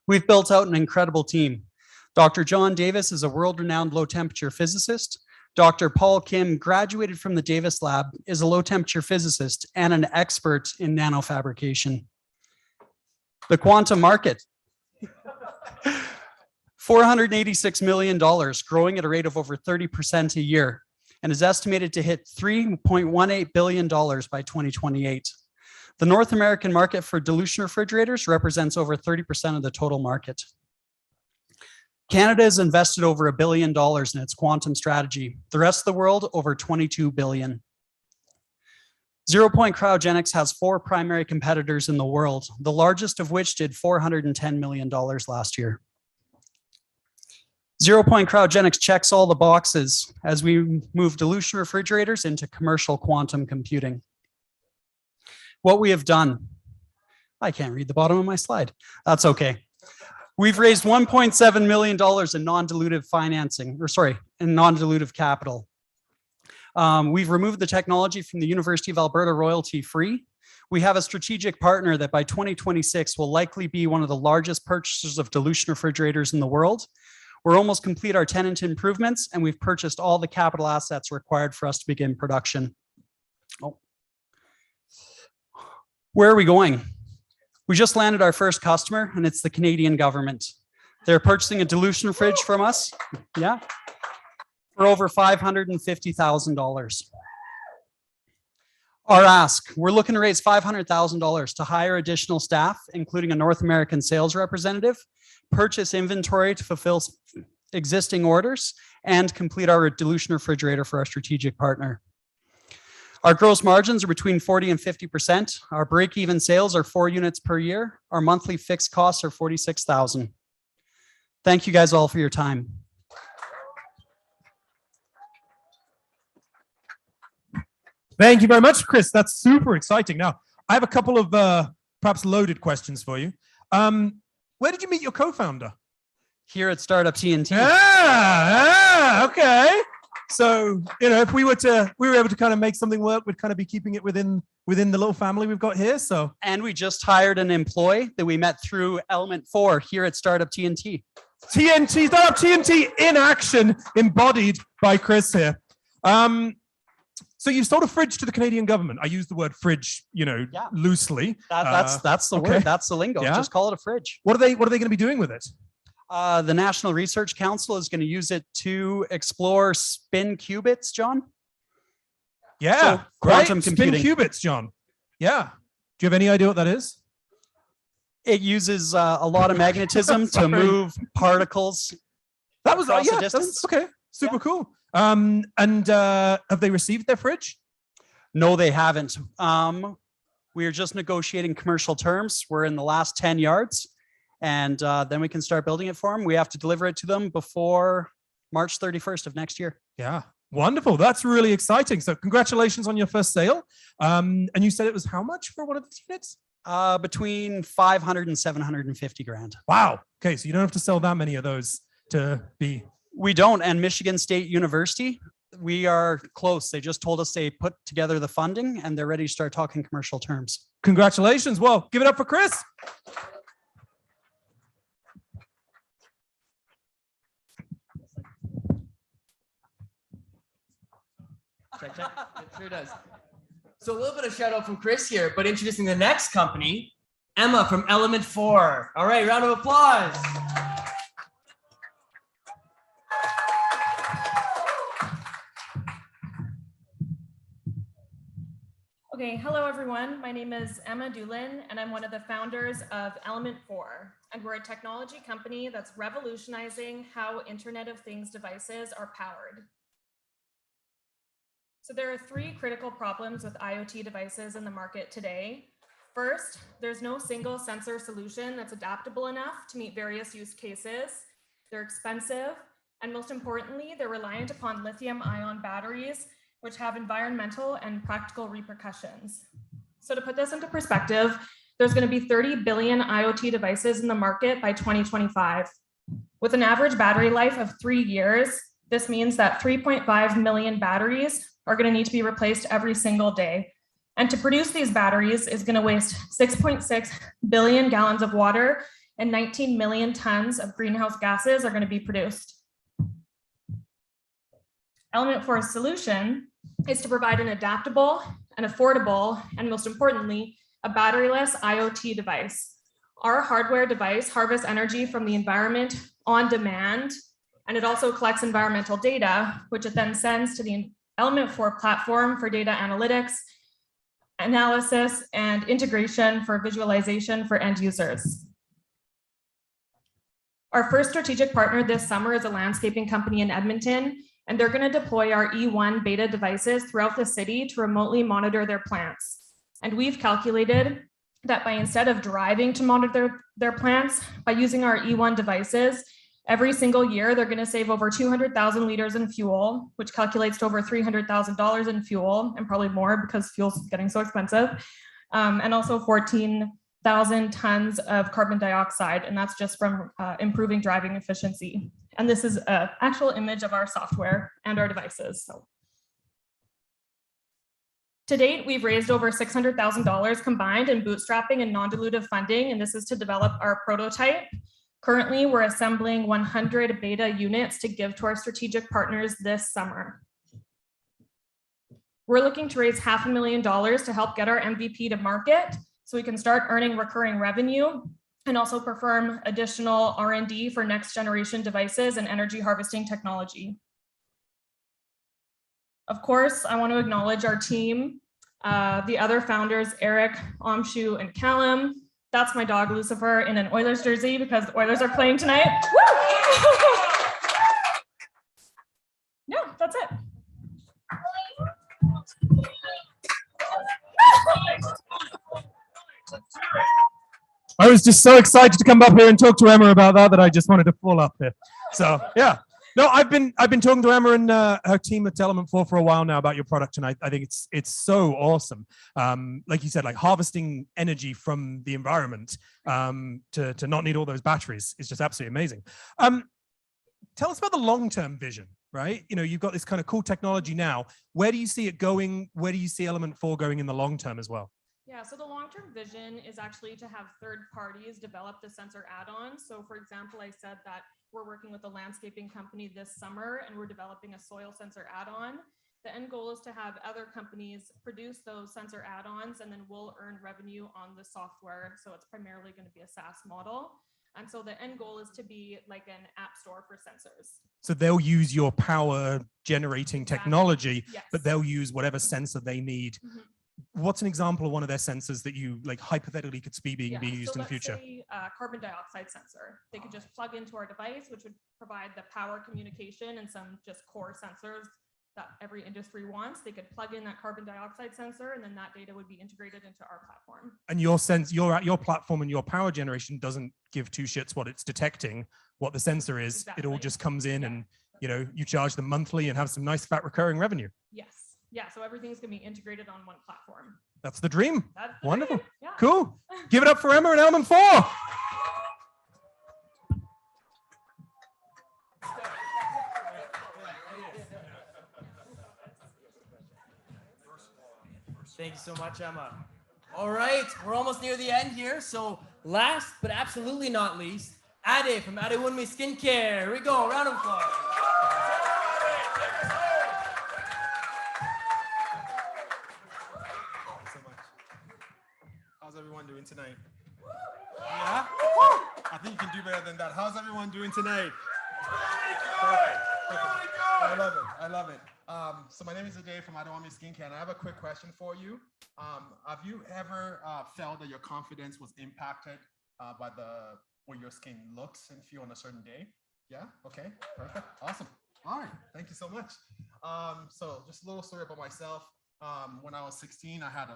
We've built out an incredible team. Dr. John Davis is a world-renowned low-temperature physicist. Dr. Paul Kim graduated from the Davis Lab, is a low-temperature physicist and an expert in nanofabrication. The quantum market, $486 million, growing at a rate of over 30% a year, and is estimated to hit $3.18 billion by 2028. The North American market for dilution refrigerators represents over 30% of the total market. Canada has invested over $1 billion in its quantum strategy. The rest of the world, over $22 billion. 0 Point Cryogenics has 4 primary competitors in the world, the largest of which did $410 million last year. 0 Point Cryogenics checks all the boxes as we move dilution refrigerators into commercial quantum computing. What we have done, I can't read the bottom of my slide. That's okay. We've raised $1.7 million in non-dilutive financing, in non-dilutive capital. We've removed the technology from the University of Alberta royalty free. We have a strategic partner that by 2026 will likely be one of the largest purchasers of dilution refrigerators in the world. We're almost complete our tenant improvements, and we've purchased all the capital assets required for us to begin production. Oh. Where are we going? We just landed our first customer, and it's the Canadian government. They're purchasing a dilution fridge from us, yeah, for over $550,000. Our ask, we're looking to raise $500,000 to hire additional staff, including a North American sales representative, purchase inventory to fulfill existing orders, and complete our dilution refrigerator for our strategic partner. Our gross margins are between 40 and 50%. Our break-even sales are 4 units per year. Our monthly fixed costs are $46,000. Thank you guys all for your time. Thank you very much, Chris. That's super exciting. Now, I have a couple of perhaps loaded questions for you. Where did you meet your co-founder? Here at Startup TNT. Okay. So, you know, if we were able to kind of make something work, we'd kind of be keeping it within the little family we've got here. So, and we just hired an employee that we met through Element 4 here at Startup TNT. Startup TNT in action, embodied by Chris here. So you sold a fridge to the Canadian government. I use the word fridge, you know, loosely. That's the okay. word. That's the lingo. Yeah. Just call it a fridge. What are they going to be doing with it? The National Research Council is going to use it to explore spin qubits, John. Yeah, So, quantum computing. Spin qubits, John. Yeah. Do you have any idea what that is? It uses a lot of magnetism to move particles. That was across a yeah. distance. That's okay. Super cool. And have they received their fridge? No, they haven't. We are just negotiating commercial terms. We're in the last 10 yards, and then we can start building it for them. We have to deliver it to them before March 31st of next year. Yeah. Wonderful. That's really exciting. So congratulations on your first sale. And you said it was how much for one of the units? Between 500 and 750 grand. Wow. Okay. So you don't have to sell that many of those to be. We don't. And Michigan State University, we are close. They just told us they put together the funding and they're ready to start talking commercial terms. Congratulations. Well, give it up for Chris. Check. It sure does. So a little bit of shout out from Chris here, but introducing the next company, Emma from Element 4. All right, round of applause. Okay, hello everyone. My name is Emma Doolin, and I'm one of the founders of Element 4. And we're a technology company that's revolutionizing how Internet of Things devices are powered. So there are 3 critical problems with IoT devices in the market today. First, there's no single sensor solution that's adaptable enough to meet various use cases. They're expensive, and most importantly, they're reliant upon lithium-ion batteries, which have environmental and practical repercussions. So to put this into perspective, there's going to be 30 billion IoT devices in the market by 2025. With an average battery life of 3 years, this means that 3.5 million batteries are going to need to be replaced every single day. And to produce these batteries is going to waste 6.6 billion gallons of water and 19 million tons of greenhouse gases are going to be produced. Element 4's solution is to provide an adaptable and affordable, and most importantly, a batteryless IoT device. Our hardware device harvests energy from the environment on demand, and it also collects environmental data, which it then sends to the Element 4 platform for data analytics, analysis, and integration for visualization for end users. Our first strategic partner this summer is a landscaping company in Edmonton, and they're going to deploy our E1 beta devices throughout the city to remotely monitor their plants. And we've calculated that by instead of driving to monitor their plants, by using our E1 devices, every single year, they're going to save over 200,000 liters in fuel, which calculates to over $300,000 in fuel, and probably more because fuel's getting so expensive, and also 14,000 tons of carbon dioxide, and that's just from improving driving efficiency. And this is an actual image of our software and our devices. So. To date, we've raised over $600,000 combined in bootstrapping and non-dilutive funding, and this is to develop our prototype. Currently, we're assembling 100 beta units to give to our strategic partners this summer. We're looking to raise $500,000 to help get our MVP to market so we can start earning recurring revenue and also perform additional R&D for next generation devices and energy harvesting technology. Of course, I want to acknowledge our team, the other founders, Eric, Amshu, and Callum. That's my dog, Lucifer, in an Oilers jersey because the Oilers are playing tonight. I was just so excited to come up here and talk to Emma about that I just wanted to fall up here. So yeah. No, I've been talking to Emma and her team at Element 4 for a while now about your product, and I think it's so awesome. Like you said, like harvesting energy from the environment to not need all those batteries is just absolutely amazing. Tell us about the long-term vision, right? You know, you've got this kind of cool technology now. Where do you see it going? Where do you see Element 4 going in the long term as well? Yeah, so the long-term vision is actually to have third parties develop the sensor add-ons. So for example, I said that we're working with a landscaping company this summer and we're developing a soil sensor add-on. The end goal is to have other companies produce those sensor add-ons and then we'll earn revenue on the software. So it's primarily going to be a SaaS model. And so the end goal is to be like an app store for sensors. So they'll use your power generating technology, yes, but they'll use whatever sensor they need. Mm-hmm. What's an example of one of their sensors that you like hypothetically could be used in the future? Say, carbon dioxide sensor. They could just plug into our device, which would provide the power communication and some just core sensors that every industry wants. They could plug in that carbon dioxide sensor, and then that data would be integrated into our platform. And your platform and your power generation doesn't give two shits what it's detecting, what the sensor is. Exactly. It all just comes in, and you charge them monthly and have some nice fat recurring revenue. Yes. Yeah, so everything's going to be integrated on one platform. That's the dream. That's the wonderful. Dream. Yeah. Cool. Give it up for Emma and Element 4. Thank you so much, Emma. All right, we're almost near the end here. So last but absolutely not least, Ade from adewunmi Skincare. Here we go, round of applause. How's everyone doing tonight? Yeah? I think you can do better than that. How's everyone doing tonight? Perfect. I love it. I love it. So my name is Ade from adewunmi Skincare, and I have a quick question for you. Have you ever felt that your confidence was impacted by the way your skin looks and feel on a certain day? Yeah? Okay. Perfect. Awesome. All right. Thank you so much. So just a little story about myself. When I was 16, I had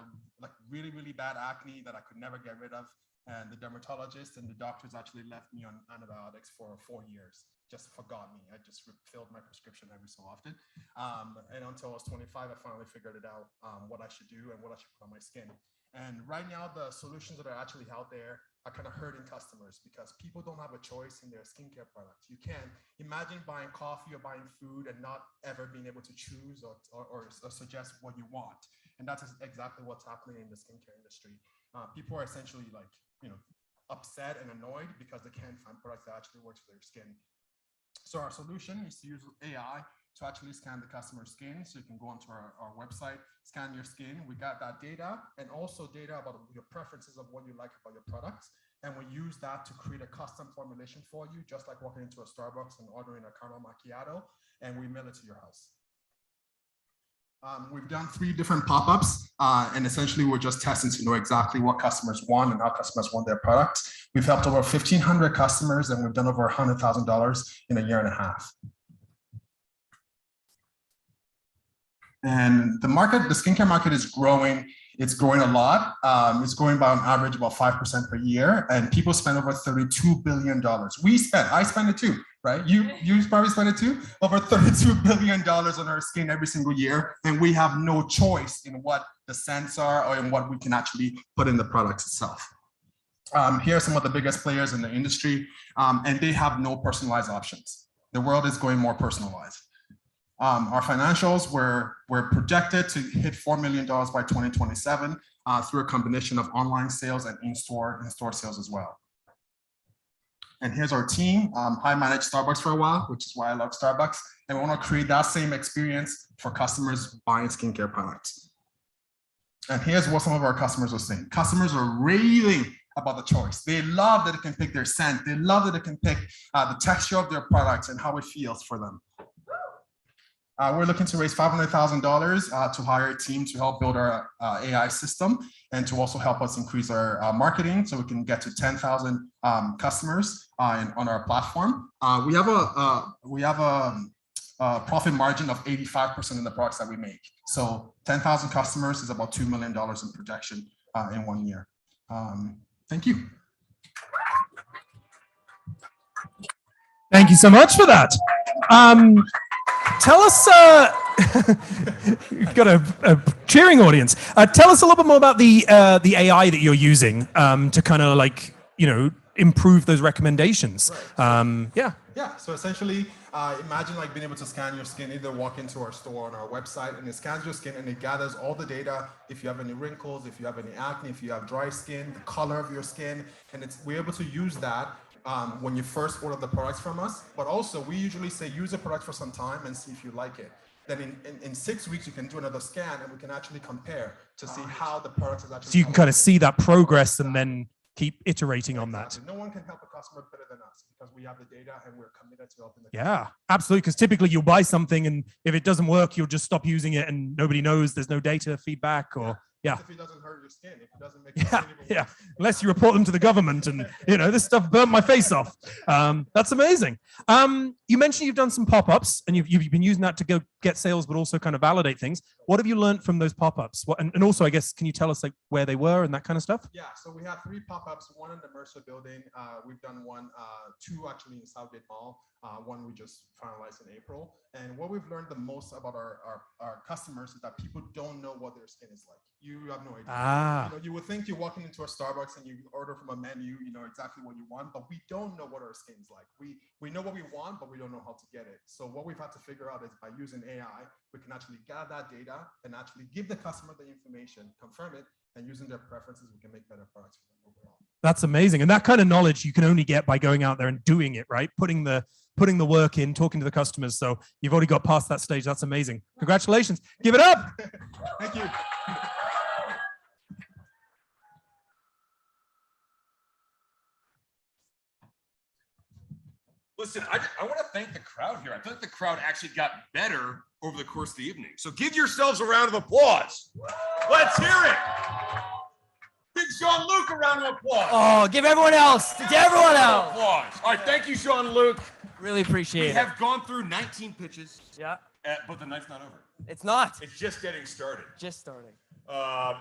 really, really bad acne that I could never get rid of. And the dermatologist and the doctors actually left me on antibiotics for 4 years. Just forgot me. I just refilled my prescription every so often. And until I was 25, I finally figured it out, what I should do and what I should put on my skin. And right now, the solutions that are actually out there are kind of hurting customers because people don't have a choice in their skincare products. You can't imagine buying coffee or buying food and not ever being able to choose or suggest what you want. And that's exactly what's happening in the skincare industry. People are essentially upset and annoyed because they can't find products that actually works for their skin. So our solution is to use AI to actually scan the customer's skin. So you can go onto our website, scan your skin. We got that data and also data about your preferences of what you like about your products. And we use that to create a custom formulation for you, just like walking into a Starbucks and ordering a caramel macchiato, and we mail it to your house. We've done 3 different pop-ups, and essentially we're just testing to know exactly what customers want and how customers want their products. We've helped over 1,500 customers, and we've done over $100,000 in a year and a half. And the skincare market is growing. It's growing a lot. It's growing by on average about 5% per year, and people spend over $32 billion. I spend it too, right? You probably spend it too. Over $32 billion on our skin every single year, and we have no choice in what the scents are or in what we can actually put in the products itself. Here are some of the biggest players in the industry, and they have no personalized options. The world is going more personalized. Our financials were projected to hit $4 million by 2027 through a combination of online sales and in-store sales as well. And here's our team. I managed Starbucks for a while, which is why I love Starbucks. And we want to create that same experience for customers buying skincare products. And here's what some of our customers are saying. Customers are raving about the choice. They love that they can pick their scent. They love that they can pick the texture of their products and how it feels for them. We're looking to raise $500,000 to hire a team to help build our AI system and to also help us increase our marketing so we can get to 10,000 customers on our platform. We have a profit margin of 85% in the products that we make. So 10,000 customers is about $2 million in projection in 1 year. Thank you. Thank you so much for that. Tell us, you've got a cheering audience. Tell us a little bit more about the AI that you're using to kind of like, improve those recommendations. Yeah. Yeah, so essentially, imagine like being able to scan your skin, either walk into our store on our website and it scans your skin and it gathers all the data. If you have any wrinkles, if you have any acne, if you have dry skin, the color of your skin, and we're able to use that when you first order the products from us. But also we usually say use a product for some time and see if you like it. Then in 6 weeks, you can do another scan and we can actually compare to see how the product is actually. So you can kind of see that progress and then keep iterating on that. No one can help a customer better than us because we have the data and we're committed to helping the Yeah, absolutely. Because typically you'll buy something and if it doesn't work, you'll just stop using it and nobody knows. There's no data feedback or yeah. If it doesn't hurt your skin, if it doesn't make your skin even Yeah, unless you report them to the government and this stuff burnt my face off. That's amazing. You mentioned you've done some pop-ups and you've been using that to go get sales, but also kind of validate things. What have you learned from those pop-ups? And also, I guess, can you tell us like where they were and that kind of stuff? Yeah, so we have 3 pop-ups, one in the Mercer building. We've done 2 actually in Southgate Mall. One we just finalized in April. And what we've learned the most about our customers is that people don't know what their skin is like. You have no idea. You would think you're walking into a Starbucks and you order from a menu, you know exactly what you want, but we don't know what our skin's like. We know what we want, but we don't know how to get it. So what we've had to figure out is by using AI, we can actually gather that data and actually give the customer the information, confirm it, and using their preferences, we can make better products for them overall. That's amazing. And that kind of knowledge you can only get by going out there and doing it, right? Putting the work in, talking to the customers. So you've already got past that stage. That's amazing. Congratulations. Give it up. Thank you. Listen, I want to thank the crowd here. I feel like the crowd actually got better over the course of the evening. So give yourselves a round of applause. Let's hear it. Give Jean-Luc a round of applause. Oh, give everyone else. To everyone else. Applause. All right, thank you, Jean-Luc. Really appreciate it. We have gone through 19 pitches. Yeah. But the night's not over. It's not. It's just getting started. Just starting.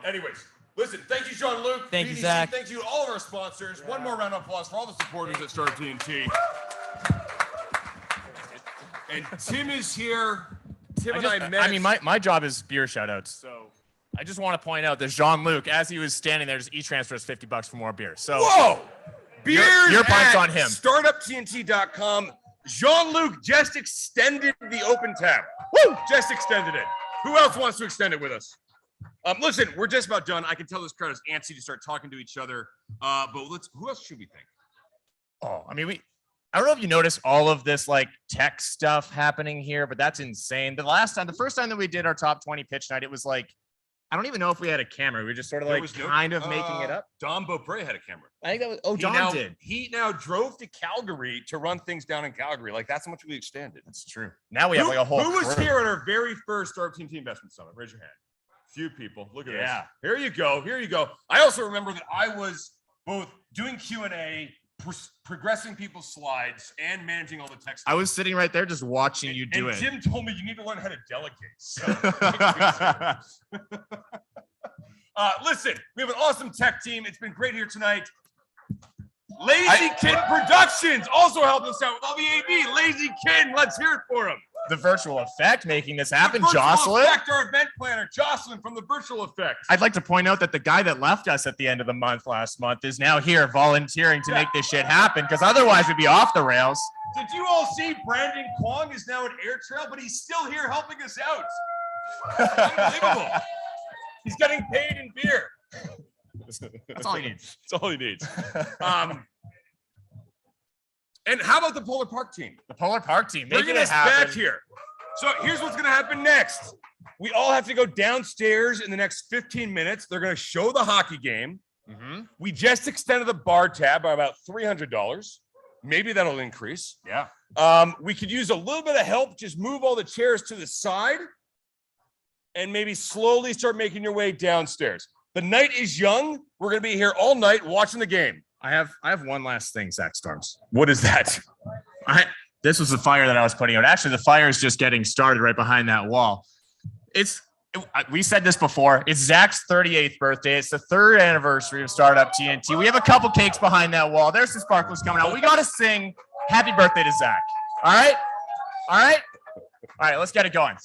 Anyways, listen, thank you, Jean-Luc. Thank you, BDC, Zach. Thank you to all of our sponsors. One more round of applause for all the supporters that started TNT. And Tim is here. Tim and I met. I mean, my job is beer shoutouts. So I just want to point out that Jean-Luc, as he was standing there, just e-transfer is $50 for more beer. So whoa! Beers your point's at on him. StartupTNT.com. Jean-Luc just extended the open tab. Woo! Just extended it. Who else wants to extend it with us? Listen, we're just about done. I can tell this crowd is antsy to start talking to each other. But who else should we thank? Oh, I mean, I don't know if you noticed all of this like tech stuff happening here, but that's insane. The first time that we did our top 20 pitch night, it was like, I don't even know if we had a camera. We were just sort of like kind of making it up. Don Beaupre had a camera. I think that was, Don did. He now drove to Calgary to run things down in Calgary. Like that's how much we extended. That's true. Now we have like a whole Who was crew. here at our very first Startup TNT Investment Summit? Raise your hand. Few people. Look at this. Here you go. Here you go. I also remember that I was both doing Q&A, progressing people's slides, and managing all the text. I was sitting right there just watching you do it. Jim told me you need to learn how to delegate. So. Listen, we have an awesome tech team. It's been great here tonight. Lazy Kin Productions also helped us out with all the AV. Lazy Kin, let's hear it for him. The Virtual Effect making this happen, Virtual Jocelyn. Effect, our event planner, Jocelyn from the Virtual Effect. I'd like to point out that the guy that left us at the end of the month last month is now here volunteering to make this shit happen, because otherwise we'd be off the rails. Did you all see Brandon Kwong is now at Air Trail, but he's still here helping us out? Unbelievable. He's getting paid in beer. That's all he needs. That's all he needs. And how about the Polar Park team? The Polar Park team, Bringing us back here. So here's what's going to happen next. We all have to go downstairs in the next 15 minutes. They're going to show the hockey game. Mm-hmm. We just extended the bar tab by about $300. Maybe that'll increase. Yeah. We could use a little bit of help. Just move all the chairs to the side and maybe slowly start making your way downstairs. The night is young. We're going to be here all night watching the game. I have one last thing, Zach Storms. What is that? This was the fire that I was putting out. Actually, the fire is just getting started right behind that wall. It's We said this before. It's Zach's 38th birthday. It's the 3rd anniversary of Startup TNT. We have a couple cakes behind that wall. There's some sparklers coming out. We got to sing happy birthday to Zach. All right? All right? All right, let's get it going.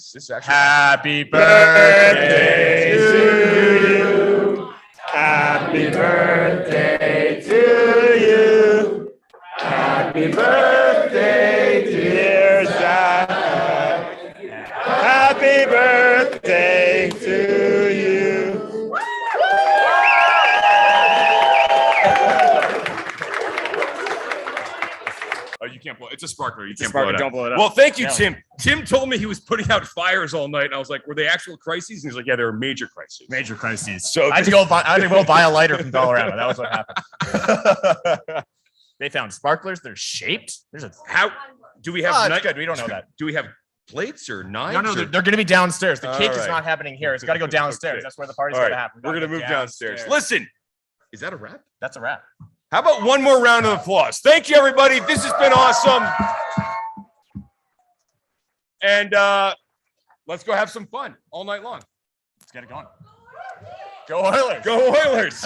Happy birthday to you. Happy birthday to you. Happy birthday, dear Zach. Happy birthday to you. Oh, you can't blow. It's a sparkler. You It's a can't blow sparkler, it don't up. blow it up. Well, thank you, Yeah. Tim. Tim told me he was putting out fires all night, and I was like, "Were they actual crises?" And he's like, "Yeah, they were major crises." Major crises. So I had to go buy a lighter from Dollarama. That was what happened. They found sparklers. They're shaped. There's a How do we have? Oh, it's knife- good. We don't know that. Do we have plates or knives? No, or- they're going to be downstairs. The cake All is right. not happening here. It's got to go downstairs. Okay. That's where the party's All going right. to happen. We're going to move downstairs. Listen, is that a wrap? That's a wrap. How about one more round of applause? Thank you, everybody. This has been awesome. And let's go have some fun all night long. Let's get it going. Go Oilers. Go Oilers.